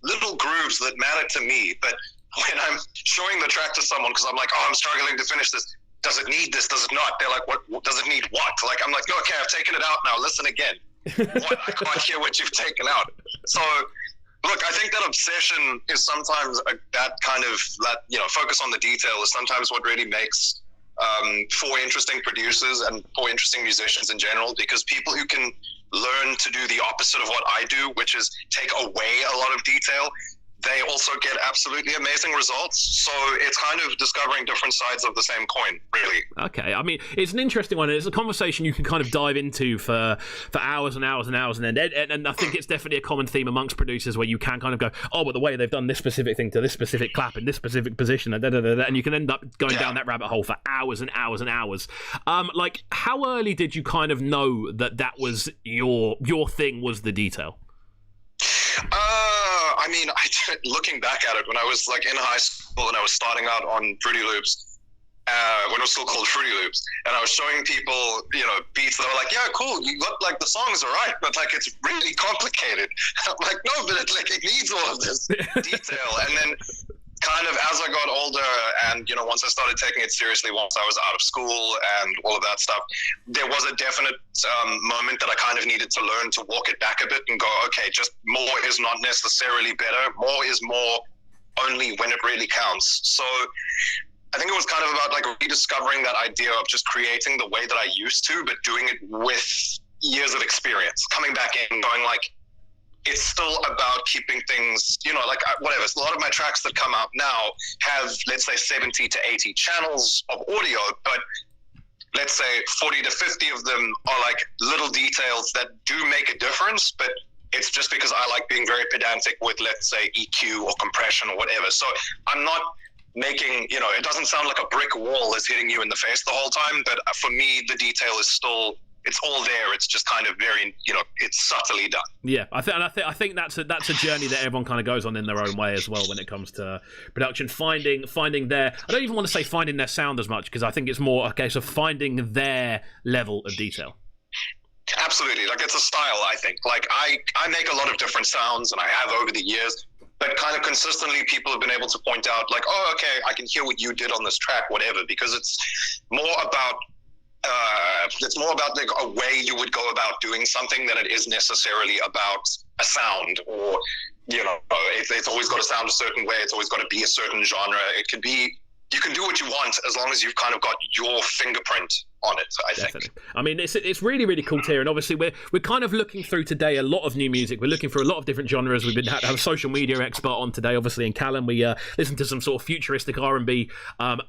little grooves that matter to me. But when I'm showing the track to someone, because I'm like, oh, I'm struggling to finish this. Does it need this? Does it not? They're like, what does it need what? Like, I'm like, okay, I've taken it out now. Listen again. What? I can't hear what you've taken out. So, look, I think that obsession is sometimes focus on the detail is sometimes what really makes for interesting producers and for interesting musicians in general, because people who can learn to do the opposite of what I do, which is take away a lot of detail, they also get absolutely amazing results. So it's kind of discovering different sides of the same coin, really. Okay,
I mean, it's an interesting one. It's a conversation you can kind of dive into for hours and hours and hours, and I think it's definitely a common theme amongst producers where you can kind of go, oh, but the way they've done this specific thing to this specific clap in this specific position, and you can end up going down that rabbit hole for hours and hours and hours. Like, how early did you kind of know that was your thing, was the detail?
I mean, looking back at it, when I was like in high school and I was starting out on Fruity Loops, when it was still called Fruity Loops, and I was showing people, beats that were like, yeah, cool, you look like the songs are right, but like it's really complicated. I'm like, no, but it needs all of this detail. And then kind of as I got older and, once I started taking it seriously, once I was out of school and all of that stuff, there was a definite moment that I kind of needed to learn to walk it back a bit and go, okay, just more is not necessarily better. More is more only when it really counts. So I think it was kind of about like rediscovering that idea of just creating the way that I used to, but doing it with years of experience, coming back in, going like, it's still about keeping things, whatever. A lot of my tracks that come out now have, let's say, 70 to 80 channels of audio, but let's say 40 to 50 of them are like little details that do make a difference, but it's just because I like being very pedantic with, let's say, EQ or compression or whatever. So I'm not making, it doesn't sound like a brick wall is hitting you in the face the whole time, but for me, the detail is still, it's all there. It's just kind of very, it's subtly done. Yeah, I think that's a journey that everyone kind of goes on in their own way as well when it comes to production. Finding their, I don't even want to say finding their sound as much, because I think it's more a case of finding their level of detail. Absolutely, like it's a style. I think like I make a lot of different sounds, and I have over the years. But kind of consistently, people have been able to point out like, oh, okay, I can hear what you did on this track, whatever, because it's more about. It's more about like a way you would go about doing something than it is necessarily about a sound or, it's always got to sound a certain way. It's always got to be a certain genre. It can be, you can do what you want as long as you've kind of got your fingerprint on it, I think. I mean, it's really, really cool to hear. And obviously we're kind of looking through today a lot of new music. We're looking for a lot of different genres. We've had a social media expert on today, obviously, in Callum. We listened to some sort of futuristic R&B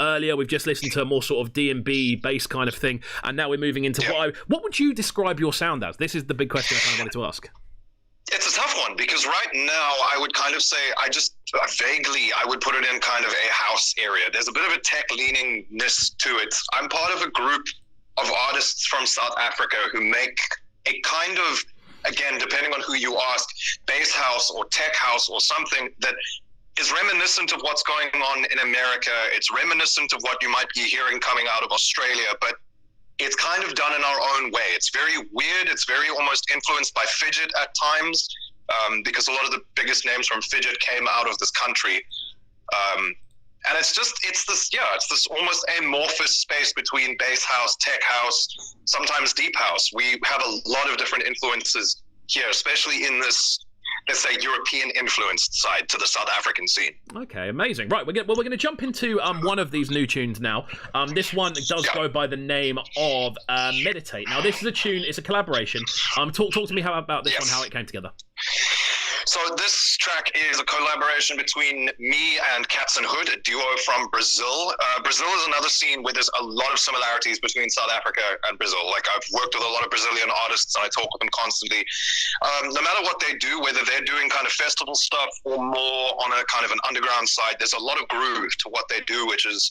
earlier. We've just listened to a more sort of D&B bass kind of thing. And now we're moving into what would you describe your sound as? This is the big question I kind of wanted to ask. It's a tough one, because right now I would kind of say I would put it in kind of a house area. There's a bit of a tech leaningness to it. I'm part of a group of artists from South Africa who make a kind of, again, depending on who you ask, bass house or tech house or something that is reminiscent of what's going on in America. It's reminiscent of what you might be hearing coming out of Australia, but it's kind of done in our own way. It's very weird. It's very almost influenced by Fidget at times, because a lot of the biggest names from Fidget came out of this country. And it's this almost amorphous space between bass house, tech house, sometimes deep house. We have a lot of different influences here, especially in this, let's say, European influenced side to the South African scene. Okay, amazing. Right, we're going to jump into one of these new tunes now. This one does go by the name of Meditate. Now, this is a tune, it's a collaboration. Talk to me about this one, how it came together. So this track is a collaboration between me and Cats and Hood, a duo from Brazil. Brazil is another scene where there's a lot of similarities between South Africa and Brazil. Like, I've worked with a lot of Brazilian artists and I talk with them constantly. No matter what they do, whether they're doing kind of festival stuff or more on a kind of an underground side, there's a lot of groove to what they do, which is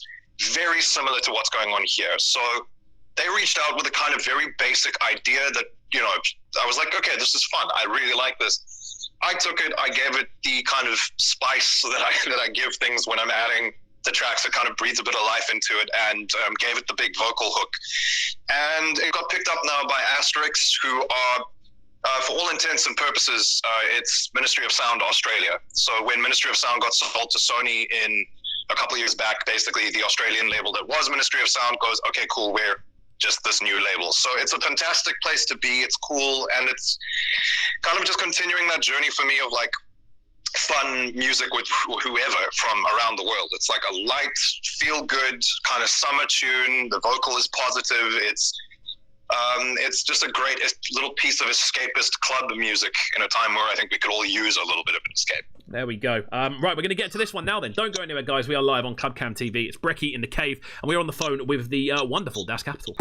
very similar to what's going on here. So they reached out with a kind of very basic idea that, I was like, okay, this is fun. I really like this. I took it, I gave it the kind of spice that I give things when I'm adding the tracks. It kind of breathes a bit of life into it, and gave it the big vocal hook. And it got picked up now by Asterix, who are for all intents and purposes, it's Ministry of Sound Australia. So when Ministry of Sound got sold to Sony in a couple of years back, basically the Australian label that was Ministry of Sound goes, okay, cool, we're just this new label. So it's a fantastic place to be. It's cool, and it's kind of just continuing that journey for me of like fun music with whoever from around the world. It's like a light, feel good kind of summer tune. The vocal is positive. It's just a great little piece of escapist club music in a time where I think we could all use a little bit of an escape.
There we go. Right, we're going to get to this one now then. Don't go anywhere, guys. We are live on Clubcam TV. It's Brekky in the Cave, and we're on the phone with the wonderful Das Kapital.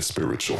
Spiritual.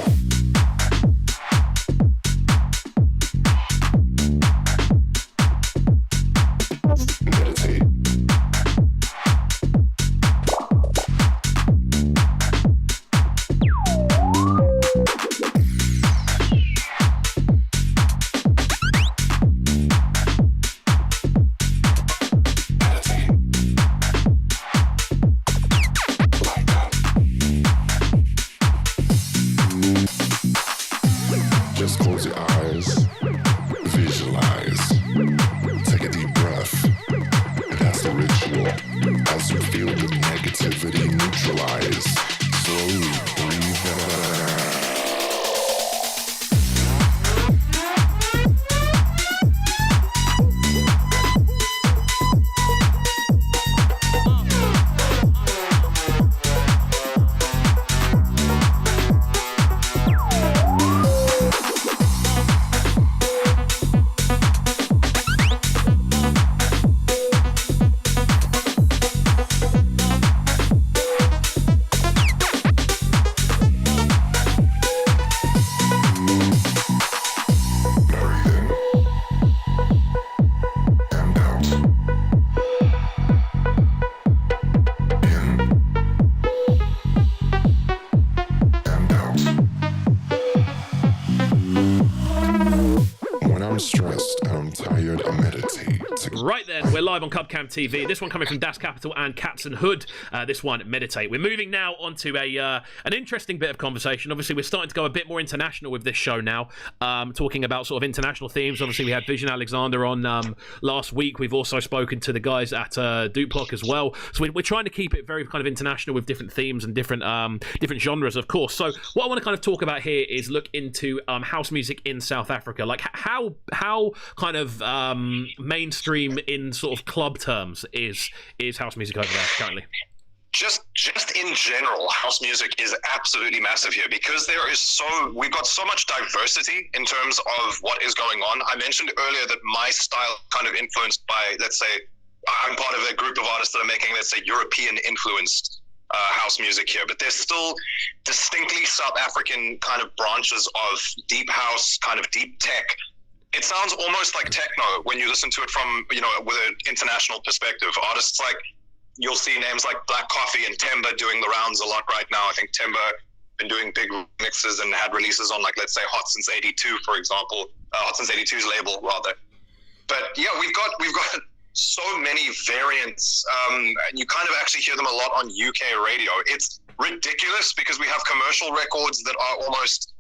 Meditate.
Right then, we're live on Clubcam TV. This one coming from Das Kapital and Captain Hood. This one, Meditate. We're moving now onto an interesting bit of conversation. Obviously, we're starting to go a bit more international with this show now, talking about sort of international themes. Obviously, we had Vision Alexander on last week. We've also spoken to the guys at Duplock as well. So we're trying to keep it very kind of international with different themes and different genres, of course. So what I want to kind of talk about here is look into house music in South Africa. Like how kind of mainstream in sort of club terms is house music over there currently?
Just in general, house music is absolutely massive here because we've got so much diversity in terms of what is going on. I mentioned earlier that my style kind of influenced by, let's say, I'm part of a group of artists that are making, let's say, European influenced house music here, but there's still distinctly South African kind of branches of deep house, kind of deep tech. It sounds almost like techno when you listen to it from, with an international perspective. Artists like, you'll see names like Black Coffee and Temba doing the rounds a lot right now. I think Temba been doing big mixes and had releases on, like, let's say Hot Since 82, for example, Hot Since 82's label rather. But yeah, we've got so many variants, and you kind of actually hear them a lot on UK radio. It's ridiculous because we have commercial records that are almost,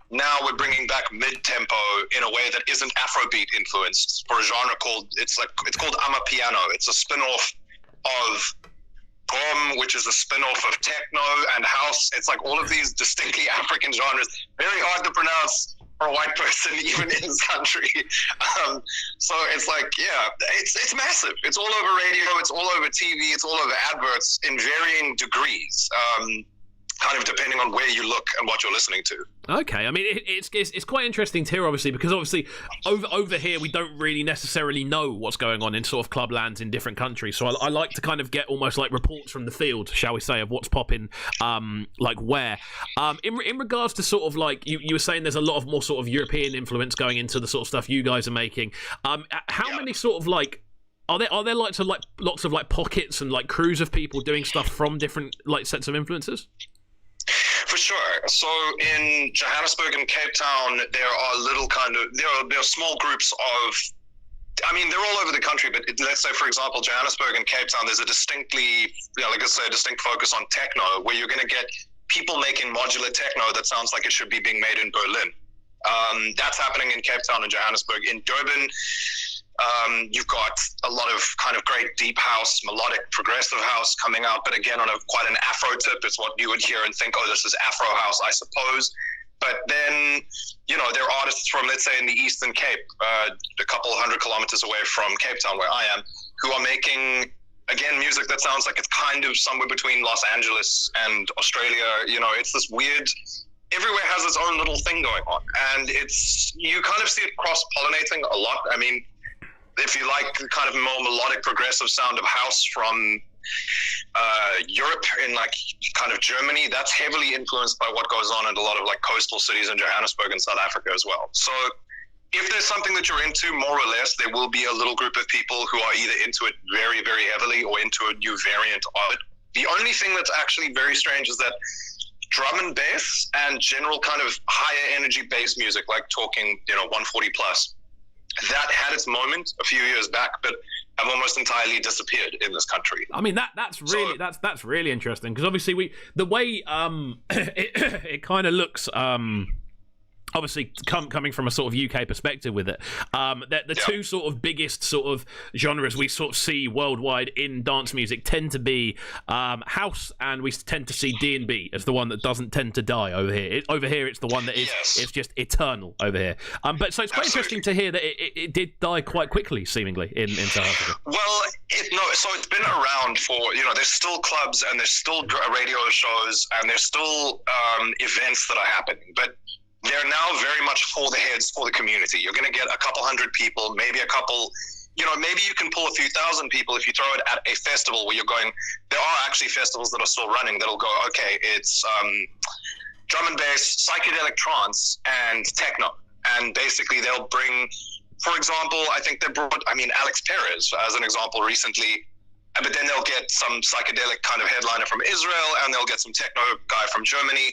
now we're bringing back mid-tempo in a way that isn't Afrobeat influenced for a genre called, it's called Amapiano. It's a spin-off of Gqom, which is a spin-off of techno and house. It's like all of these distinctly African genres, very hard to pronounce for a white person even in this country. So it's like, yeah, it's massive. It's all over radio, it's all over TV, it's all over adverts in varying degrees, kind of depending on where you look and what you're listening to.
Okay, I mean, it's quite interesting to hear, obviously, because obviously over here we don't really necessarily know what's going on in sort of club lands in different countries. So I like to kind of get almost like reports from the field, shall we say, of what's popping, like where. In regards to sort of like you were saying, there's a lot of more sort of European influence going into the sort of stuff you guys are making. How many sort of like are there lots of like pockets and like crews of people doing stuff from different like sets of influences?
For sure. So in Johannesburg and Cape Town, there are little kind of, there are small groups of, I mean, they're all over the country, but let's say, for example, Johannesburg and Cape Town, there's a distinctly, like I say, a distinct focus on techno, where you're going to get people making modular techno that sounds like it should be being made in Berlin. That's happening in Cape Town and Johannesburg. In Durban, you've got a lot of kind of great deep house, melodic, progressive house coming out, but again on quite an Afro tip. It's what you would hear and think, oh, this is Afro house, I suppose. But then, you know, there are artists from, let's say, in the Eastern Cape, a couple 100 kilometers away from Cape Town, where I am, who are making, again, music that sounds like it's kind of somewhere between Los Angeles and Australia. You know, it's this weird, everywhere has its own little thing going on. And you kind of see it cross-pollinating a lot. I mean, if you like the kind of more melodic, progressive sound of house from Europe, in like kind of Germany, that's heavily influenced by what goes on in a lot of like coastal cities in Johannesburg and South Africa as well. So if there's something that you're into, more or less, there will be a little group of people who are either into it very, very heavily or into a new variant of it. The only thing that's actually very strange is that drum and bass and general kind of higher energy bass music, like talking, 140 plus, that had its moment a few years back, but have almost entirely disappeared in this country.
I mean, that's really interesting, because obviously the way it kind of looks, obviously coming from a sort of UK perspective with it, the two sort of biggest sort of genres we sort of see worldwide in dance music tend to be house, and we tend to see D&B as the one that doesn't tend to die over here. Over here, it's the one that is it's just eternal over here. But so it's quite interesting to hear that it did die quite quickly, seemingly, in South Africa.
Well, so it's been around for, there's still clubs and there's still radio shows and there's still events that are happening, but they're now very much for the heads, for the community. You're going to get a couple hundred people, maybe a couple, maybe you can pull a few thousand people if you throw it at a festival where you're going, there are actually festivals that are still running that'll go, okay, it's drum and bass, psychedelic trance, and techno. And basically they'll bring, for example, I think they brought, Alex Perez as an example recently, but then they'll get some psychedelic kind of headliner from Israel, and they'll get some techno guy from Germany.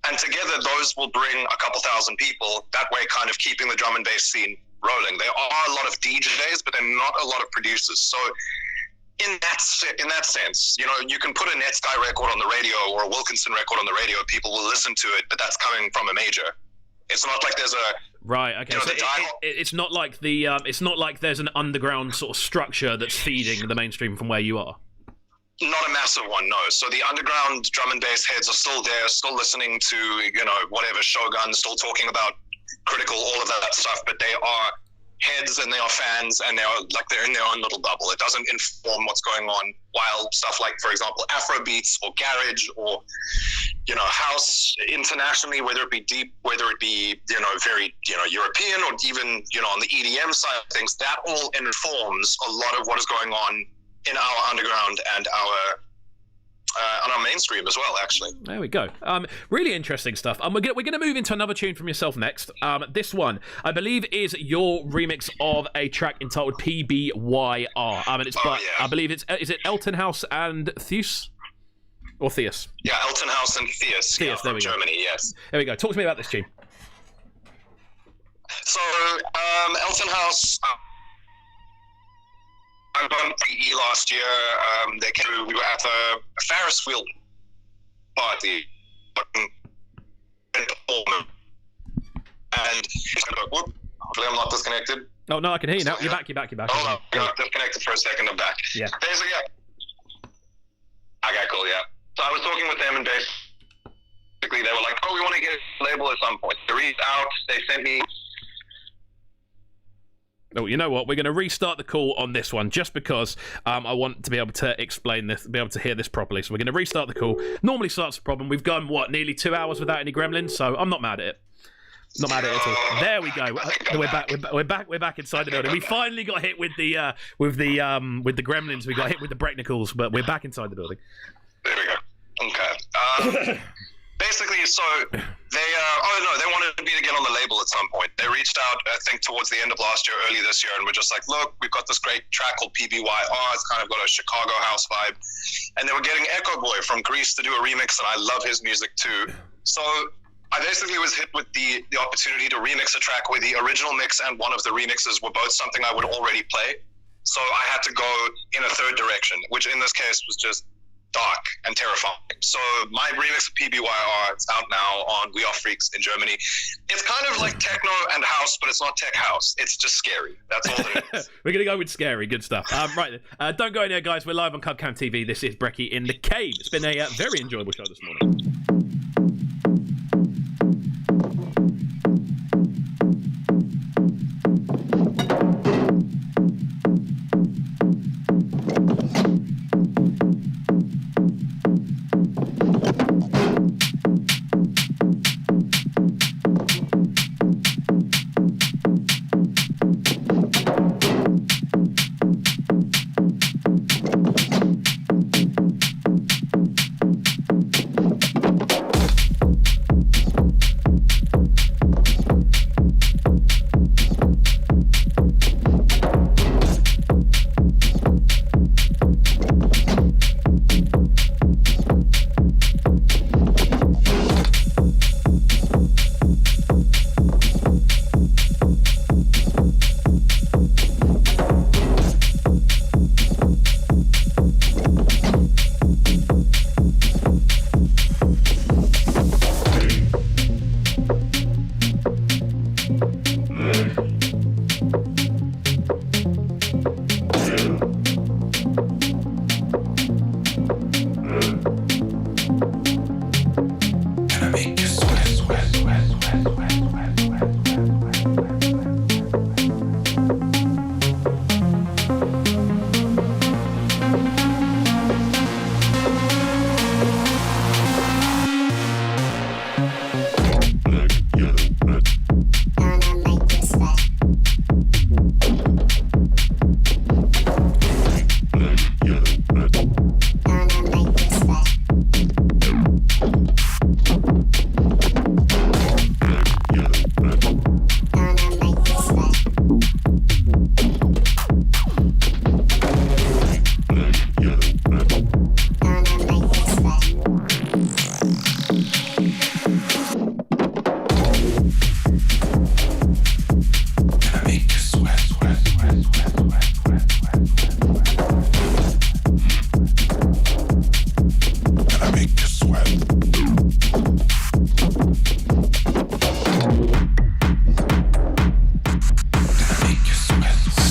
And together, those will bring a couple thousand people, that way kind of keeping the drum and bass scene rolling. There are a lot of DJs, but there are not a lot of producers. So in that sense, you can put a Netsky record on the radio or a Wilkinson record on the radio, people will listen to it, but that's coming from a major. It's not like there's a...
Right, okay. So it's not like it's not like there's an underground sort of structure that's feeding the mainstream from where you are.
Not a massive one, no. So the underground drum and bass heads are still there, still listening to, whatever, Shogun, still talking about Critical, all of that stuff, but they are heads and they are fans and they're in their own little bubble. It doesn't inform what's going on, while stuff like, for example, Afro beats or garage or, house internationally, whether it be deep, whether it be, very, European, or even, on the EDM side of things, that all informs a lot of what is going on in our underground and on our mainstream as well, actually.
There we go. Really interesting stuff. We're going to move into another tune from yourself next. This one, I believe, is your remix of a track entitled PBYR. And it's I believe is it Elton House and Theus? Or Theus?
Yeah, Elton House and Theus.
Theus, there we go.
Germany, yes.
There we go. Talk to me about this tune.
So, Elton House, I won PE last year. We were at a Ferris wheel party. And whoop, hopefully I'm not disconnected.
Oh, no, I can hear you now. You're back.
Hold on, got disconnected for a second, I'm back.
Yeah.
Basically, yeah. Okay, cool, yeah. So I was talking with them and basically they were like, oh, we want to get a label at some point. They reached out, they sent me...
Oh, you know what? We're going to restart the call on this one just because I want to be able to explain this, be able to hear this properly. So we're going to restart the call. Normally starts the problem. We've gone, nearly 2 hours without any gremlins, so I'm not mad at it. Not mad at it at all. There we go. We're back inside the building. We finally got hit with the gremlins. We got hit with the Brecknicles, but we're back inside the building.
There we go. Okay. Basically, so they wanted me to get on the label at some point. They reached out, I think, towards the end of last year, early this year, and we're just like, look, we've got this great track called PBYR. It's kind of got a Chicago house vibe. And they were getting Echo Boy from Greece to do a remix, and I love his music too. So I basically was hit with the opportunity to remix a track where the original mix and one of the remixes were both something I would already play. So I had to go in a third direction, which in this case was just dark and terrifying. So my remix of PBYR, it's out now on We Are Freaks in Germany. It's kind of like techno and house, but it's not tech house. It's just scary. That's all it is.
We're going to go with scary. Good stuff. Right then. Don't go in there, guys. We're live on Cubcam TV. This is Brekky in the Cave. It's been a very enjoyable show this morning.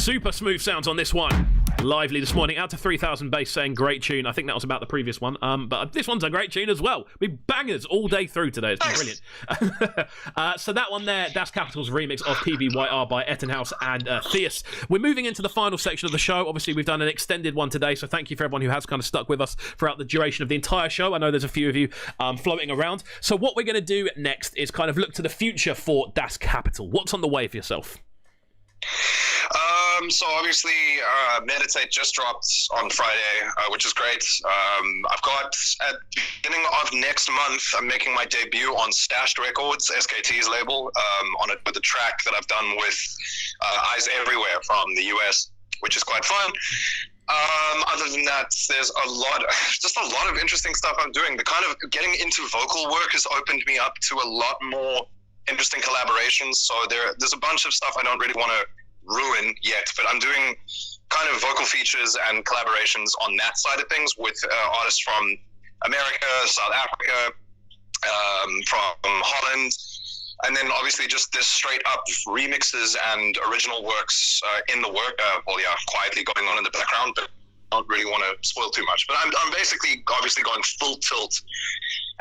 Super smooth sounds on this one. Lively this morning. Out to 3,000 bass saying great tune. I think that was about the previous one. But this one's a great tune as well. We bangers all day through today. It's been brilliant. So that one there, that's Kapital's remix of PBYR by Ettenhouse and Theus. We're moving into the final section of the show. Obviously, we've done an extended one today, so thank you for everyone who has kind of stuck with us throughout the duration of the entire show. I know there's a few of you floating around. So what we're going to do next is kind of look to the future for Das Kapital. What's on the way for yourself?
So obviously, Meditate just dropped on Friday, which is great. I've got, at the beginning of next month, I'm making my debut on Stashed Records, SKT's label, on it with a track that I've done with Eyes Everywhere from the US, which is quite fun. Other than that, there's just a lot of interesting stuff I'm doing. The kind of getting into vocal work has opened me up to a lot more interesting collaborations. So there's a bunch of stuff I don't really want to ruin yet, but I'm doing kind of vocal features and collaborations on that side of things with artists from America, South Africa, from Holland. And then obviously just this straight up remixes and original works quietly going on in the background, but I don't really want to spoil too much. But I'm basically obviously going full tilt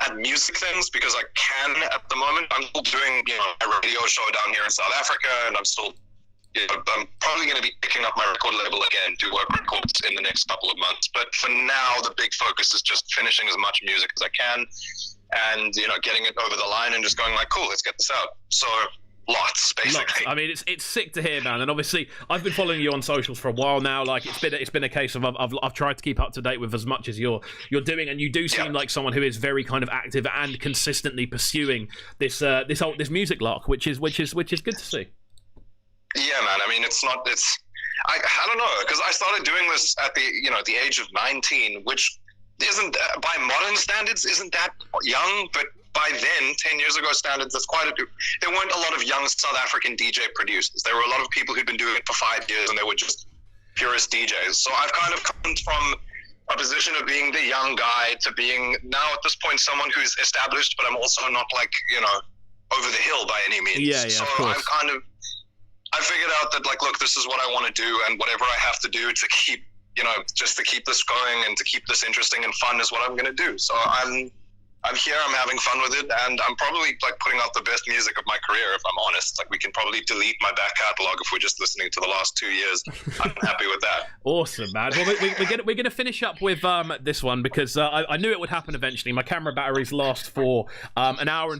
at music things because I can at the moment. I'm still doing a radio show down here in South Africa, and I'm probably going to be picking up my record label again, do work records in the next couple of months. But for now, the big focus is just finishing as much music as I can. And getting it over the line and just going like, cool, let's get this out. So lots, basically.
I mean, it's sick to hear, man. And obviously, I've been following you on socials for a while now. Like, it's been a case of I've tried to keep up to date with as much as you're doing, and you do seem like someone who is very kind of active and consistently pursuing this music lark, which is good to see.
Yeah, man. I mean, I don't know, because I started doing this at the age of 19, which isn't by modern standards isn't that young, but by then 10 years ago standards, there weren't a lot of young South African DJ producers. There were a lot of people who'd been doing it for 5 years and they were just purist DJs. So I've kind of come from a position of being the young guy to being now at this point someone who's established, but I'm also not like over the hill by any means.
Yeah,
so
of course.
I figured out that like, look, this is what I want to do, and whatever I have to do to keep just to keep this going and to keep this interesting and fun is what I'm going to do. So I'm here, I'm having fun with it, and I'm probably like putting out the best music of my career, if I'm honest. Like, we can probably delete my back catalog if we're just listening to the last 2 years. I'm happy with that.
Awesome, man. Well, we're gonna finish up with this one because I knew it would happen eventually. My camera batteries last for an hour.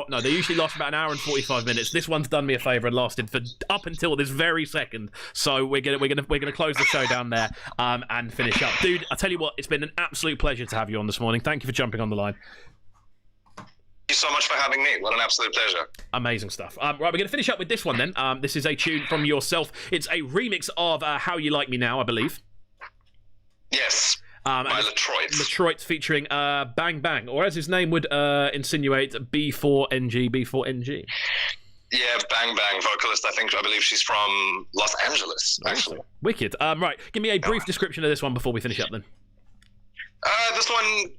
No, they usually last about an hour and 45 minutes. This one's done me a favor and lasted for up until this very second. So we're gonna close the show down there and finish up, dude. I tell you what, it's been an absolute pleasure to have you on this morning. Thank you for jumping on the line.
Thank you so much for having me. What an absolute pleasure.
Amazing stuff. Right, we're going to finish up with this one then. This is a tune from yourself. It's a remix of How You Like Me Now, I believe.
Yes. By Latroit.
Latroit featuring Bang Bang, or as his name would insinuate, B4NG.
Yeah, Bang Bang, vocalist. I believe she's from Los Angeles, actually.
Awesome. Wicked. Right, give me a brief description of this one before we finish up then.
This one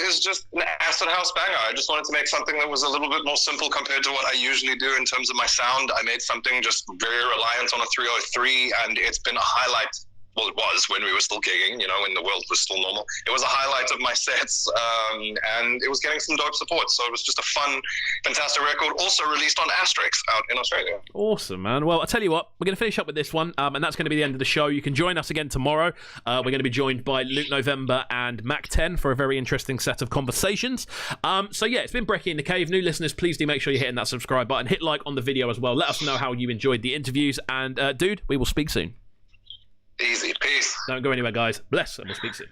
is just an acid house banger. I just wanted to make something that was a little bit more simple compared to what I usually do in terms of my sound. I made something just very reliant on a 303, and it's been a highlight. Well, it was when we were still gigging, when the world was still normal. It was a highlight of my sets, and it was getting some dope support. So it was just a fun, fantastic record. Also released on Asterix out in Australia.
Awesome, man. Well, I'll tell you what, we're going to finish up with this one, and that's going to be the end of the show. You can join us again tomorrow. We're going to be joined by Luke November and Mac 10 for a very interesting set of conversations. So yeah, it's been Brekky in the Cave. New listeners, please do make sure you're hitting that subscribe button. Hit like on the video as well. Let us know how you enjoyed the interviews. And dude, we will speak soon.
Easy. Peace.
Don't go anywhere, guys. Bless, and we'll speak soon.